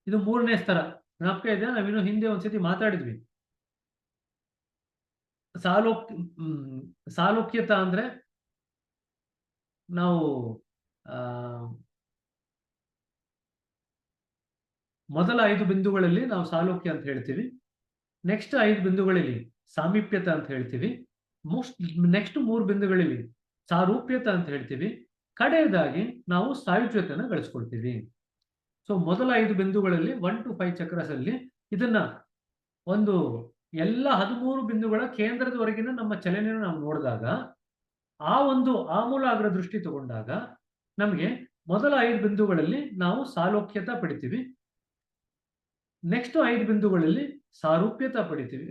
ಇದು 3ನೇ ಸ್ತರ. ಜ್ಞಾಪಕ ಇದೆ, ನಾವಿನ್ನು ಹಿಂದೆ ಒಂದ್ಸತಿ ಮಾತಾಡಿದ್ವಿ. ಸಾಲೋಕ್ಯತ ಅಂದ್ರೆ ನಾವು ಮೊದಲ 5 ಬಿಂದುಗಳಲ್ಲಿ ನಾವು ಸಾಲೋಕ್ಯ ಅಂತ ಹೇಳ್ತೀವಿ. ನೆಕ್ಸ್ಟ್ 5 ಬಿಂದುಗಳಲ್ಲಿ ಸಾಮೀಪ್ಯತ ಅಂತ ಹೇಳ್ತೀವಿ. ನೆಕ್ಸ್ಟ್ 3 ಬಿಂದುಗಳಲ್ಲಿ ಸಾರೂಪ್ಯತ ಅಂತ ಹೇಳ್ತೀವಿ. ಕಡೆಯದಾಗಿ ನಾವು ಸಾಯುಜ್ಯತೆಯನ್ನು ಗಳಿಸ್ಕೊಳ್ತೀವಿ. ಸೊ ಮೊದಲ 5 ಬಿಂದುಗಳಲ್ಲಿ 1 to 5 ಚಕ್ರಸ್ ಅಲ್ಲಿ ಇದನ್ನ ಒಂದು ಎಲ್ಲ 13 ಬಿಂದುಗಳ ಕೇಂದ್ರದವರೆಗಿನ ನಮ್ಮ ಚಲನೆಯನ್ನು ನಾವು ನೋಡಿದಾಗ ಆ ಒಂದು ಆಮೂಲಾಗ್ರ ದೃಷ್ಟಿ ತಗೊಂಡಾಗ ನಮಗೆ ಮೊದಲ 5 ಬಿಂದುಗಳಲ್ಲಿ ನಾವು ಸಾಲೋಕ್ಯತೆ ಪಡಿತೀವಿ. ನೆಕ್ಸ್ಟ್ 5 ಬಿಂದುಗಳಲ್ಲಿ ಸಾರೂಪ್ಯತೆ ಪಡಿತೀವಿ,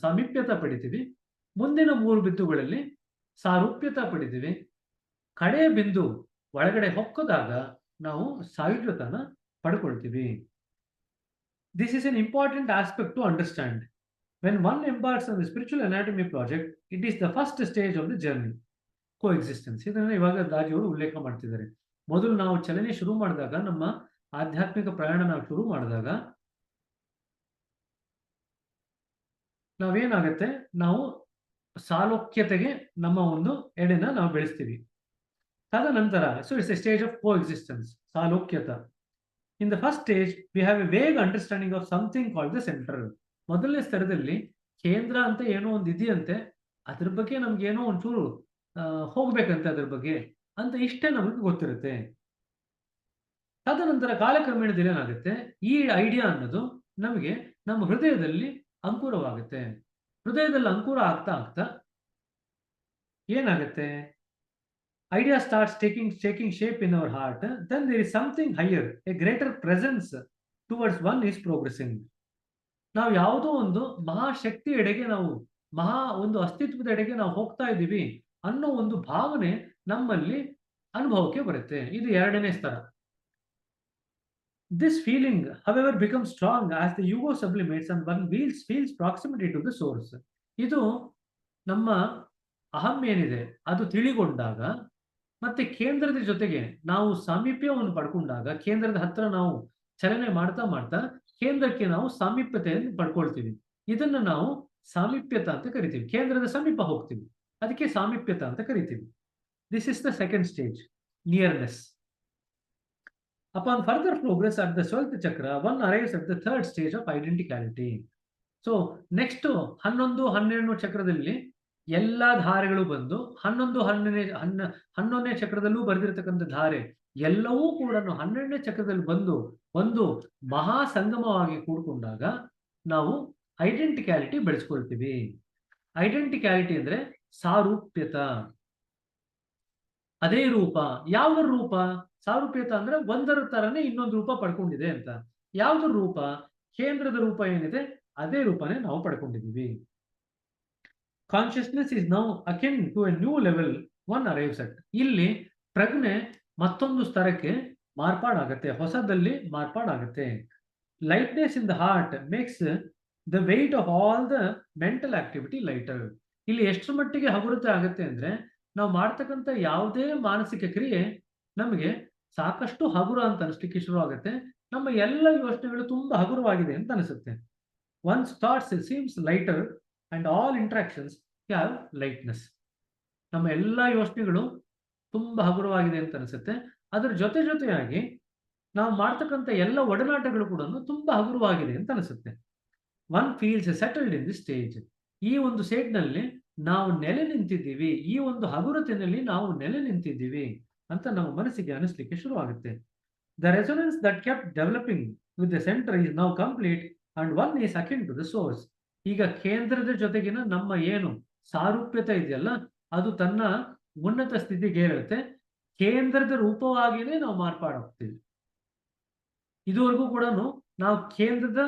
ಸಾಮೀಪ್ಯತೆ ಪಡಿತೀವಿ. ಮುಂದಿನ 3 ಬಿಂದುಗಳಲ್ಲಿ ಸಾರೂಪ್ಯತೆ ಪಡಿತೀವಿ. ಕಡೆಯ ಬಿಂದು ಒಳಗಡೆ ಹೊಕ್ಕದಾಗ ನಾವು ಸಾಯುಜ್ಯತನ ಪಡ್ಕೊಳ್ತೀವಿ. This is an important aspect to understand. When one embarks on the spiritual anatomy project, it is the first stage of the journey, coexistence. ಇದನ್ನು ಇವಾಗ ದಾಜಿಯವರು ಉಲ್ಲೇಖ ಮಾಡ್ತಿದ್ದಾರೆ. ಮೊದಲು ನಾವು ಚಲನೆ ಶುರು ಮಾಡಿದಾಗ, ನಮ್ಮ ಆಧ್ಯಾತ್ಮಿಕ ಪ್ರಯಾಣ ನಾವು ಶುರು ಮಾಡಿದಾಗ ನಾವೇನಾಗತ್ತೆ, ನಾವು ಸಾಲೋಕ್ಯತೆಗೆ ನಮ್ಮ ಒಂದು ಎಡೆನ ನಾವು ಬೆಳೆಸ್ತೀವಿ. ತದನಂತರ so it's a stage of coexistence, ಸಾಲೋಕ್ಯತ. In the first stage we have a vague understanding of something called the centre. ಮೊದಲನೇ ಸ್ತರದಲ್ಲಿ ಕೇಂದ್ರ ಅಂತ ಏನೋ ಒಂದು ಇದೆಯಂತೆ, ಅದ್ರ ಬಗ್ಗೆ ನಮ್ಗೆ ಏನೋ ಒಂಚೂರು ಹೋಗ್ಬೇಕಂತೆ ಅದ್ರ ಬಗ್ಗೆ ಅಂತ ಇಷ್ಟೇ ನಮಗೆ ಗೊತ್ತಿರುತ್ತೆ. ತದನಂತರ ಕಾಲಕ್ರಮೇಣದಲ್ಲಿ ಏನಾಗುತ್ತೆ, ಈ ಐಡಿಯಾ ಅನ್ನೋದು ನಮಗೆ ನಮ್ಮ ಹೃದಯದಲ್ಲಿ ಅಂಕುರವಾಗುತ್ತೆ. ಹೃದಯದಲ್ಲಿ ಅಂಕುರ ಆಗ್ತಾ ಆಗ್ತಾ ಏನಾಗುತ್ತೆ, idea starts taking shape in our heart. Then there is something higher, a greater presence towards one is progressing. ನಾವು ಯಾವುದೋ ಒಂದು ಮಹಾಶಕ್ತಿ ಎಡೆಗೆ, ನಾವು ಮಹಾ ಒಂದು ಅಸ್ತಿತ್ವದ ಎಡೆಗೆ ನಾವು ಹೋಗ್ತಾ ಇದ್ದೀವಿ ಅನ್ನೋ ಒಂದು ಭಾವನೆ ನಮ್ಮಲ್ಲಿ ಅನುಭವಕ್ಕೆ ಬರುತ್ತೆ. ಇದು ಎರಡನೇ ಸ್ತರ. This feeling, however, becomes strong as the ego sublimates and one feels proximity to the source. ಇದು ನಮ್ಮ ಅಹಂ ಏನಿದೆ ಅದು ತಿಳಿಗೊಂಡಾಗ ಮತ್ತೆ ಕೇಂದ್ರದ ಜೊತೆಗೆ ನಾವು ಸಾಮೀಪ್ಯವನ್ನು ಪಡ್ಕೊಂಡಾಗ, ಕೇಂದ್ರದ ಹತ್ರ ನಾವು ಚಲನೆ ಮಾಡ್ತಾ ಮಾಡ್ತಾ ಕೇಂದ್ರಕ್ಕೆ ನಾವು ಸಾಮೀಪ್ಯತೆಯನ್ನು ಪಡ್ಕೊಳ್ತೀವಿ. ಇದನ್ನು ನಾವು ಸಾಮೀಪ್ಯತ ಅಂತ ಕರಿತೀವಿ. ಕೇಂದ್ರದ ಸಮೀಪ ಹೋಗ್ತೀವಿ, ಅದಕ್ಕೆ ಸಾಮೀಪ್ಯತ ಅಂತ ಕರಿತೀವಿ. This is the second stage, nearness. Upon further progress at the 12th chakra, one arrives at the third stage of identicality. So next 11, 12 ಚಕ್ರದಲ್ಲಿ ಎಲ್ಲಾ ಧಾರೆಗಳು ಬಂದು 11ನೇ ಚಕ್ರದಲ್ಲೂ ಬರೆದಿರತಕ್ಕಂಥ ಧಾರೆ ಎಲ್ಲವೂ ಕೂಡ 12ನೇ ಚಕ್ರದಲ್ಲಿ ಬಂದು ಒಂದು ಮಹಾ ಸಂಗಮವಾಗಿ ಕೂಡ್ಕೊಂಡಾಗ ನಾವು ಐಡೆಂಟಿಕ್ಯಾಲಿಟಿ ಬೆಳೆಸ್ಕೊಳ್ತೀವಿ. ಐಡೆಂಟಿಕ್ಯಾಲಿಟಿ ಅಂದ್ರೆ ಸಾರೂಪ್ಯತ, ಅದೇ ರೂಪ. ಯಾವ ರೂಪ? ಸಾರೂಪ್ಯತ ಅಂದ್ರೆ ಒಂದರ ತರನೇ ಇನ್ನೊಂದು ರೂಪ ಪಡ್ಕೊಂಡಿದೆ ಅಂತ. ಯಾವ್ದು ರೂಪ? ಕೇಂದ್ರದ ರೂಪ ಏನಿದೆ ಅದೇ ರೂಪನೇ ನಾವು ಪಡ್ಕೊಂಡಿದ್ದೀವಿ. Consciousness is now akin to a new level one arrives at. ಇಲ್ಲಿ ಪ್ರಜ್ಞೆ ಮತ್ತೊಂದು ಸ್ತರಕ್ಕೆ ಮಾರ್ಪಾಡಾಗತ್ತೆ, ಹೊಸದಲ್ಲಿ ಮಾರ್ಪಾಡಾಗತ್ತೆ. Lightness in the heart makes the weight of all the mental activity lighter. ಇಲ್ಲಿ ಎಷ್ಟು ಮಟ್ಟಿಗೆ ಹಗುರತೆ ಆಗುತ್ತೆ ಅಂದ್ರೆ, ನಾವು ಮಾಡ್ತಕ್ಕಂಥ ಯಾವುದೇ ಮಾನಸಿಕ ಕ್ರಿಯೆ ನಮಗೆ ಸಾಕಷ್ಟು ಹಗುರ ಅಂತ ಅನಿಸ್ಲಿಕ್ಕೆ ಶುರು ಆಗುತ್ತೆ. ನಮ್ಮ ಎಲ್ಲ ಯೋಚನೆಗಳು ತುಂಬಾ ಹಗುರವಾಗಿದೆ ಅಂತ ಅನಿಸುತ್ತೆ. Once thoughts seems lighter and all interactions have lightness. ನಮ್ಮ ಎಲ್ಲ ಯೋಚನೆಗಳು ತುಂಬಾ ಹಗುರವಾಗಿದೆ ಅಂತ ಅನಿಸುತ್ತೆ. ಅದರ ಜೊತೆಯಾಗಿ ನಾವು ಮಾಡ್ತಕ್ಕಂಥ ಎಲ್ಲ ಒಡನಾಟಗಳು ಕೂಡ ತುಂಬಾ ಹಗುರವಾಗಿದೆ ಅಂತ ಅನಿಸುತ್ತೆ. One feels settled in the stage. ಈ ಒಂದು ಸ್ಟೇಜ್ನಲ್ಲಿ ನಾವು ನೆಲೆ ನಿಂತಿದ್ದೀವಿ, ಈ ಒಂದು ಹಗುರತೆಯಲ್ಲಿ ನಾವು ನೆಲೆ ನಿಂತಿದ್ದೀವಿ ಅಂತ ನಮ್ಮ ಮನಸ್ಸಿಗೆ ಅನಿಸ್ಲಿಕ್ಕೆ ಶುರು ಆಗುತ್ತೆ. The resonance that kept developing with the centre is now complete and one is akin to the source. ಈಗ ಕೇಂದ್ರದ ಜೊತೆಗಿನ ನಮ್ಮ ಏನು ಸಾರೂಪ್ಯತೆ ಇದೆಯಲ್ಲ, ಅದು ತನ್ನ ಉನ್ನತ ಸ್ಥಿತಿಗೆ ಏರುತ್ತೆ. ಕೇಂದ್ರದ ರೂಪವಾಗಿಯೇ ನಾವು ಮಾರ್ಪಾಡಾಗ್ತೀವಿ. ಇದುವರೆಗೂ ಕೂಡ ನಾವು ಕೇಂದ್ರದ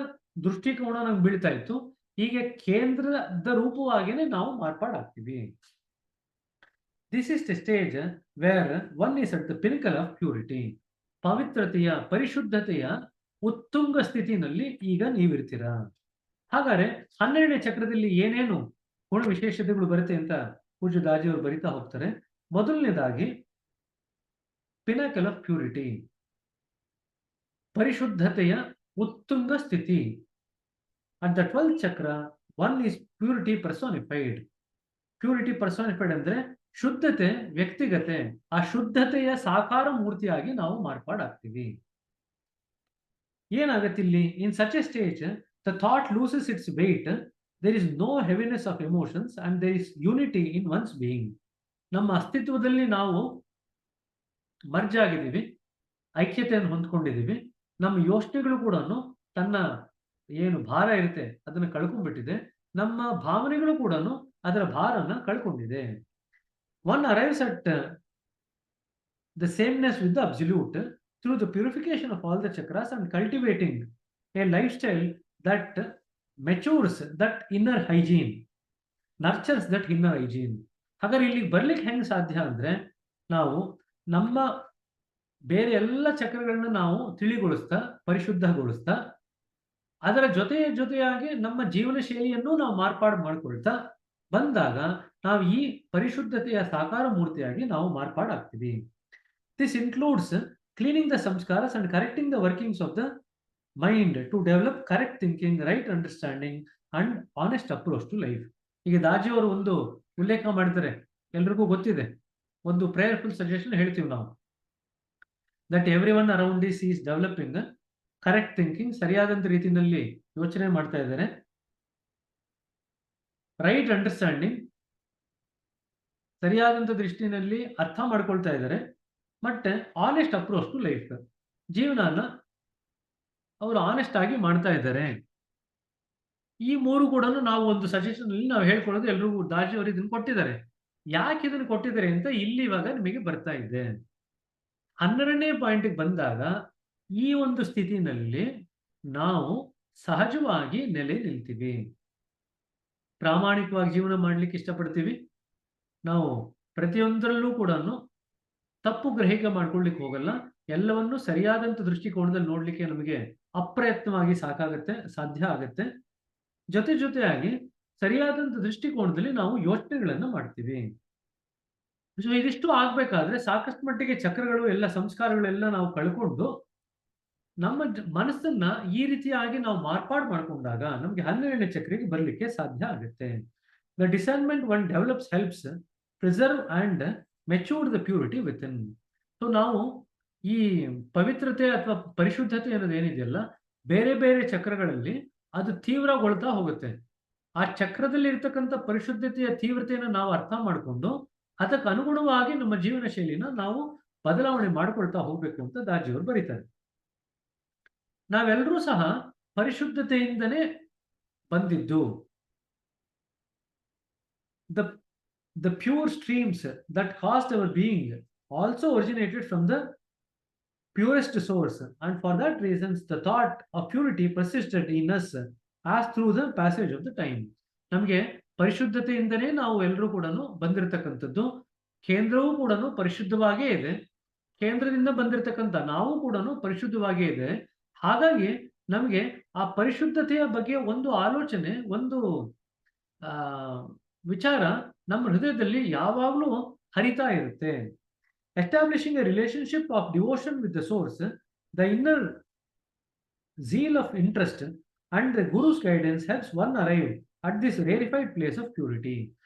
ದೃಷ್ಟಿಕೋನ ನಮ್ಗೆ ಬೀಳ್ತಾ ಇತ್ತು, ಹೀಗೆ ಕೇಂದ್ರದ ರೂಪವಾಗಿಯೇ ನಾವು ಮಾರ್ಪಾಡಾಗ್ತೀವಿ. This is the stage where one is at the pinnacle of purity. ಪವಿತ್ರತೆಯ, ಪರಿಶುದ್ಧತೆಯ ಉತ್ತುಂಗ ಸ್ಥಿತಿನಲ್ಲಿ ಈಗ ನೀವಿರ್ತೀರಾ. ಹಾಗಾದ್ರೆ 12ನೇ ಚಕ್ರದಲ್ಲಿ ಏನೇನು ಗುಣ ವಿಶೇಷತೆಗಳು ಬರುತ್ತೆ ಅಂತ ಪೂಜ್ಯ ದಾಜಿಯವರು ಬರಿತಾ ಹೋಗ್ತಾರೆ. ಮೊದಲನೇದಾಗಿ ಪಿನಾಕಲ್ ಆಫ್ ಪ್ಯೂರಿಟಿ, ಪರಿಶುದ್ಧತೆಯ ಉತ್ತುಂಗ ಸ್ಥಿತಿ. ಅಟ್ ದ 12th ಚಕ್ರ ಒನ್ ಈಸ್ ಪ್ಯೂರಿಟಿ ಪರ್ಸೋನಿಫೈಡ್. ಪ್ಯೂರಿಟಿ ಪರ್ಸೋನಿಫೈಡ್ ಅಂದ್ರೆ ಶುದ್ಧತೆ ವ್ಯಕ್ತಿಗತೆ. ಆ ಶುದ್ಧತೆಯ ಸಾಕಾರ ಮೂರ್ತಿಯಾಗಿ ನಾವು ಮಾರ್ಪಾಡಾಗ್ತೀವಿ. ಏನಾಗತ್ತೆ ಇಲ್ಲಿ? In such A stage the thought loses its weight, there is no heaviness of emotions and there is unity in one's being. ನಮ್ಮ ಅಸ್ತಿತ್ವದಲ್ಲಿ ನಾವು ಮರ್ಜ್ ಆಗಿದ್ದೀವಿ, ಐಕ್ಯತೆಯನ್ನು ಹೊಂದ್ಕೊಂಡಿದ್ದೀವಿ. ನಮ್ಮ ಯೋಚನೆಗಳು ಕೂಡ ತನ್ನ ಏನು ಭಾರ ಇರುತ್ತೆ ಅದನ್ನು ಕಳ್ಕೊಂಡ್ಬಿಟ್ಟಿದೆ. ನಮ್ಮ ಭಾವನೆಗಳು ಕೂಡ ಅದರ ಭಾರನ ಕಳ್ಕೊಂಡಿದೆ. One arrives at the sameness with the absolute through the purification of all the chakras and cultivating a lifestyle that matures that inner hygiene, nurtures that inner hygiene. ಹಾಗಾದ್ರೆ ಇಲ್ಲಿಗೆ ಬರ್ಲಿಕ್ಕೆ ಹೆಂಗ್ ಸಾಧ್ಯ ಅಂದ್ರೆ, ನಾವು ನಮ್ಮ ಬೇರೆ ಎಲ್ಲ ಚಕ್ರಗಳನ್ನ ನಾವು ತಿಳಿಗೊಳಿಸ್ತಾ ಪರಿಶುದ್ಧಗೊಳಿಸ್ತಾ ಅದರ ಜೊತೆಯಾಗಿ ನಮ್ಮ ಜೀವನ ಶೈಲಿಯನ್ನು ನಾವು ಮಾರ್ಪಾಡು ಮಾಡ್ಕೊಳ್ತಾ ಬಂದಾಗ ನಾವು ಈ ಪರಿಶುದ್ಧತೆಯ ಸಾಕಾರ ಮೂರ್ತಿಯಾಗಿ ನಾವು ಮಾರ್ಪಾಡಾಗ್ತೀವಿ. This includes cleaning the samskaras and correcting the workings of the mind to develop correct thinking, right understanding and honest approach to life. ಈಗ ದಾಜಿ ಅವರು ಒಂದು ಉಲ್ಲೇಖ ಮಾಡ್ತಾರೆ, ಎಲ್ರಿಗೂ ಗೊತ್ತಿದೆ. ಒಂದು ಪ್ರೇಯರ್ಫುಲ್ ಸಜೆಷನ್ ಹೇಳ್ತೀವಿ ನಾವು, that every one around this is developing correct thinking, ಸರಿಯಾದಂತ ರೀತಿಯಲ್ಲಿ ಯೋಚನೆ ಮಾಡ್ತಾ ಇದ್ದಾರೆ. ರೈಟ್ ಅಂಡರ್ಸ್ಟ್ಯಾಂಡಿಂಗ್, ಸರಿಯಾದಂತ ದೃಷ್ಟಿನಲ್ಲಿ ಅರ್ಥ ಮಾಡ್ಕೊಳ್ತಾ ಇದ್ದಾರೆ. ಮತ್ತೆ ಆನೆಸ್ಟ್ ಅಪ್ರೋಚ್ ಟು ಲೈಫ್, ಜೀವನನ ಅವರು ಆನೆಸ್ಟ್ ಆಗಿ ಮಾಡ್ತಾ ಇದ್ದಾರೆ. ಈ ಮೂರು ಕೂಡ ನಾವು ಒಂದು ಸಜೆಷನ್ ಅಲ್ಲಿ ನಾವು ಹೇಳ್ಕೊಳ್ಳೋದು, ಎಲ್ರಿಗೂ ದಾಜಿ ಅವರು ಇದನ್ನು ಕೊಟ್ಟಿದ್ದಾರೆ. ಯಾಕೆ ಇದನ್ನು ಕೊಟ್ಟಿದ್ದಾರೆ ಅಂತ ಇಲ್ಲಿ ಇವಾಗ ನಿಮಗೆ ಬರ್ತಾ ಇದೆ. 12ನೇ ಪಾಯಿಂಟ್ಗೆ ಬಂದಾಗ ಈ ಒಂದು ಸ್ಥಿತಿನಲ್ಲಿ ನಾವು ಸಹಜವಾಗಿ ನೆಲೆ ನಿಲ್ತೀವಿ, ಪ್ರಾಮಾಣಿಕವಾಗಿ ಜೀವನ ಮಾಡ್ಲಿಕ್ಕೆ ಇಷ್ಟಪಡ್ತೀವಿ. ನಾವು ಪ್ರತಿಯೊಂದರಲ್ಲೂ ಕೂಡ ತಪ್ಪು ಗ್ರಹಿಕೆ ಮಾಡ್ಕೊಳ್ಲಿಕ್ಕೆ ಹೋಗಲ್ಲ. ಎಲ್ಲವನ್ನೂ ಸರಿಯಾದಂತ ದೃಷ್ಟಿಕೋನದಲ್ಲಿ ನೋಡ್ಲಿಕ್ಕೆ ನಮಗೆ ಅಪ್ರಯತ್ನವಾಗಿ ಸಾಧ್ಯ ಆಗತ್ತೆ. ಜೊತೆಯಾಗಿ ಸರಿಯಾದಂತ ದೃಷ್ಟಿಕೋನದಲ್ಲಿ ನಾವು ಯೋಚನೆಗಳನ್ನ ಮಾಡ್ತೀವಿ. ಸೊ ಇದಿಷ್ಟು ಆಗ್ಬೇಕಾದ್ರೆ ಸಾಕಷ್ಟು ಮಟ್ಟಿಗೆ ಚಕ್ರಗಳು ಎಲ್ಲ ಸಂಸ್ಕಾರಗಳೆಲ್ಲ ನಾವು ಕಳ್ಕೊಂಡು ನಮ್ಮ ಮನಸ್ಸನ್ನ ಈ ರೀತಿಯಾಗಿ ನಾವು ಮಾರ್ಪಾಡು ಮಾಡ್ಕೊಂಡಾಗ ನಮ್ಗೆ 12ನೇ ಚಕ್ರಿಗೆ ಬರ್ಲಿಕ್ಕೆ ಸಾಧ್ಯ ಆಗುತ್ತೆ. The discernment one develops helps preserve and mature the purity within. So ನಾವು ಈ ಪವಿತ್ರತೆ ಅಥವಾ ಪರಿಶುದ್ಧತೆ ಅನ್ನೋದು ಏನಿದೆಯಲ್ಲ, ಬೇರೆ ಬೇರೆ ಚಕ್ರಗಳಲ್ಲಿ ಅದು ತೀವ್ರಗೊಳ್ತಾ ಹೋಗುತ್ತೆ. ಆ ಚಕ್ರದಲ್ಲಿ ಇರ್ತಕ್ಕಂಥ ಪರಿಶುದ್ಧತೆಯ ತೀವ್ರತೆಯನ್ನು ನಾವು ಅರ್ಥ ಮಾಡಿಕೊಂಡು ಅದಕ್ಕೆ ಅನುಗುಣವಾಗಿ ನಮ್ಮ ಜೀವನ ಶೈಲಿನ ನಾವು ಬದಲಾವಣೆ ಮಾಡ್ಕೊಳ್ತಾ ಹೋಗ್ಬೇಕು ಅಂತ ದಾಜಿಯವರು ಬರೀತಾರೆ. ನಾವೆಲ್ಲರೂ ಸಹ ಪರಿಶುದ್ಧತೆಯಿಂದನೇ ಬಂದಿದ್ದು. The pure streams that caused our being also originated from the purest source, and for that reasons the thought of purity persisted in us as through the passage of the time. ನಮಗೆ ಪರಿಶುದ್ಧತೆಯಿಂದನೇ ನಾವು ಎಲ್ಲರೂ ಕೂಡ ಬಂದಿರತಕ್ಕಂಥದ್ದು. ಕೇಂದ್ರವೂ ಕೂಡ ಪರಿಶುದ್ಧವಾಗೇ ಇದೆ, ಕೇಂದ್ರದಿಂದ ಬಂದಿರತಕ್ಕಂಥ ನಾವು ಕೂಡ ಪರಿಶುದ್ಧವಾಗೇ ಇದೆ. ಹಾಗಾಗಿ ನಮಗೆ ಆ ಪರಿಶುದ್ಧತೆಯ ಬಗ್ಗೆ ಒಂದು ಆಲೋಚನೆ, ಒಂದು ವಿಚಾರ ನಮ್ಮ ಹೃದಯದಲ್ಲಿ ಯಾವಾಗಲೂ ಹರಿತಾ ಇರುತ್ತೆ. Establishing A relationship of devotion with the source, the inner zeal of interest and the guru's guidance helps one arrive at this rarefied place of purity.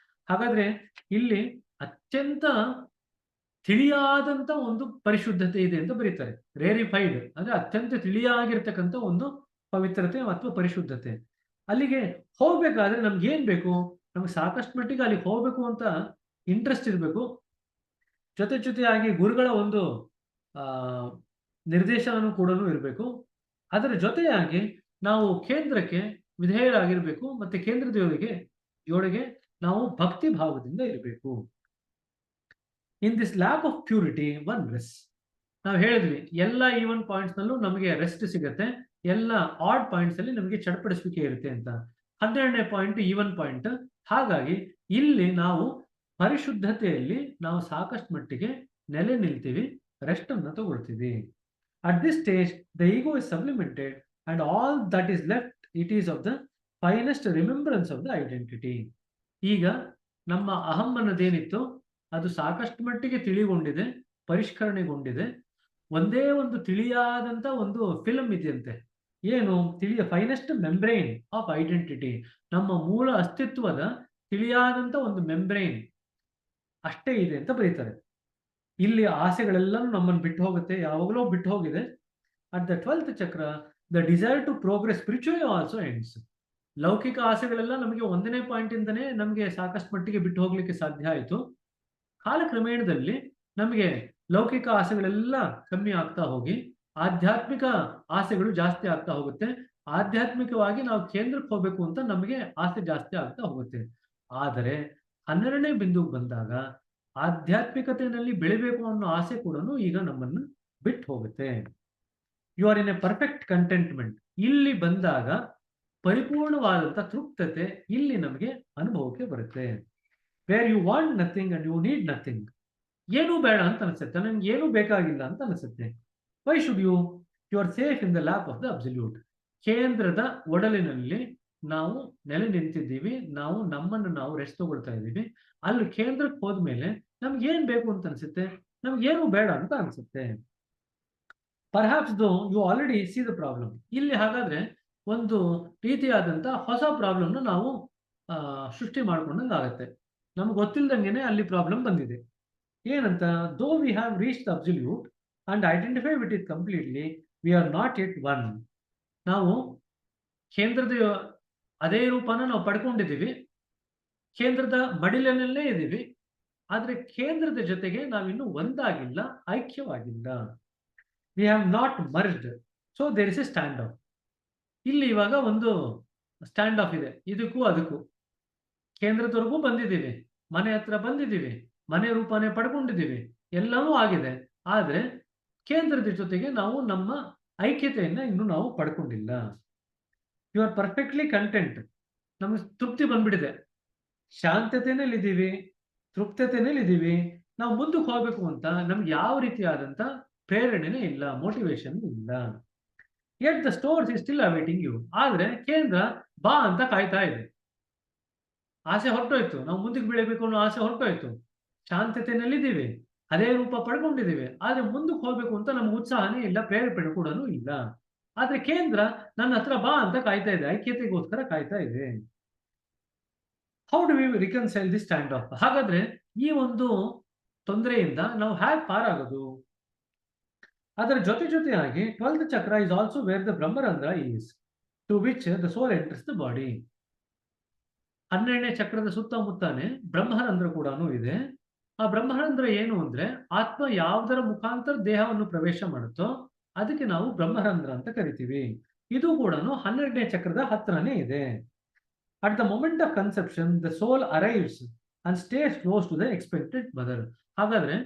ಹಾಗಾದ್ರೆ ಇಲ್ಲಿ ಅತ್ಯಂತ ತಿಳಿಯಾದಂತ ಒಂದು ಪರಿಶುದ್ಧತೆ ಇದೆ ಅಂತ ಬರೀತಾರೆ. ರೇರಿಫೈಡ್ ಅಂದ್ರೆ ಅತ್ಯಂತ ತಿಳಿಯಾಗಿರ್ತಕ್ಕಂಥ ಒಂದು ಪವಿತ್ರತೆ ಅಥವಾ ಪರಿಶುದ್ಧತೆ. ಅಲ್ಲಿಗೆ ಹೋಗ್ಬೇಕಾದ್ರೆ ನಮ್ಗೆ ಏನ್ ಬೇಕು? ನಮ್ಗೆ ಸಾಕಷ್ಟು ಮಟ್ಟಿಗೆ ಅಲ್ಲಿಗೆ ಹೋಗ್ಬೇಕು ಅಂತ ಇಂಟ್ರೆಸ್ಟ್ ಇರಬೇಕು. ಜೊತೆಯಾಗಿ ಗುರುಗಳ ಒಂದು ನಿರ್ದೇಶನನೂ ಕೂಡ ಇರಬೇಕು. ಅದರ ಜೊತೆಯಾಗಿ ನಾವು ಕೇಂದ್ರಕ್ಕೆ ವಿಧೇಯರಾಗಿರ್ಬೇಕು. ಮತ್ತೆ ಕೇಂದ್ರದ ಜೋಡಿಗೆ ನಾವು ಭಕ್ತಿ ಭಾವದಿಂದ ಇರಬೇಕು. In this lack of purity one rest. ನಾವು ಹೇಳಿದ್ವಿ ಎಲ್ಲ ಈವನ್ ಪಾಯಿಂಟ್ಸ್ ನಲ್ಲೂ ನಮಗೆ ರೆಸ್ಟ್ ಸಿಗುತ್ತೆ, ಎಲ್ಲ ಆಡ್ ಪಾಯಿಂಟ್ಸ್ ಅಲ್ಲಿ ನಮಗೆ ಚಡ್ಪಡಿಸುವಿಕೆ ಇರುತ್ತೆ ಅಂತ. 12ನೇ ಪಾಯಿಂಟ್ ಈವನ್ ಪಾಯಿಂಟ್. ಹಾಗಾಗಿ ಇಲ್ಲಿ ನಾವು ಪರಿಶುದ್ಧತೆಯಲ್ಲಿ ನಾವು ಸಾಕಷ್ಟು ಮಟ್ಟಿಗೆ ನೆಲೆ ನಿಲ್ತೀವಿ, ರೆಸ್ಟ್ ಅನ್ನು ತಗೊಳ್ತೀವಿ. At this stage the ego is sublimated and all that is left it is of the finest remembrance of the identity. ಈಗ ನಮ್ಮ ಅಹಂ ಅನ್ನೋದೇನಿತ್ತು ಅದು ಸಾಕಷ್ಟು ಮಟ್ಟಿಗೆ ತಿಳಿಗೊಂಡಿದೆ, ಪರಿಷ್ಕರಣೆಗೊಂಡಿದೆ. ಒಂದೇ ಒಂದು ತಿಳಿಯಾದಂತ ಒಂದು ಫಿಲ್ಮ್ ಇದೆಯಂತೆ. ಏನು ಫೈನೆಸ್ಟ್ ಮೆಂಬ್ರೈನ್ ಆಫ್ ಐಡೆಂಟಿಟಿ, ನಮ್ಮ ಮೂಲ ಅಸ್ತಿತ್ವದ ತಿಳಿಯಾದಂತ ಒಂದು ಮೆಂಬ್ರೈನ್ ಅಷ್ಟೇ ಇದೆ ಅಂತ ಬರೀತಾರೆ. ಇಲ್ಲಿ ಆಸೆಗಳೆಲ್ಲನೂ ನಮ್ಮನ್ನು ಬಿಟ್ಟು ಹೋಗುತ್ತೆ, ಯಾವಾಗಲೂ ಬಿಟ್ಟು ಹೋಗಿದೆ. At the 12th chakra the desire to progress spiritually also ends. ಲೌಕಿಕ ಆಸೆಗಳೆಲ್ಲ ನಮಗೆ 1ನೇ ಪಾಯಿಂಟ್ ಇಂದನೇ ನಮಗೆ ಸಾಕಷ್ಟು ಮಟ್ಟಿಗೆ ಬಿಟ್ಟು ಹೋಗ್ಲಿಕ್ಕೆ ಸಾಧ್ಯ ಆಯಿತು. ಕಾಲಕ್ರಮೇಣದಲ್ಲಿ ನಮಗೆ ಲೌಕಿಕ ಆಸೆಗಳೆಲ್ಲ ಕಮ್ಮಿ ಆಗ್ತಾ ಹೋಗಿ ಆಧ್ಯಾತ್ಮಿಕ ಆಸೆಗಳು ಜಾಸ್ತಿ ಆಗ್ತಾ ಹೋಗುತ್ತೆ. ಆಧ್ಯಾತ್ಮಿಕವಾಗಿ ನಾವು ಕೇಂದ್ರಕ್ಕೆ ಹೋಗ್ಬೇಕು ಅಂತ ನಮಗೆ ಆಸೆ ಜಾಸ್ತಿ ಆಗ್ತಾ ಹೋಗುತ್ತೆ. ಆದರೆ 12ನೇ ಬಿಂದುಗೆ ಬಂದಾಗ ಆಧ್ಯಾತ್ಮಿಕತೆಯಲ್ಲಿ ಬೆಳಿಬೇಕು ಅನ್ನೋ ಆಸೆ ಕೂಡ ಈಗ ನಮ್ಮನ್ನು ಬಿಟ್ಟು ಹೋಗುತ್ತೆ. You are in a perfect contentment. ಇಲ್ಲಿ ಬಂದಾಗ ಪರಿಪೂರ್ಣವಾದಂಥ ತೃಪ್ತತೆ ಇಲ್ಲಿ ನಮಗೆ ಅನುಭವಕ್ಕೆ ಬರುತ್ತೆ. Where you want nothing and you need nothing. ಏನೂ ಬೇಡ ಅಂತ ಅನಿಸುತ್ತೆ, ನನಗೆ ಏನೂ ಬೇಕಾಗಿಲ್ಲ ಅಂತ ಅನಿಸುತ್ತೆ. Why should you are safe in the lap of the absolute. ಕೇಂದ್ರದ ಒಡಲಿನಲ್ಲಿ ನಾವು ನೆಲೆ ನಿಂತಿದ್ದೀವಿ, ನಾವು ನಮ್ಮನ್ನು ನಾವು ರೆಸ್ಟ್ ತಗೊಳ್ತಾ ಇದ್ದೀವಿ. ಅಲ್ಲಿ ಕೇಂದ್ರಕ್ಕೆ ಹೋದ್ಮೇಲೆ ನಮ್ಗೆ ಏನ್ ಬೇಕು ಅಂತ ಅನ್ಸುತ್ತೆ, ನಮ್ಗೆ ಏನೂ ಬೇಡ ಅಂತ ಅನ್ಸುತ್ತೆ. Perhaps though you already see the problem. ಇಲ್ಲಿ ಹಾಗಾದ್ರೆ ಒಂದು ರೀತಿಯಾದಂಥ ಹೊಸ ಪ್ರಾಬ್ಲಮ್ನ ನಾವು ಸೃಷ್ಟಿ ಮಾಡ್ಕೊಂಡಂಗೆ ಆಗುತ್ತೆ. ನಮ್ಗೆ ಗೊತ್ತಿಲ್ದಂಗೆನೆ ಅಲ್ಲಿ ಪ್ರಾಬ್ಲಮ್ ಬಂದಿದೆ. ಏನಂತ? ದೋ we have reach the absolute and identify with it completely, we are not it one. ನಾವು ಕೇಂದ್ರದ ಅದೇ ರೂಪನ ನಾವು ಪಡ್ಕೊಂಡಿದ್ದೀವಿ, ಕೇಂದ್ರದ ಮಡಿಲಿನಲ್ಲೇ ಇದ್ದೀವಿ, ಆದರೆ ಕೇಂದ್ರದ ಜೊತೆಗೆ ನಾವಿನ್ನೂ ಒಂದಾಗಿಲ್ಲ, ಐಕ್ಯವಾಗಿಲ್ಲ. We have not merged, so there is a standoff. ಇಲ್ಲಿ ಇವಾಗ ಒಂದು ಸ್ಟ್ಯಾಂಡ್ ಆಫ್ ಇದೆ, ಇದಕ್ಕೂ ಅದಕ್ಕೂ. ಕೇಂದ್ರದವರೆಗೂ ಬಂದಿದ್ದೀವಿ, ಮನೆ ಹತ್ರ ಬಂದಿದ್ದೀವಿ, ಮನೆ ರೂಪನೇ ಪಡ್ಕೊಂಡಿದ್ದೀವಿ, ಎಲ್ಲವೂ ಆಗಿದೆ. ಆದರೆ ಕೇಂದ್ರದ ಜೊತೆಗೆ ನಾವು ನಮ್ಮ ಐಕ್ಯತೆಯನ್ನ ಇನ್ನೂ ನಾವು ಪಡ್ಕೊಂಡಿಲ್ಲ. You are perfectly content. ನಮಗೆ ತೃಪ್ತಿ ಬಂದ್ಬಿಟ್ಟಿದೆ, ಶಾಂತತೆನಲ್ಲಿ ಇದ್ದೀವಿ, ತೃಪ್ತತೆನಲ್ಲಿ ಇದ್ದೀವಿ. ನಾವು ಮುಂದಕ್ಕೆ ಹೋಗ್ಬೇಕು ಅಂತ ನಮ್ಗೆ ಯಾವ ರೀತಿಯಾದಂಥ ಪ್ರೇರಣೆನೇ ಇಲ್ಲ, ಮೋಟಿವೇಶನ್ ಇಲ್ಲ. Yet the stores is still awaiting you. ಆದ್ರೆ ಕೇಂದ್ರ ಬಾ ಅಂತ ಕಾಯ್ತಾ ಇದೆ. ಆಸೆ ಹೊರಟೋಯ್ತು, ನಾವು ಮುಂದಕ್ಕೆ ಬೆಳಿಬೇಕು ಅನ್ನೋ ಆಸೆ ಹೊರಟೋಯ್ತು, ಶಾಂತತೆನಲ್ಲಿದ್ದೀವಿ, ಅದೇ ರೂಪ ಪಡ್ಕೊಂಡಿದ್ದೀವಿ. ಆದ್ರೆ ಮುಂದಕ್ಕೆ ಹೋಗ್ಬೇಕು ಅಂತ ನಮ್ಗೆ ಉತ್ಸಾಹನೇ ಇಲ್ಲ, ಪ್ರೇರೇಪಣೆ ಕೂಡ ಇಲ್ಲ. ಆದ್ರೆ ಕೇಂದ್ರ ನನ್ನ ಹತ್ರ ಬಾ ಅಂತ ಕಾಯ್ತಾ ಇದೆ, ಐಕ್ಯತೆಗೋಸ್ಕರ ಕಾಯ್ತಾ ಇದೆ. How do we reconcile this stand of? ಹಾಗಾದ್ರೆ ಈ ಒಂದು ತೊಂದರೆಯಿಂದ ನಾವು ಹೇಗೆ ಪಾರಾಗೋದು? ಅದರ ಜೊತೆಯಾಗಿ 12th chakra is also where the Brahmarandhra is, to which the soul enters the body. 12ನೇ ಚಕ್ರದ ಸುತ್ತಮುತ್ತಾನೆ ಬ್ರಹ್ಮರಂಧ್ರ ಕೂಡ ಇದೆ. ಆ ಬ್ರಹ್ಮರಂಧ್ರ ಏನು ಅಂದ್ರೆ, ಆತ್ಮ ಯಾವುದರ ಮುಖಾಂತರ ದೇಹವನ್ನು ಪ್ರವೇಶ ಮಾಡುತ್ತೋ ಅದಕ್ಕೆ ನಾವು ಬ್ರಹ್ಮರಂಧ್ರ ಅಂತ ಕರಿತೀವಿ. ಇದು ಕೂಡ 12ನೇ ಚಕ್ರದ ಹತ್ರನೇ ಇದೆ. At the moment of conception the soul arrives and stays close to the expected mother. ಹಾಗಾದ್ರೆ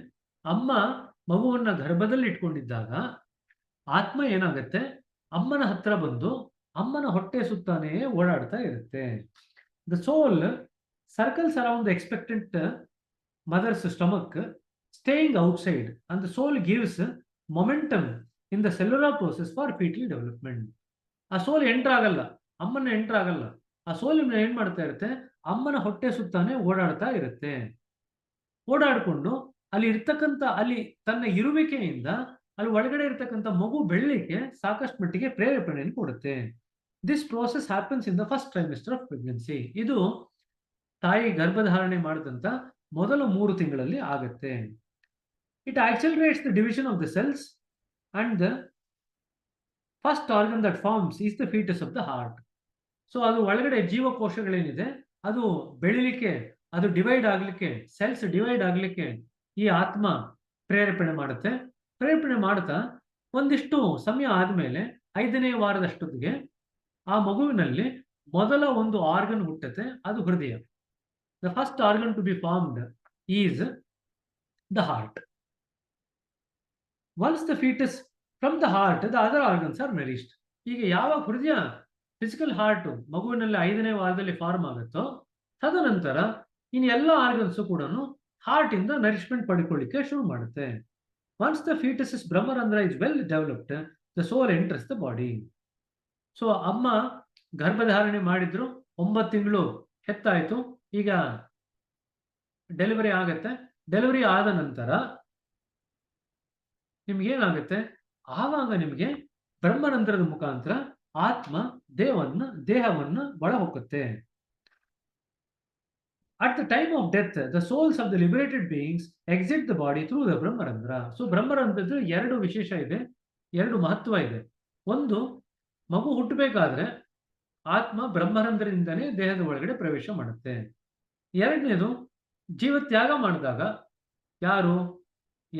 ಅಮ್ಮ ಮಗುವನ್ನ ಗರ್ಭದಲ್ಲಿ ಇಟ್ಕೊಂಡಿದ್ದಾಗ ಆತ್ಮ ಏನಾಗುತ್ತೆ, ಅಮ್ಮನ ಹತ್ರ ಬಂದು ಅಮ್ಮನ ಹೊಟ್ಟೆ ಸುತ್ತಾನೇ ಓಡಾಡ್ತಾ ಇರುತ್ತೆ. The soul circles around the expectant mother's stomach, staying outside, and the soul gives momentum in the cellular process for foetal development. ಆ ಸೋಲ್ ಎಂಟರ್ ಆಗಲ್ಲ, ಅಮ್ಮನ ಎಂಟರ್ ಆಗಲ್ಲ. ಆ ಸೋಲ್ ಏನ್ ಮಾಡ್ತಾ ಇರುತ್ತೆ, ಅಮ್ಮನ ಹೊಟ್ಟೆ ಸುತ್ತಾನೆ ಓಡಾಡ್ತಾ ಇರುತ್ತೆ. ಓಡಾಡ್ಕೊಂಡು ಅಲ್ಲಿ ಇರ್ತಕ್ಕಂಥ, ಅಲ್ಲಿ ತನ್ನ ಇರುವಿಕೆಯಿಂದ ಅಲ್ಲಿ ಒಳಗಡೆ ಇರ್ತಕ್ಕಂಥ ಮಗು ಬೆಳಲಿಕ್ಕೆ ಸಾಕಷ್ಟು ಮಟ್ಟಿಗೆ ಪ್ರೇರೇಪಣೆಯನ್ನು ಕೊಡುತ್ತೆ. This process happens in the first trimester of pregnancy. ಇದು ತಾಯಿ ಗರ್ಭಧಾರಣೆ ಮಾಡಿದಂತ ಮೊದಲ 3 ತಿಂಗಳಲ್ಲಿ ಆಗುತ್ತೆ. It accelerates the division of the cells and the first organ that forms is the foetus of the heart. So ಅದು ಒಳಗಡೆ ಜೀವಕೋಶಗಳೇನಿದೆ ಅದು ಬೆಳಿಲಿಕ್ಕೆ, ಅದು ಡಿವೈಡ್ ಆಗ್ಲಿಕ್ಕೆ, ಸೆಲ್ಸ್ ಡಿವೈಡ್ ಆಗ್ಲಿಕ್ಕೆ ಈ ಆತ್ಮ ಪ್ರೇರೇಪಣೆ ಮಾಡುತ್ತೆ. ಪ್ರೇರೇಪಣೆ ಮಾಡ್ತಾ ಒಂದಿಷ್ಟು ಸಮಯ ಆದ್ಮೇಲೆ 5ನೇ ವಾರದಷ್ಟೊತ್ತಿಗೆ ಆ ಮಗುವಿನಲ್ಲಿ ಮೊದಲ ಒಂದು ಆರ್ಗನ್ ಹುಟ್ಟುತ್ತೆ, ಅದು ಹೃದಯ. The first organ to be formed is the heart. Once the foetus from the heart the other organs are nourished. ಈಗ ಯಾವಾಗ ಹೃದಯ, ಫಿಸಿಕಲ್ ಹಾರ್ಟ್ ಮಗುವಿನಲ್ಲಿ 5ನೇ ವಾರದಲ್ಲಿ ಫಾರ್ಮ್ ಆಗುತ್ತೋ, ತದನಂತರ ಇನ್ನು ಎಲ್ಲ ಆರ್ಗನ್ಸ್ ಕೂಡ ಹಾರ್ಟ್ ಇಂದ ನರಿಶ್ಮೆಂಟ್ ಪಡ್ಕೊಳ್ಳಿಕ್ಕೆ ಶುರು ಮಾಡುತ್ತೆ. Once the foetus Brahmarandhra is well developed, the soul enters the body. So ಅಮ್ಮ ಗರ್ಭಧಾರಣೆ ಮಾಡಿದ್ರು, 9 ತಿಂಗಳು ಹೆತ್ತಾಯ್ತು, ಈಗ ಡೆಲಿವರಿ ಆಗತ್ತೆ. ಡೆಲಿವರಿ ಆದ ನಂತರ ನಿಮ್ಗೇನಾಗುತ್ತೆ, ಆವಾಗ ನಿಮಗೆ ಬ್ರಹ್ಮರಂಧ್ರದ ಮುಖಾಂತರ ಆತ್ಮ ದೇಹವನ್ನ ಒಳ ಹೋಗುತ್ತೆ. At the time of death, the souls of the liberated beings exit the body through the Brahmarandhra. So ಬ್ರಹ್ಮರಂಧ್ರದ 2 ವಿಶೇಷ ಇದೆ, 2 ಮಹತ್ವ ಇದೆ. ಒಂದು, ಮಗು ಹುಟ್ಟಬೇಕಾದ್ರೆ ಆತ್ಮ ಬ್ರಹ್ಮರಂಧ್ರದಿಂದನೇ ದೇಹದ ಒಳಗಡೆ ಪ್ರವೇಶ ಮಾಡುತ್ತೆ. 2ನೇದು, ಜೀವತ್ಯಾಗ ಮಾಡಿದಾಗ ಯಾರು,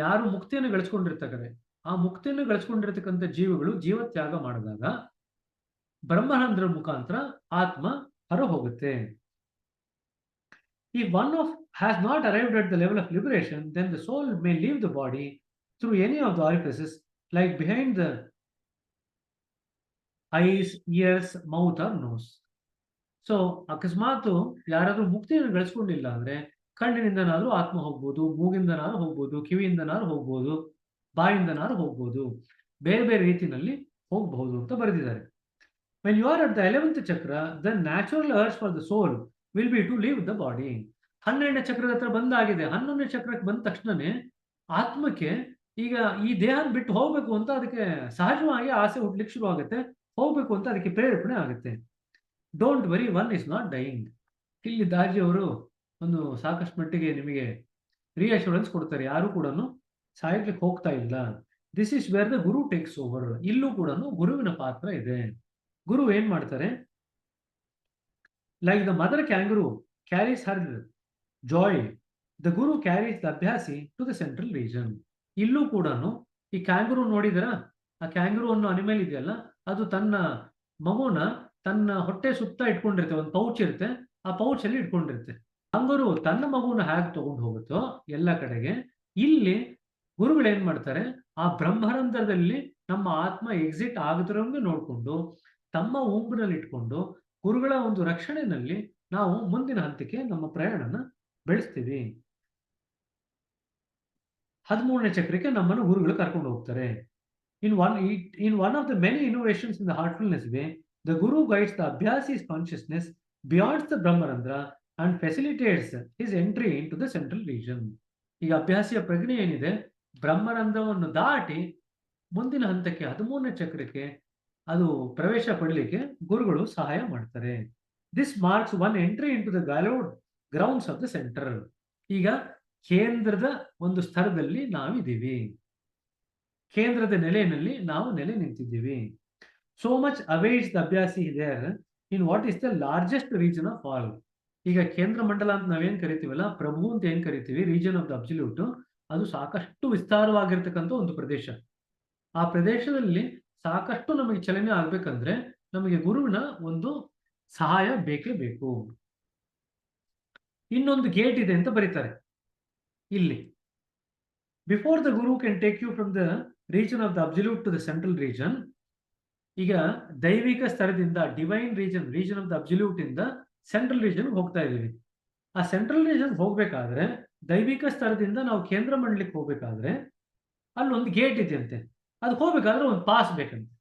ಯಾರು ಮುಕ್ತಿಯನ್ನು ಗಳಿಸ್ಕೊಂಡಿರ್ತಾರೆ, ಆ ಮುಕ್ತಿಯನ್ನು ಗಳಿಸ್ಕೊಂಡಿರ್ತಕ್ಕಂಥ ಜೀವಿಗಳು ಜೀವತ್ಯಾಗ ಮಾಡಿದಾಗ ಬ್ರಹ್ಮರಂಧ್ರ ಮುಖಾಂತರ ಆತ್ಮ ಹೊರ ಹೋಗುತ್ತೆ. If one of has not arrived at the level of liberation, then the soul may leave the body through any of the orifices, like behind the eyes, ears, mouth or nose. So ಅಕಸ್ಮಾತ್ ಯಾರಾದ್ರೂ ಮುಕ್ತಿಯನ್ನು ಗಳಿಸ್ಕೊಂಡಿಲ್ಲ ಅಂದ್ರೆ ಕಣ್ಣಿನಿಂದನಾದ್ರೂ ಆತ್ಮ ಹೋಗ್ಬೋದು, ಮೂಗಿಂದನಾದ್ರೂ ಹೋಗ್ಬೋದು, ಕಿವಿಯಿಂದನಾದ್ರೂ ಹೋಗ್ಬೋದು, ಬಾಯಿಂದನಾದ್ರೂ ಹೋಗ್ಬೋದು, ಬೇರೆ ಬೇರೆ ರೀತಿಯಲ್ಲಿ ಹೋಗಬಹುದು ಅಂತ ಬರೆದಿದ್ದಾರೆ. When you are at the 11th chakra, the natural urge for the soul will be to leave the body. 12ನೇ ಚಕ್ರದ ಹತ್ರ ಬಂದಾಗಿದೆ. 11ನೇ ಚಕ್ರಕ್ಕೆ ಬಂದ ತಕ್ಷಣನೇ ಆತ್ಮಕ್ಕೆ ಈಗ ಈ ದೇಹ ಬಿಟ್ಟು ಹೋಗ್ಬೇಕು ಅಂತ ಅದಕ್ಕೆ ಸಹಜವಾಗಿ ಆಸೆ ಹುಟ್ಲಿಕ್ಕೆ ಶುರು ಆಗುತ್ತೆ, ಹೋಗ್ಬೇಕು ಅಂತ ಅದಕ್ಕೆ ಪ್ರೇರೇಪಣೆ ಆಗುತ್ತೆ. Don't worry, one is not dying. ಇಲ್ಲಿ ದಾಜಿ ಅವರು ಒಂದು ಸಾಕಷ್ಟು ಮಟ್ಟಿಗೆ ನಿಮಗೆ ರಿಅಶ್ಯೂರೆನ್ಸ್ ಕೊಡ್ತಾರೆ, ಯಾರು ಕೂಡ ಸಾಯ್ಲಿಕ್ಕೆ ಹೋಗ್ತಾ ಇಲ್ಲ. This is where the guru takes over. ಇಲ್ಲೂ ಕೂಡ ಗುರುವಿನ ಪಾತ್ರ ಇದೆ. ಗುರು ಏನ್ ಮಾಡ್ತಾರೆ, like the mother kangaroo carries her joy, the guru carries the abhyasi to the central region. ಇಲ್ಲೂ ಕೂಡ ಈ ಕ್ಯಾಂಗರು ನೋಡಿದರ, ಆ ಕ್ಯಾಂಗರು ಅನ್ನೋ ಅನಿಮಲ್ ಇದೆಯಲ್ಲ, ಅದು ತನ್ನ ಮಗುನ ತನ್ನ ಹೊಟ್ಟೆ ಸುತ್ತ ಇಟ್ಕೊಂಡಿರುತ್ತೆ, ಒಂದು ಪೌಚ್ ಇರುತ್ತೆ, ಆ ಪೌಚ್ ಅಲ್ಲಿ ಇಟ್ಕೊಂಡಿರುತ್ತೆ. ಕ್ಯಾಂಗರು ತನ್ನ ಮಗುನ ಹೇಗೆ ತಗೊಂಡು ಹೋಗುತ್ತೋ ಎಲ್ಲ ಕಡೆಗೆ, ಇಲ್ಲಿ ಗುರುಗಳು ಏನ್ ಮಾಡ್ತಾರೆ, ಆ ಬ್ರಹ್ಮರಂಧ್ರದಲ್ಲಿ ನಮ್ಮ ಆತ್ಮ ಎಕ್ಸಿಟ್ ಆಗದಿರೋಂಗೆ ನೋಡ್ಕೊಂಡು ತಮ್ಮ ಉಂಗುನಲ್ಲಿ ಇಟ್ಕೊಂಡು ಗುರುಗಳ ಒಂದು ರಕ್ಷಣೆಯಲ್ಲಿ ನಾವು ಮುಂದಿನ ಹಂತಕ್ಕೆ ನಮ್ಮ ಪ್ರಯಾಣನ ಬೆಳೆಸ್ತೀವಿ. 13ನೇ ಚಕ್ರಕ್ಕೆ ನಮ್ಮನ್ನು ಗುರುಗಳು ಕರ್ಕೊಂಡು ಹೋಗ್ತಾರೆ. In one of the many innovations in the heartfulness way, the guru guides the abhyasi's consciousness beyond the brahmarandra and facilitates his entry into the central region. ಈಗ ಅಭ್ಯಾಸಿಯ ಪ್ರಜ್ಞೆ ಏನಿದೆ, ಬ್ರಹ್ಮರಂಧ್ರವನ್ನು ದಾಟಿ ಮುಂದಿನ ಹಂತಕ್ಕೆ 13ನೇ ಚಕ್ರಕ್ಕೆ ಅದು ಪ್ರವೇಶ ಪಡಲಿಕ್ಕೆ ಗುರುಗಳು ಸಹಾಯ ಮಾಡ್ತಾರೆ. This marks one entry into the hallowed grounds of the centre. ಈಗ ಕೇಂದ್ರದ ಒಂದು ಸ್ಥಳದಲ್ಲಿ ನಾವಿದ್ದೀವಿ, ಕೇಂದ್ರದ ನೆಲೆಯಲ್ಲಿ ನಾವು ನೆಲೆ ನಿಂತಿದ್ದೀವಿ. So much awaits the abhyasi there in what is the largest region of all. ಈಗ ಕೇಂದ್ರ ಮಂಡಲ ಅಂತ ನಾವೇನ್ ಕರಿತೀವಲ್ಲ, ಪ್ರಭು ಅಂತ ಏನ್ ಕರಿತೀವಿ, ರೀಜನ್ ಆಫ್ ದ ಅಬ್ಸಲ್ಯೂಟ್, ಅದು ಸಾಕಷ್ಟು ವಿಸ್ತಾರವಾಗಿರ್ತಕ್ಕಂಥ ಒಂದು ಪ್ರದೇಶ. ಆ ಪ್ರದೇಶದಲ್ಲಿ ಸಾಕಷ್ಟು ನಮಗೆ ಚಲನೆ ಆಗ್ಬೇಕಂದ್ರೆ ನಮಗೆ ಗುರುವಿನ ಒಂದು ಸಹಾಯ ಬೇಕೇ ಬೇಕು. ಇನ್ನೊಂದು ಗೇಟ್ ಇದೆ ಅಂತ ಬರೀತಾರೆ ಇಲ್ಲಿ. Before the guru can take you from the region of the absolute to the central region. ಈಗ ದೈವಿಕ ಸ್ತರದಿಂದ divine region of the absolute ಇಂದ ಸೆಂಟ್ರಲ್ ರೀಜನ್ ಹೋಗ್ತಾ ಇದೀವಿ. ಆ ಸೆಂಟ್ರಲ್ ರೀಜನ್ ಹೋಗ್ಬೇಕಾದ್ರೆ, ದೈವಿಕ ಸ್ತರದಿಂದ ನಾವು ಕೇಂದ್ರ ಮಂಡಲಕ್ಕೆ ಹೋಗ್ಬೇಕಾದ್ರೆ ಅಲ್ಲೊಂದು ಗೇಟ್ ಇದೆಯಂತೆ, ಅದಕ್ಕೆ ಹೋಗ್ಬೇಕಾದ್ರೆ ಒಂದು ಪಾಸ್ ಬೇಕಂತೆ.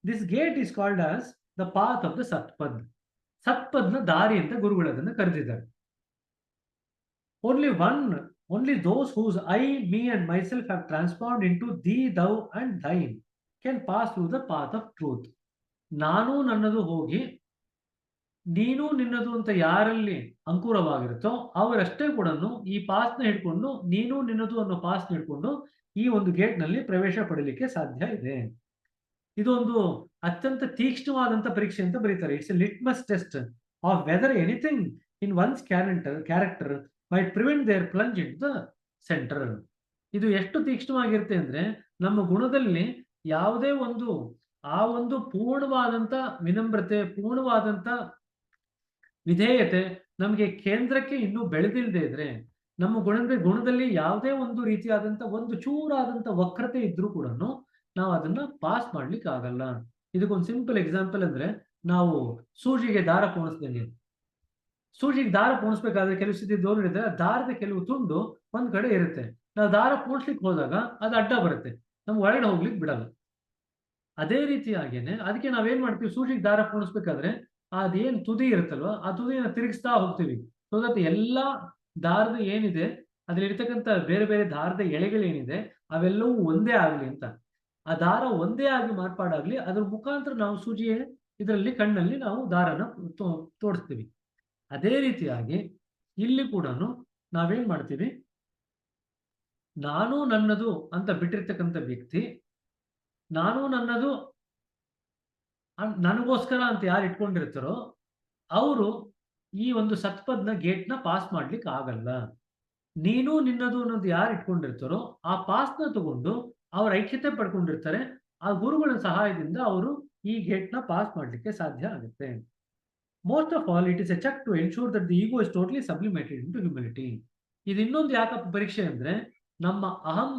This gate is called as the path of the Satpad. ಸತ್ಪದ್ನ ದಾರಿ ಅಂತ ಗುರುಗಳು ಅದನ್ನು ಕರೆದಿದ್ದಾರೆ. Only those whose I, me and myself have transformed into thee, thou and thine can pass through the path of truth. ನಾನು ನನ್ನದು ಹೋಗಿ ನೀನು ನಿನ್ನದು ಅಂತ ಯಾರಲ್ಲಿ ಅಂಕುರವಾಗಿರುತ್ತೋ ಅವರಷ್ಟೇ ಕೂಡ ಈ ಪಾಸ್ನ ಹಿಡ್ಕೊಂಡು, ನೀನು ನಿನ್ನದು ಅನ್ನೋ ಪಾಸ್ನ ಹಿಡ್ಕೊಂಡು ಈ ಒಂದು ಗೇಟ್ ನಲ್ಲಿ ಪ್ರವೇಶ ಪಡಲಿಕ್ಕೆ ಸಾಧ್ಯ ಇದೆ. ಇದೊಂದು ಅತ್ಯಂತ ತೀಕ್ಷ್ಣವಾದಂತ ಪರೀಕ್ಷೆ ಅಂತ ಬರೀತಾರೆ. It's a litmus test of whether anything in one's character might prevent their plunge into the center. ಇದು ಎಷ್ಟು ತೀಕ್ಷ್ಣವಾಗಿರುತ್ತೆ ಅಂದ್ರೆ, ನಮ್ಮ ಗುಣದಲ್ಲಿ ಯಾವುದೇ ಒಂದು ಆ ಒಂದು ಪೂರ್ಣವಾದಂತ ವಿನಮ್ರತೆ, ಪೂರ್ಣವಾದಂತ ವಿಧೇಯತೆ ನಮಗೆ ಕೇಂದ್ರಕ್ಕೆ ಇನ್ನೂ ಬೆಳೆದಿಲ್ಲದೆ ಇದ್ರೆ, ನಮ್ಮ ಗುಣದಲ್ಲಿ ಯಾವುದೇ ಒಂದು ರೀತಿಯಾದಂತ ಒಂದು ಚೂರಾದಂತ ವಕ್ರತೆ ಇದ್ರೂ ಕೂಡ ನಾವು ಅದನ್ನ ಪಾಸ್ ಮಾಡ್ಲಿಕ್ಕೆ ಆಗಲ್ಲ. ಇದಕ್ಕೊಂದು ಸಿಂಪಲ್ ಎಕ್ಸಾಂಪಲ್ ಅಂದ್ರೆ, ನಾವು ಸೂಜಿಗೆ ದಾರ ಪೋಣಿಸ್ದಂಗೆ. ಸೂಜಿಗೆ ದಾರ ಪೋಣಿಸ್ಬೇಕಾದ್ರೆ ಕೆಲವು ಸ್ಥಿತಿ ದೋರಿದ್ರೆ ದಾರದ ಕೆಲವು ತುಂಡು ಒಂದ್ ಕಡೆ ಇರುತ್ತೆ. ನಾವು ದಾರ ಪೋಣಿಸ್ಲಿಕ್ಕೆ ಹೋದಾಗ ಅದು ಅಡ್ಡ ಬರುತ್ತೆ, ನಮ್ಗೆ ಒಳಗಡೆ ಹೋಗ್ಲಿಕ್ಕೆ ಬಿಡಲ್ಲ. ಅದೇ ರೀತಿಯಾಗೇನೆ ಅದಕ್ಕೆ ನಾವೇನ್ ಮಾಡ್ತೀವಿ, ಸೂಜಿಗೆ ದಾರ ಪೋಣಿಸ್ಬೇಕಾದ್ರೆ ಅದೇನ್ ತುದಿ ಇರುತ್ತಲ್ವ, ಆ ತುದಿನ ತಿರುಗಿಸ್ತಾ ಹೋಗ್ತೀವಿ. ಸೊ ದಟ್ ಎಲ್ಲಾ ದಾರದ ಏನಿದೆ ಅದ್ರಲ್ಲಿ ಇರ್ತಕ್ಕಂಥ ಬೇರೆ ಬೇರೆ ದಾರದ ಎಳೆಗಳೇನಿದೆ ಅವೆಲ್ಲವೂ ಒಂದೇ ಆಗ್ಲಿ ಅಂತ. ಆ ದಾರ ಒಂದೇ ಆಗಿ ಮಾರ್ಪಾಡಾಗ್ಲಿ, ಅದ್ರ ಮುಖಾಂತರ ನಾವು ಸೂಜಿಯ ಇದರಲ್ಲಿ ಕಣ್ಣಲ್ಲಿ ನಾವು ದಾರನ ತೋರಿಸ್ತೀವಿ. ಅದೇ ರೀತಿಯಾಗಿ ಇಲ್ಲಿ ಕೂಡ ನಾವೇನ್ ಮಾಡ್ತೀವಿ, ನಾನು ನನ್ನದು ಅಂತ ಬಿಟ್ಟಿರ್ತಕ್ಕಂಥ ವ್ಯಕ್ತಿ, ನಾನು ನನ್ನದು ನನಗೋಸ್ಕರ ಅಂತ ಯಾರು ಇಟ್ಕೊಂಡಿರ್ತಾರೋ ಅವರು ಈ ಒಂದು ಸತ್ಪದ್ನ ಗೇಟ್ನ ಪಾಸ್ ಮಾಡ್ಲಿಕ್ಕೆ ಆಗಲ್ಲ. ನೀನು ನಿನ್ನದು ಅನ್ನೋದು ಯಾರು ಇಟ್ಕೊಂಡಿರ್ತಾರೋ ಆ ಪಾಸ್ನ ತಗೊಂಡು ಅವ್ರ ಐಕ್ಯತೆ ಪಡ್ಕೊಂಡಿರ್ತಾರೆ. ಆ ಗುರುಗಳ ಸಹಾಯದಿಂದ ಅವರು ಈ ಗೇಟ್ನ ಪಾಸ್ ಮಾಡಲಿಕ್ಕೆ ಸಾಧ್ಯ ಆಗುತ್ತೆ. Most of all it is a check to ensure that the ego is totally sublimated into humility. ಇದು ಇನ್ನೊಂದು ಯಾಕಪ್ಪ ಪರೀಕ್ಷೆ ಅಂದ್ರೆ, ನಮ್ಮ ಅಹಂ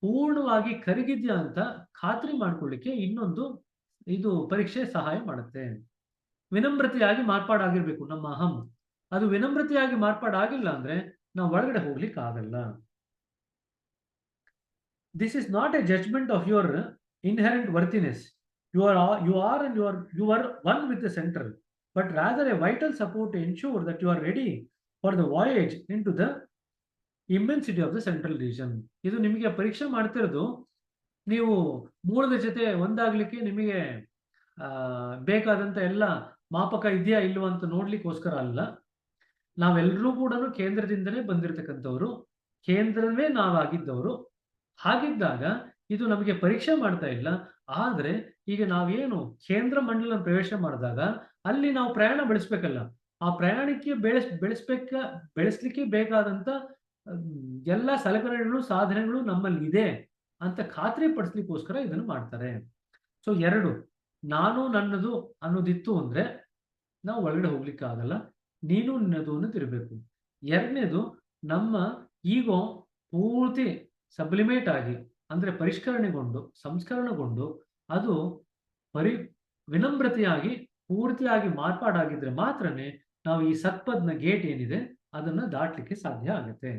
ಪೂರ್ಣವಾಗಿ ಕರಗಿದ್ಯಾ ಅಂತ ಖಾತ್ರಿ ಮಾಡ್ಕೊಳ್ಳಿಕ್ಕೆ ಇನ್ನೊಂದು ಇದು ಪರೀಕ್ಷೆ ಸಹಾಯ ಮಾಡುತ್ತೆ. ವಿನಮ್ರತೆಯಾಗಿ ಮಾರ್ಪಾಡಾಗಿರ್ಬೇಕು ನಮ್ಮ ಅಹಂ. ಅದು ವಿನಮ್ರತೆಯಾಗಿ ಮಾರ್ಪಾಡಾಗಿಲ್ಲ ಅಂದ್ರೆ ನಾವು ಒಳಗಡೆ ಹೋಗ್ಲಿಕ್ಕೆ ಆಗಲ್ಲ. This is not a judgment of your inherent worthiness. You are and you are one with the center, but rather a vital support to ensure that you are ready for the voyage into the immensity of the central region. ಇದು ನಿಮಗೆ ಪರೀಕ್ಷೆ ಮಾಡ್ತಿರೋದು ನೀವು ಮೂಲದ ಜೊತೆ ಒಂದಾಗ್ಲಿಕ್ಕೆ ನಿಮಗೆ ಬೇಕಾದಂತ ಎಲ್ಲ ಮಾಪಕ ಇದೆಯಾ ಇಲ್ವಾ ಅಂತ ನೋಡ್ಲಿಕ್ಕೋಸ್ಕರ ಅಲ್ಲ. ನಾವೆಲ್ಲರೂ ಕೂಡ ಕೇಂದ್ರದಿಂದಲೇ ಬಂದಿರತಕ್ಕಂಥವ್ರು, ಕೇಂದ್ರವೇ ನಾವಾಗಿದ್ದವರು. ಹಾಗಿದ್ದಾಗ ಇದು ನಮಗೆ ಪರೀಕ್ಷೆ ಮಾಡ್ತಾ ಇಲ್ಲ. ಆದ್ರೆ ಈಗ ನಾವೇನು ಕೇಂದ್ರ ಮಂಡಲ ಪ್ರವೇಶ ಮಾಡಿದಾಗ ಅಲ್ಲಿ ನಾವು ಪ್ರಯಾಣ ಬೆಳೆಸ್ಬೇಕಲ್ಲ, ಆ ಪ್ರಯಾಣಕ್ಕೆ ಬೆಳೆಸ್ಲಿಕ್ಕೆ ಬೇಕಾದಂತ ಎಲ್ಲ ಸಲಕರಣೆಗಳು ಸಾಧನೆಗಳು ನಮ್ಮಲ್ಲಿ ಇದೆ ಅಂತ ಖಾತ್ರಿ ಪಡಿಸ್ಲಿಕ್ಕೋಸ್ಕರ ಇದನ್ನು ಮಾಡ್ತಾರೆ. ಸೊ ಎರಡು, ನಾನು ನನ್ನದು ಅನ್ನೋದಿತ್ತು ಅಂದ್ರೆ ನಾವು ಒಳಗಡೆ ಹೋಗ್ಲಿಕ್ಕೆ ಆಗಲ್ಲ. ನೀನು ನಿನ್ನದು ಅನ್ನೋದಿರ್ಬೇಕು. ಎರಡನೇದು, ನಮ್ಮ ಈಗೋ ಪೂರ್ತಿ ಸಬ್ಲಿಮೇಟ್ ಆಗಿ ಅಂದ್ರೆ ಪರಿಷ್ಕರಣೆಗೊಂಡು ಸಂಸ್ಕರಣಗೊಂಡು ಅದು ವಿನಮ್ರತೆಯಾಗಿ ಪೂರ್ತಿಯಾಗಿ ಮಾರ್ಪಾಡಾಗಿದ್ರೆ ಮಾತ್ರನೇ ನಾವು ಈ ಸತ್ಪದ್ನ ಗೇಟ್ ಏನಿದೆ ಅದನ್ನ ದಾಟ್ಲಿಕ್ಕೆ ಸಾಧ್ಯ ಆಗುತ್ತೆ.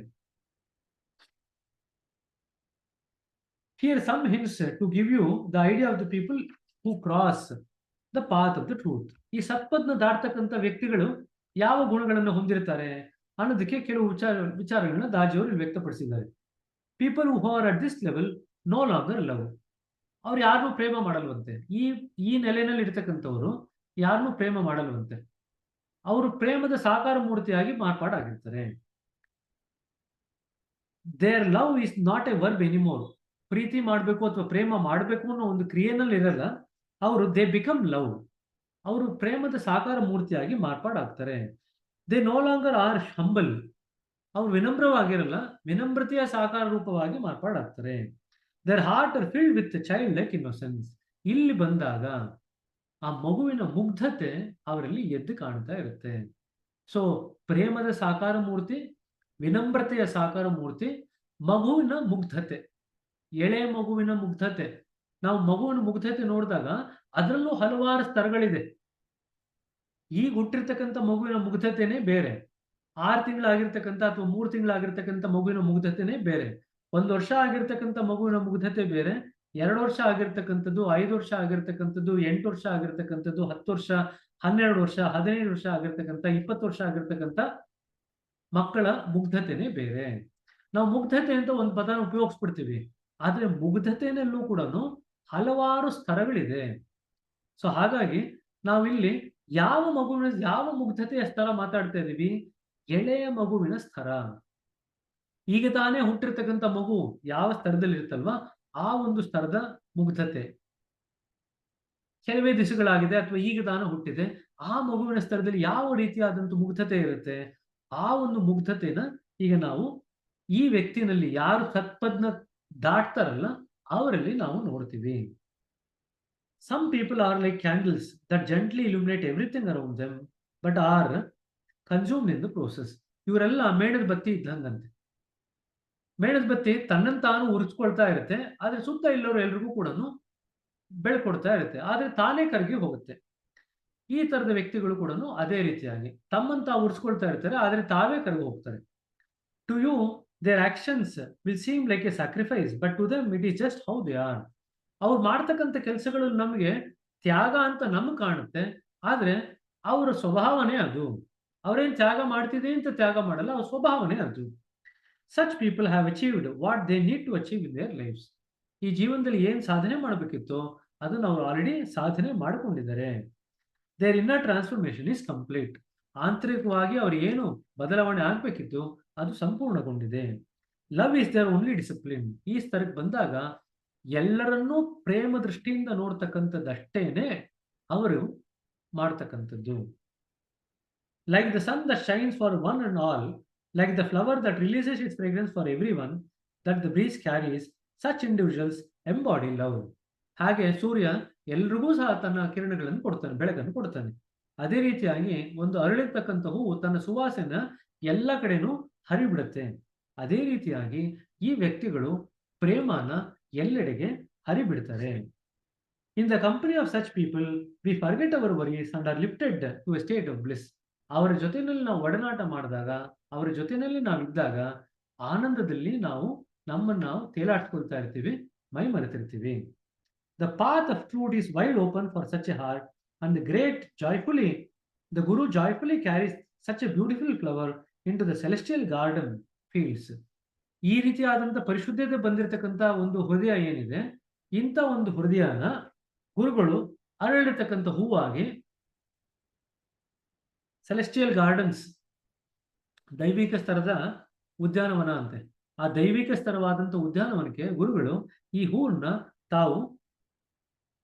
Here some hints to give you the idea of the people who cross the path of the truth. ಈ ಸತ್ಪದ್ನ ದಾಟ್ತಕ್ಕಂಥ ವ್ಯಕ್ತಿಗಳು ಯಾವ ಗುಣಗಳನ್ನು ಹೊಂದಿರ್ತಾರೆ ಅನ್ನೋದಕ್ಕೆ ಕೆಲವು ವಿಚಾರಗಳನ್ನ ದಾಜಿಯವರು ವ್ಯಕ್ತಪಡಿಸಿದ್ದಾರೆ. People who are at this level no longer love. ಅವ್ರು ಯಾರನ್ನೂ ಪ್ರೇಮ ಮಾಡಲ್ವಂತೆ. ಈ ನೆಲೆಯಲ್ಲಿ ಇರ್ತಕ್ಕಂಥವ್ರು ಯಾರನ್ನೂ ಪ್ರೇಮ ಮಾಡಲ್ವಂತೆ. ಅವರು ಪ್ರೇಮದ ಸಾಕಾರ ಮೂರ್ತಿಯಾಗಿ ಮಾರ್ಪಾಡಾಗಿರ್ತಾರೆ. Their love is not a verb anymore. ಪ್ರೀತಿ ಮಾಡಬೇಕು ಅಥವಾ ಪ್ರೇಮ ಮಾಡಬೇಕು ಅನ್ನೋ ಒಂದು ಕ್ರಿಯೆನಲ್ಲಿ ಇರಲ್ಲ. ಅವರು ದೇ ಬಿಕಮ್ ಲವ್. ಅವರು ಪ್ರೇಮದ ಸಾಕಾರ ಮೂರ್ತಿಯಾಗಿ ಮಾರ್ಪಾಡಾಗ್ತಾರೆ. They no longer are humble. ಅವ್ರು ವಿನಮ್ರವಾಗಿರಲ್ಲ, ವಿನಮ್ರತೆಯ ಸಾಕಾರ ರೂಪವಾಗಿ ಮಾರ್ಪಾಡಾಗ್ತಾರೆ. Their heart are filled with childlike innocence. ಇಲ್ಲಿ ಬಂದಾಗ ಆ ಮಗುವಿನ ಮುಗ್ಧತೆ ಅವರಲ್ಲಿ ಎದ್ದು ಕಾಣ್ತಾ ಇರುತ್ತೆ. ಸೊ ಪ್ರೇಮದ ಸಾಕಾರ ಮೂರ್ತಿ, ವಿನಮ್ರತೆಯ ಸಾಕಾರ ಮೂರ್ತಿ, ಮಗುವಿನ ಮುಗ್ಧತೆ, ಎಳೆ ಮಗುವಿನ ಮುಗ್ಧತೆ. ನಾವು ಮಗುವಿನ ಮುಗ್ಧತೆ ನೋಡಿದಾಗ ಅದರಲ್ಲೂ ಹಲವಾರು ಸ್ತರಗಳಿದೆ. ಈಗ ಹುಟ್ಟಿರ್ತಕ್ಕಂಥ ಮಗುವಿನ ಮುಗ್ಧತೆನೇ ಬೇರೆ, 6 ತಿಂಗಳಾಗಿರ್ತಕ್ಕಂಥ ಅಥವಾ 3 ತಿಂಗಳಾಗಿರ್ತಕ್ಕಂಥ ಮಗುವಿನ ಮುಗ್ಧತೆನೇ ಬೇರೆ, 1 ವರ್ಷ ಆಗಿರ್ತಕ್ಕಂಥ ಮಗುವಿನ ಮುಗ್ಧತೆ ಬೇರೆ, 2 ವರ್ಷ ಆಗಿರ್ತಕ್ಕಂಥದ್ದು, 5 ವರ್ಷ ಆಗಿರ್ತಕ್ಕಂಥದ್ದು, 8 ವರ್ಷ ಆಗಿರ್ತಕ್ಕಂಥದ್ದು, 10 ವರ್ಷ, 12 ವರ್ಷ, 15 ವರ್ಷ ಆಗಿರ್ತಕ್ಕಂಥ, 20 ವರ್ಷ ಆಗಿರ್ತಕ್ಕಂಥ ಮಕ್ಕಳ ಮುಗ್ಧತೆನೇ ಬೇರೆ. ನಾವು ಮುಗ್ಧತೆ ಅಂತ ಒಂದು ಪದನ ಉಪಯೋಗಿಸ್ಬಿಡ್ತೀವಿ, ಆದ್ರೆ ಮುಗ್ಧತೆನಲ್ಲೂ ಕೂಡ ಹಲವಾರು ಸ್ತರಗಳಿದೆ. ಸೊ ಹಾಗಾಗಿ ನಾವಿಲ್ಲಿ ಯಾವ ಮುಗ್ಧತೆಯ ಸ್ತರ ಮಾತಾಡ್ತಾ ಇದೀವಿ? ಎಳೆಯ ಮಗುವಿನ ಸ್ತರ. ಈಗ ತಾನೇ ಹುಟ್ಟಿರ್ತಕ್ಕಂಥ ಮಗು ಯಾವ ಸ್ತರದಲ್ಲಿ ಇರುತ್ತಲ್ವಾ ಆ ಒಂದು ಸ್ತರದ ಮುಗ್ಧತೆ. ಕೆಲವೇ ದಿವಸಗಳಾಗಿದೆ ಅಥವಾ ಈಗ ತಾನೇ ಹುಟ್ಟಿದೆ, ಆ ಮಗುವಿನ ಸ್ತರದಲ್ಲಿ ಯಾವ ರೀತಿಯಾದಂತ ಮುಗ್ಧತೆ ಇರುತ್ತೆ, ಆ ಒಂದು ಮುಗ್ಧತೆನ ಈಗ ನಾವು ಈ ವ್ಯಕ್ತಿನಲ್ಲಿ ಯಾರು ಸತ್ಪದ್ನ ದಾಟ್ತಾರಲ್ಲ ಅವರಲ್ಲಿ ನಾವು ನೋಡ್ತೀವಿ. Some people are like candles that gently illuminate everything around them, but are consumed in the process. ಇವರೆಲ್ಲ ಮೇಣದ ಬತ್ತಿ ಇದ್ದಂಗಂತೆ. ಮೇಣದ ಬತ್ತಿ ತನ್ನನ್ನು ತಾನು ಉರಿಸ್ಕೊಳ್ತಾ ಇರುತ್ತೆ, ಆದ್ರೆ ಸುತ್ತ ಇಲ್ಲವರು ಎಲ್ರಿಗೂ ಕೂಡ ಬೆಳ್ಕೊಡ್ತಾ ಇರುತ್ತೆ, ಆದ್ರೆ ತಾನೇ ಕರಗಿ ಹೋಗುತ್ತೆ. ಈ ತರದ ವ್ಯಕ್ತಿಗಳು ಕೂಡ ಅದೇ ರೀತಿಯಾಗಿ ತಮ್ಮನ್ನು ತಾವು ಉರಿಸ್ಕೊಳ್ತಾ ಇರ್ತಾರೆ, ಆದ್ರೆ ತಾವೇ ಕರಗಿ ಹೋಗ್ತಾರೆ. To you their actions will seem like a sacrifice, but to them it is just how they are. ಅವ್ರು ಮಾಡ್ತಕ್ಕಂಥ ಕೆಲಸಗಳು ನಮಗೆ ತ್ಯಾಗ ಅಂತ ನಮ್ಗೆ ಕಾಣುತ್ತೆ, ಆದ್ರೆ ಅವರ ಸ್ವಭಾವನೇ ಅದು. ಅವರೇನು ತ್ಯಾಗ ಮಾಡ್ತಿದೆ ಅಂತ ತ್ಯಾಗ ಮಾಡಲ್ಲ, ಅವ್ರ ಸ್ವಭಾವನೇ ಅದು. Such people have achieved what they need to achieve in their lives. ಈ ಜೀವನದಲ್ಲಿ ಏನ್ ಸಾಧನೆ ಮಾಡಬೇಕಿತ್ತು ಅದನ್ನು ಅವರು ಆಲ್ರೆಡಿ ಸಾಧನೆ ಮಾಡಿಕೊಂಡಿದ್ದಾರೆ. Their inner transformation is complete. ಆಂತರಿಕವಾಗಿ ಅವ್ರು ಏನು ಬದಲಾವಣೆ ಆಗ್ಬೇಕಿತ್ತು ಅದು ಸಂಪೂರ್ಣಗೊಂಡಿದೆ. Love is there only discipline. ಈ ಸ್ತರಕ್ಕೆ ಬಂದಾಗ ಎಲ್ಲರನ್ನೂ ಪ್ರೇಮ ದೃಷ್ಟಿಯಿಂದ ನೋಡ್ತಕ್ಕಂಥದ್ದಷ್ಟೇನೆ ಅವರು ಮಾಡ್ತಕ್ಕಂಥದ್ದು. Like the sun that shines for one and all, Like the flower that releases its fragrance for everyone that the breeze carries, such individuals embody love. ಹಾಗೆ ಸೂರ್ಯ ಎಲ್ರಿಗೂ ಸಹ ತನ್ನ ಕಿರಣಗಳನ್ನು ಕೊಡ್ತಾನೆ, ಬೆಳಕನ್ನು ಕೊಡ್ತಾನೆ. ಅದೇ ರೀತಿಯಾಗಿ ಒಂದು ಅರಳಿರ್ತಕ್ಕಂಥ ಹೂವು ತನ್ನ ಸುವಾಸನ ಎಲ್ಲ ಕಡೆನೂ ಹರಿಬಿಡುತ್ತೆ. ಅದೇ ರೀತಿಯಾಗಿ ಈ ವ್ಯಕ್ತಿಗಳು ಪ್ರೇಮನ ಎಲ್ಲೆಡೆಗೆ ಹರಿಬಿಡ್ತಾರೆ. In the company of such people we forget our worries and are lifted to a state of bliss. ಅವರ ಜೊತೆಯಲ್ಲಿ ನಾವು ಒಡನಾಟ ಮಾಡಿದಾಗ, ಅವರ ಜೊತೆಯಲ್ಲಿ ನಾವು ಇದ್ದಾಗ ಆನಂದದಲ್ಲಿ ನಾವು ನಮ್ಮನ್ನು ನಾವು ತೇಲಾಡ್ಕೊಳ್ತಾ ಇರ್ತೀವಿ, ಮೈ ಮರೆತಿರ್ತೀವಿ. The path of truth is wide open for such a heart and the guru joyfully carries such a beautiful flower into the celestial garden fields. ಈ ರೀತಿಯಾದಂಥ ಪರಿಶುದ್ಧತೆ ಬಂದಿರತಕ್ಕಂಥ ಒಂದು ಹೃದಯ ಏನಿದೆ, ಇಂಥ ಒಂದು ಹೃದಯನ ಗುರುಗಳು ಅರಳಿರ್ತಕ್ಕಂಥ ಹೂವಾಗಿ ಸೆಲೆಸ್ಟಿಯಲ್ ಗಾರ್ಡನ್ಸ್, ದೈವಿಕ ಸ್ತರದ ಉದ್ಯಾನವನ ಅಂತೆ, ಆ ದೈವಿಕ ಸ್ತರವಾದಂಥ ಉದ್ಯಾನವನಕ್ಕೆ ಗುರುಗಳು ಈ ಹೂವನ್ನ ತಾವು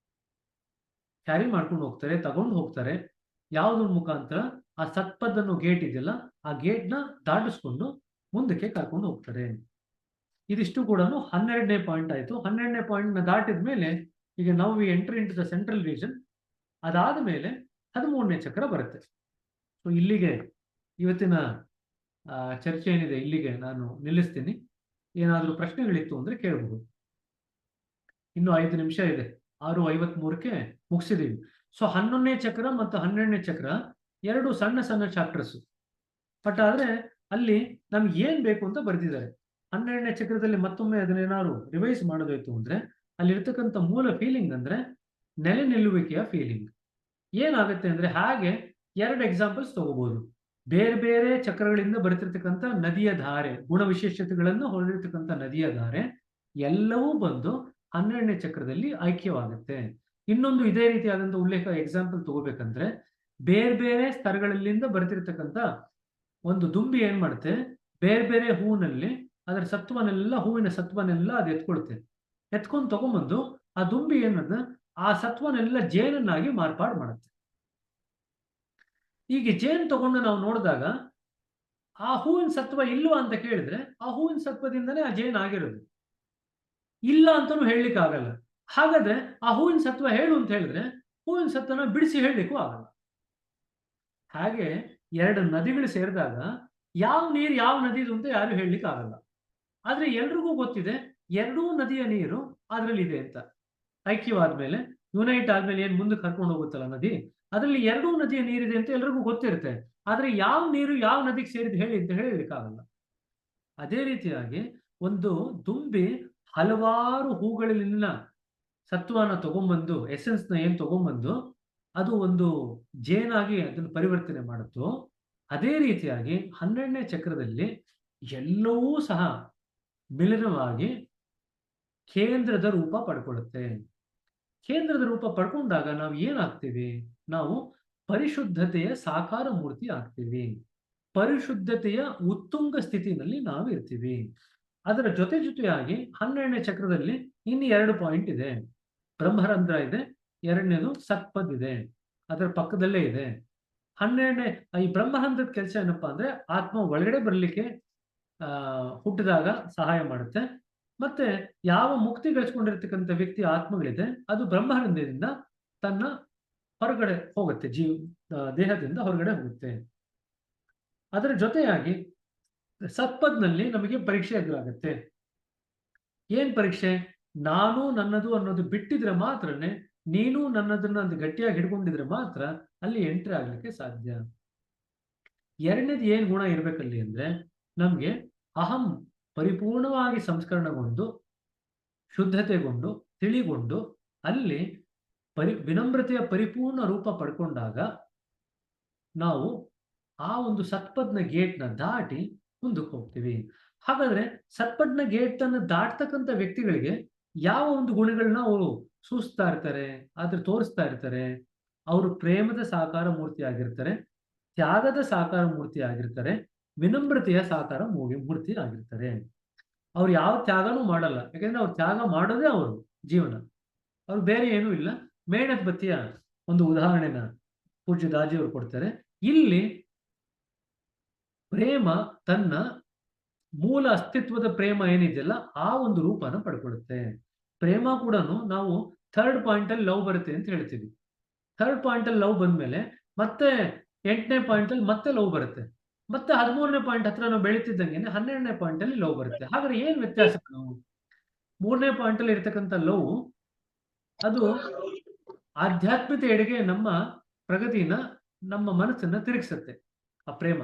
ಕ್ಯಾರಿ ಮಾಡ್ಕೊಂಡು ಹೋಗ್ತಾರೆ, ತಗೊಂಡು ಹೋಗ್ತಾರೆ. ಯಾವುದ್ರ ಮುಖಾಂತರ? ಆ ಸತ್ಪದ್ ಅನ್ನೋ ಗೇಟ್ ಇದೆಯಲ್ಲ, ಆ ಗೇಟ್ನ ದಾಟಿಸ್ಕೊಂಡು ಮುಂದಕ್ಕೆ ಕರ್ಕೊಂಡು ಹೋಗ್ತಾರೆ. ಇದಿಷ್ಟು ಕೂಡ 12ನೇ ಪಾಯಿಂಟ್ ಆಯಿತು. 12ನೇ ಪಾಯಿಂಟ್ನ ದಾಟಿದ ಮೇಲೆ ಈಗ ನಾವು we enter into the central region. ಅದಾದ ಮೇಲೆ 13ನೇ ಚಕ್ರ ಬರುತ್ತೆ. ಸೊ ಇಲ್ಲಿಗೆ ಇವತ್ತಿನ ಚರ್ಚೆ ಏನಿದೆ ಇಲ್ಲಿಗೆ ನಾನು ನಿಲ್ಲಿಸ್ತೀನಿ. ಏನಾದರೂ ಪ್ರಶ್ನೆಗಳಿತ್ತು ಅಂದರೆ ಕೇಳಬಹುದು. ಇನ್ನು 5 ನಿಮಿಷ ಇದೆ, 6:53ಕ್ಕೆ ಮುಗಿಸಿದೀವಿ. ಸೊ 11ನೇ ಚಕ್ರ ಮತ್ತು 12ನೇ ಚಕ್ರ ಎರಡು ಸಣ್ಣ ಸಣ್ಣ ಚಾಪ್ಟರ್ಸ್. ಬಟ್ ಆದರೆ ಅಲ್ಲಿ ನಮ್ಗೆ ಏನು ಬೇಕು ಅಂತ ಬರೆದಿದ್ದಾರೆ. 12ನೇ ಚಕ್ರದಲ್ಲಿ ಮತ್ತೊಮ್ಮೆ ಅದನ್ನೇನಾದ್ರು ರಿವೈಸ್ ಮಾಡೋದಾಯ್ತು ಅಂದರೆ ಅಲ್ಲಿರ್ತಕ್ಕಂಥ ಮೂಲ ಫೀಲಿಂಗ್ ಅಂದರೆ ನೆಲೆ ನಿಲ್ಲುವಿಕೆಯ ಫೀಲಿಂಗ್. ಏನಾಗುತ್ತೆ ಅಂದರೆ, ಹಾಗೆ 2 ಎಕ್ಸಾಂಪಲ್ಸ್ ತಗೋಬಹುದು. ಬೇರೆ ಬೇರೆ ಚಕ್ರಗಳಿಂದ ಬರ್ತಿರ್ತಕ್ಕಂಥ ನದಿಯ ಧಾರೆ, ಗುಣ ವಿಶೇಷತೆಗಳನ್ನು ಹೊಂದಿರತಕ್ಕಂಥ ನದಿಯ ಧಾರೆ ಎಲ್ಲವೂ ಬಂದು 12ನೇ ಚಕ್ರದಲ್ಲಿ ಐಕ್ಯವಾಗುತ್ತೆ. ಇನ್ನೊಂದು ಇದೇ ರೀತಿಯಾದಂಥ ಉಲ್ಲೇಖ ಎಕ್ಸಾಂಪಲ್ ತಗೋಬೇಕಂದ್ರೆ, ಬೇರೆ ಬೇರೆ ಸ್ತರಗಳಿಂದ ಬರ್ತಿರ್ತಕ್ಕಂಥ ಒಂದು ದುಂಬಿ ಏನ್ ಮಾಡುತ್ತೆ, ಬೇರೆ ಬೇರೆ ಹೂವಿನಲ್ಲಿ ಅದರ ಸತ್ವನೆಲ್ಲ, ಹೂವಿನ ಸತ್ವನೆಲ್ಲ ಅದು ಎತ್ಕೊಳುತ್ತೆ. ಎತ್ಕೊಂಡು ತಗೊಂಬಂದು ಆ ದುಂಬಿ ಏನದ ಆ ಸತ್ವನೆಲ್ಲ ಜೇನನ್ನಾಗಿ ಮಾರ್ಪಾಡು ಮಾಡುತ್ತೆ. ಈಗ ಜೇನು ತಗೊಂಡು ನಾವು ನೋಡಿದಾಗ ಆ ಹೂವಿನ ಸತ್ವ ಇಲ್ವಾ ಅಂತ ಕೇಳಿದ್ರೆ, ಆ ಹೂವಿನ ಸತ್ವದಿಂದನೇ ಆ ಜೇನು ಆಗಿರೋದು. ಇಲ್ಲ ಅಂತಾನು ಹೇಳಲಿಕ್ಕೆ ಆಗಲ್ಲ. ಹಾಗಾದ್ರೆ ಆ ಹೂವಿನ ಸತ್ವ ಹೇಳು ಅಂತ ಹೇಳಿದ್ರೆ ಹೂವಿನ ಸತ್ವನ ಬಿಡಿಸಿ ಹೇಳಲಿಕ್ಕೂ ಆಗಲ್ಲ. ಹಾಗೆ 2 ನದಿಗಳು ಸೇರಿದಾಗ ಯಾವ ನೀರು ಯಾವ ನದಿದು ಅಂತ ಯಾರು ಹೇಳಲಿಕ್ಕೆ ಆಗಲ್ಲ. ಆದ್ರೆ ಎಲ್ರಿಗೂ ಗೊತ್ತಿದೆ ಎರಡೂ ನದಿಯ ನೀರು ಅದರಲ್ಲಿದೆ ಅಂತ. ಐಕ್ಯವಾದ್ಮೇಲೆ, ಯುನೈಟ್ ಆದ್ಮೇಲೆ ಏನ್ ಮುಂದಕ್ಕೆ ಕರ್ಕೊಂಡು ಹೋಗುತ್ತಲ್ಲ ನದಿ, ಅದರಲ್ಲಿ ಎರಡೂ ನದಿಯ ನೀರಿದೆ ಅಂತ ಎಲ್ರಿಗೂ ಗೊತ್ತಿರುತ್ತೆ. ಆದ್ರೆ ಯಾವ ನೀರು ಯಾವ ನದಿಗೆ ಸೇರಿದ ಹೇಳಿ ಅಂತ ಹೇಳಲಿಕ್ಕಾಗಲ್ಲ. ಅದೇ ರೀತಿಯಾಗಿ ಒಂದು ದುಂಬಿ ಹಲವಾರು ಹೂಗಳಲ್ಲಿನ ಸತ್ವನ ತಗೊಂಬಂದು, ಎಸೆನ್ಸ್ನ ಏನ್ ತಗೊಂಬಂದು ಅದು ಒಂದು ಜೇನಾಗಿ ಅದನ್ನು ಪರಿವರ್ತನೆ ಮಾಡುತ್ತೋ, ಅದೇ ರೀತಿಯಾಗಿ 12ನೇ ಚಕ್ರದಲ್ಲಿ ಎಲ್ಲವೂ ಸಹ ಮಿಲನವಾಗಿ ಕೇಂದ್ರದ ರೂಪ ಪಡ್ಕೊಳ್ಳುತ್ತೆ. ಕೇಂದ್ರದ ರೂಪ ಪಡ್ಕೊಂಡಾಗ ನಾವು ಏನಾಗ್ತೀವಿ? ನಾವು ಪರಿಶುದ್ಧತೆಯ ಸಾಕಾರ ಮೂರ್ತಿ ಆಗ್ತೀವಿ. ಪರಿಶುದ್ಧತೆಯ ಉತ್ತುಂಗ ಸ್ಥಿತಿನಲ್ಲಿ ನಾವು ಇರ್ತೀವಿ. ಅದರ ಜೊತೆಯಾಗಿ 12ನೇ ಚಕ್ರದಲ್ಲಿ ಇನ್ನು 2 ಪಾಯಿಂಟ್ ಇದೆ. ಬ್ರಹ್ಮರಂಧ್ರ ಇದೆ, ಎರಡನೇದು ಸತ್ಪದ್ ಇದೆ, ಅದರ ಪಕ್ಕದಲ್ಲೇ ಇದೆ. 12ನೇ ಈ ಬ್ರಹ್ಮರಂಧ್ರದ ಕೆಲಸ ಏನಪ್ಪಾ ಅಂದ್ರೆ, ಆತ್ಮ ಒಳಗಡೆ ಬರಲಿಕ್ಕೆ ಹುಟ್ಟಿದಾಗ ಸಹಾಯ ಮಾಡುತ್ತೆ. ಮತ್ತೆ ಯಾವ ಮುಕ್ತಿ ಗಳಿಸ್ಕೊಂಡಿರ್ತಕ್ಕಂಥ ವ್ಯಕ್ತಿ ಆತ್ಮಗಳಿದೆ, ಅದು ಬ್ರಹ್ಮರಂಧ್ರದಿಂದ ತನ್ನ ಹೊರಗಡೆ ಹೋಗುತ್ತೆ, ದೇಹದಿಂದ ಹೊರಗಡೆ ಹೋಗುತ್ತೆ. ಅದರ ಜೊತೆಯಾಗಿ ಸತ್ಪದ್ನಲ್ಲಿ ನಮಗೆ ಪರೀಕ್ಷೆ ಎದುರಾಗುತ್ತೆ. ಏನ್ ಪರೀಕ್ಷೆ? ನಾನು ನನ್ನದು ಅನ್ನೋದು ಬಿಟ್ಟಿದ್ರೆ ಮಾತ್ರನೇ, ನೀನು ನನ್ನದನ್ನ ಅದು ಗಟ್ಟಿಯಾಗಿ ಹಿಡ್ಕೊಂಡಿದ್ರೆ ಮಾತ್ರ ಅಲ್ಲಿ ಎಂಟ್ರಿ ಆಗ್ಲಿಕ್ಕೆ ಸಾಧ್ಯ. ಎರಡನೇದು ಏನ್ ಗುಣ ಇರ್ಬೇಕಲ್ಲಿ ಅಂದ್ರೆ, ನಮ್ಗೆ ಅಹಂ ಪರಿಪೂರ್ಣವಾಗಿ ಸಂಸ್ಕರಣಗೊಂಡು, ಶುದ್ಧತೆಗೊಂಡು, ತಿಳಿಗೊಂಡು, ಅಲ್ಲಿ ವಿನಮ್ರತೆಯ ಪರಿಪೂರ್ಣ ರೂಪ ಪಡ್ಕೊಂಡಾಗ ನಾವು ಆ ಒಂದು ಸತ್ಪದ್ನ ಗೇಟ್ನ ದಾಟಿ ಮುಂದಕ್ಕೆ ಹೋಗ್ತೀವಿ. ಹಾಗಾದ್ರೆ ಸತ್ಪದ್ನ ಗೇಟ್ ಅನ್ನು ದಾಟ್ತಕ್ಕಂಥ ವ್ಯಕ್ತಿಗಳಿಗೆ ಯಾವ ಒಂದು ಗುಣಗಳನ್ನ ಅವರು ಸೂಚಿಸ್ತಾ ಇರ್ತಾರೆ, ಆದ್ರೆ ತೋರಿಸ್ತಾ ಇರ್ತಾರೆ? ಅವರು ಪ್ರೇಮದ ಸಾಕಾರ ಮೂರ್ತಿ ಆಗಿರ್ತಾರೆ, ತ್ಯಾಗದ ಸಾಕಾರ ಮೂರ್ತಿ ಆಗಿರ್ತಾರೆ, ವಿನಮ್ರತೆಯ ಸಾಕಾರ ಮೂರ್ತಿ ಆಗಿರ್ತಾರೆ. ಅವ್ರು ಯಾವ ತ್ಯಾಗನೂ ಮಾಡಲ್ಲ, ಯಾಕಂದ್ರೆ ಅವ್ರು ತ್ಯಾಗ ಮಾಡೋದೇ ಅವರು ಜೀವನ, ಅವ್ರು ಬೇರೆ ಏನೂ ಇಲ್ಲ. ಮೇಣದ ಬತ್ತಿಯ ಒಂದು ಉದಾಹರಣೆನ ಪೂಜ್ಯ ದಾಜಿಯವರು ಕೊಡ್ತಾರೆ. ಇಲ್ಲಿ ಪ್ರೇಮ ತನ್ನ ಮೂಲ ಅಸ್ತಿತ್ವದ ಪ್ರೇಮ ಏನಿದೆಯಲ್ಲ ಆ ಒಂದು ರೂಪನ ಪಡ್ಕೊಳ್ಳುತ್ತೆ. ಪ್ರೇಮ ಕೂಡ ನಾವು ಥರ್ಡ್ ಪಾಯಿಂಟ್ ಅಲ್ಲಿ ಲವ್ ಬರುತ್ತೆ ಅಂತ ಹೇಳ್ತೀವಿ. ಥರ್ಡ್ ಪಾಯಿಂಟ್ ಅಲ್ಲಿ ಲವ್ ಬಂದ್ಮೇಲೆ ಮತ್ತೆ 8ನೇ ಪಾಯಿಂಟ್ ಅಲ್ಲಿ ಮತ್ತೆ ಲವ್ ಬರುತ್ತೆ. ಮತ್ತೆ 13ನೇ ಪಾಯಿಂಟ್ ಹತ್ರ ನಾವು ಬೆಳೀತಿದ್ದಂಗೆ 12ನೇ ಪಾಯಿಂಟ್ ಅಲ್ಲಿ ಲವ್ ಬರುತ್ತೆ. ಹಾಗಾದ್ರೆ ಏನ್ ವ್ಯತ್ಯಾಸಗಳು? 3ನೇ ಪಾಯಿಂಟ್ ಅಲ್ಲಿ ಇರ್ತಕ್ಕಂಥ ಲವ್ ಅದು ಆಧ್ಯಾತ್ಮಿಕತೆಯೆಡೆಗೆ ನಮ್ಮ ಪ್ರಗತಿನ, ನಮ್ಮ ಮನಸ್ಸನ್ನ ತಿರುಗಿಸುತ್ತೆ. ಆ ಪ್ರೇಮ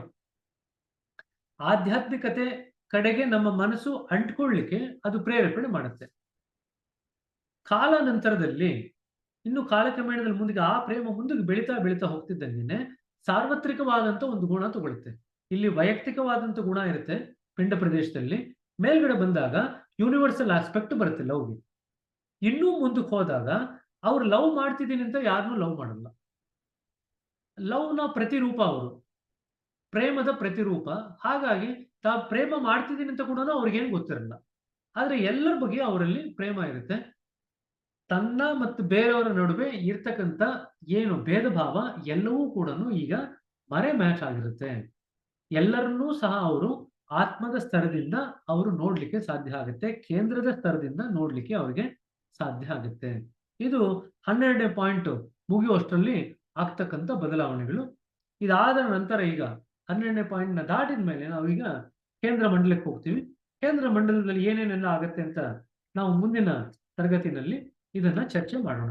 ಆಧ್ಯಾತ್ಮಿಕತೆ ಕಡೆಗೆ ನಮ್ಮ ಮನಸ್ಸು ಅಂಟ್ಕೊಳ್ಳಿಕ್ಕೆ ಅದು ಪ್ರೇರೇಪಣೆ ಮಾಡುತ್ತೆ. ಕಾಲಾನಂತರದಲ್ಲಿ ಇನ್ನು ಕಾಲಕ್ರಮೇಣದಲ್ಲಿ ಮುಂದಿಗೆ ಆ ಪ್ರೇಮ ಮುಂದಕ್ಕೆ ಬೆಳೀತಾ ಬೆಳೀತಾ ಹೋಗ್ತಿದ್ದಂಗೆನೆ ಸಾರ್ವತ್ರಿಕವಾದಂತ ಒಂದು ಗುಣ ತಗೊಳುತ್ತೆ. ಇಲ್ಲಿ ವೈಯಕ್ತಿಕವಾದಂತ ಗುಣ ಇರುತ್ತೆ ಪಿಂಡ ಪ್ರದೇಶದಲ್ಲಿ. ಮೇಲ್ಗಡೆ ಬಂದಾಗ ಯೂನಿವರ್ಸಲ್ ಆಸ್ಪೆಕ್ಟ್ ಬರುತ್ತೆ ಲವ್ಗೆ. ಇನ್ನೂ ಮುಂದಕ್ಕೆ ಹೋದಾಗ ಅವ್ರು ಲವ್ ಮಾಡ್ತಿದ್ದೀನಿ ಅಂತ ಯಾರನ್ನೂ ಲವ್ ಮಾಡಲ್ಲ. ಲವ್ನ ಪ್ರತಿರೂಪ ಅವರು, ಪ್ರೇಮದ ಪ್ರತಿರೂಪ. ಹಾಗಾಗಿ ತಾವು ಪ್ರೇಮ ಮಾಡ್ತಿದ್ದೀನಿ ಅಂತ ಕೂಡ ಅವ್ರಿಗೇನು ಗೊತ್ತಿರಲ್ಲ. ಆದ್ರೆ ಎಲ್ಲರ ಬಗ್ಗೆ ಅವರಲ್ಲಿ ಪ್ರೇಮ ಇರುತ್ತೆ. ತನ್ನ ಮತ್ತು ಬೇರೆಯವರ ನಡುವೆ ಇರ್ತಕ್ಕಂಥ ಏನು ಭೇದ ಭಾವ ಎಲ್ಲವೂ ಕೂಡ ಈಗ ಮರೆ ಮ್ಯಾಚ್ ಆಗಿರುತ್ತೆ. ಎಲ್ಲರನ್ನೂ ಸಹ ಅವರು ಆತ್ಮದ ಸ್ತರದಿಂದ ಅವರು ನೋಡ್ಲಿಕ್ಕೆ ಸಾಧ್ಯ ಆಗುತ್ತೆ. ಕೇಂದ್ರದ ಸ್ತರದಿಂದ ನೋಡ್ಲಿಕ್ಕೆ ಅವರಿಗೆ ಸಾಧ್ಯ ಆಗುತ್ತೆ. ಇದು 12ನೇ ಪಾಯಿಂಟ್ ಮುಗಿಯುವಷ್ಟರಲ್ಲಿ ಆಗ್ತಕ್ಕಂಥ ಬದಲಾವಣೆಗಳು. ಇದಾದ ನಂತರ ಈಗ 12ನೇ ಪಾಯಿಂಟ್ನ ದಾಟಿದ ಮೇಲೆ ನಾವೀಗ ಕೇಂದ್ರ ಮಂಡಲಕ್ಕೆ ಹೋಗ್ತೀವಿ. ಕೇಂದ್ರ ಮಂಡಲದಲ್ಲಿ ಏನೇನೆಲ್ಲ ಆಗತ್ತೆ ಅಂತ ನಾವು ಮುಂದಿನ ತರಗತಿನಲ್ಲಿ ಇದನ್ನ ಚರ್ಚೆ ಮಾಡೋಣ.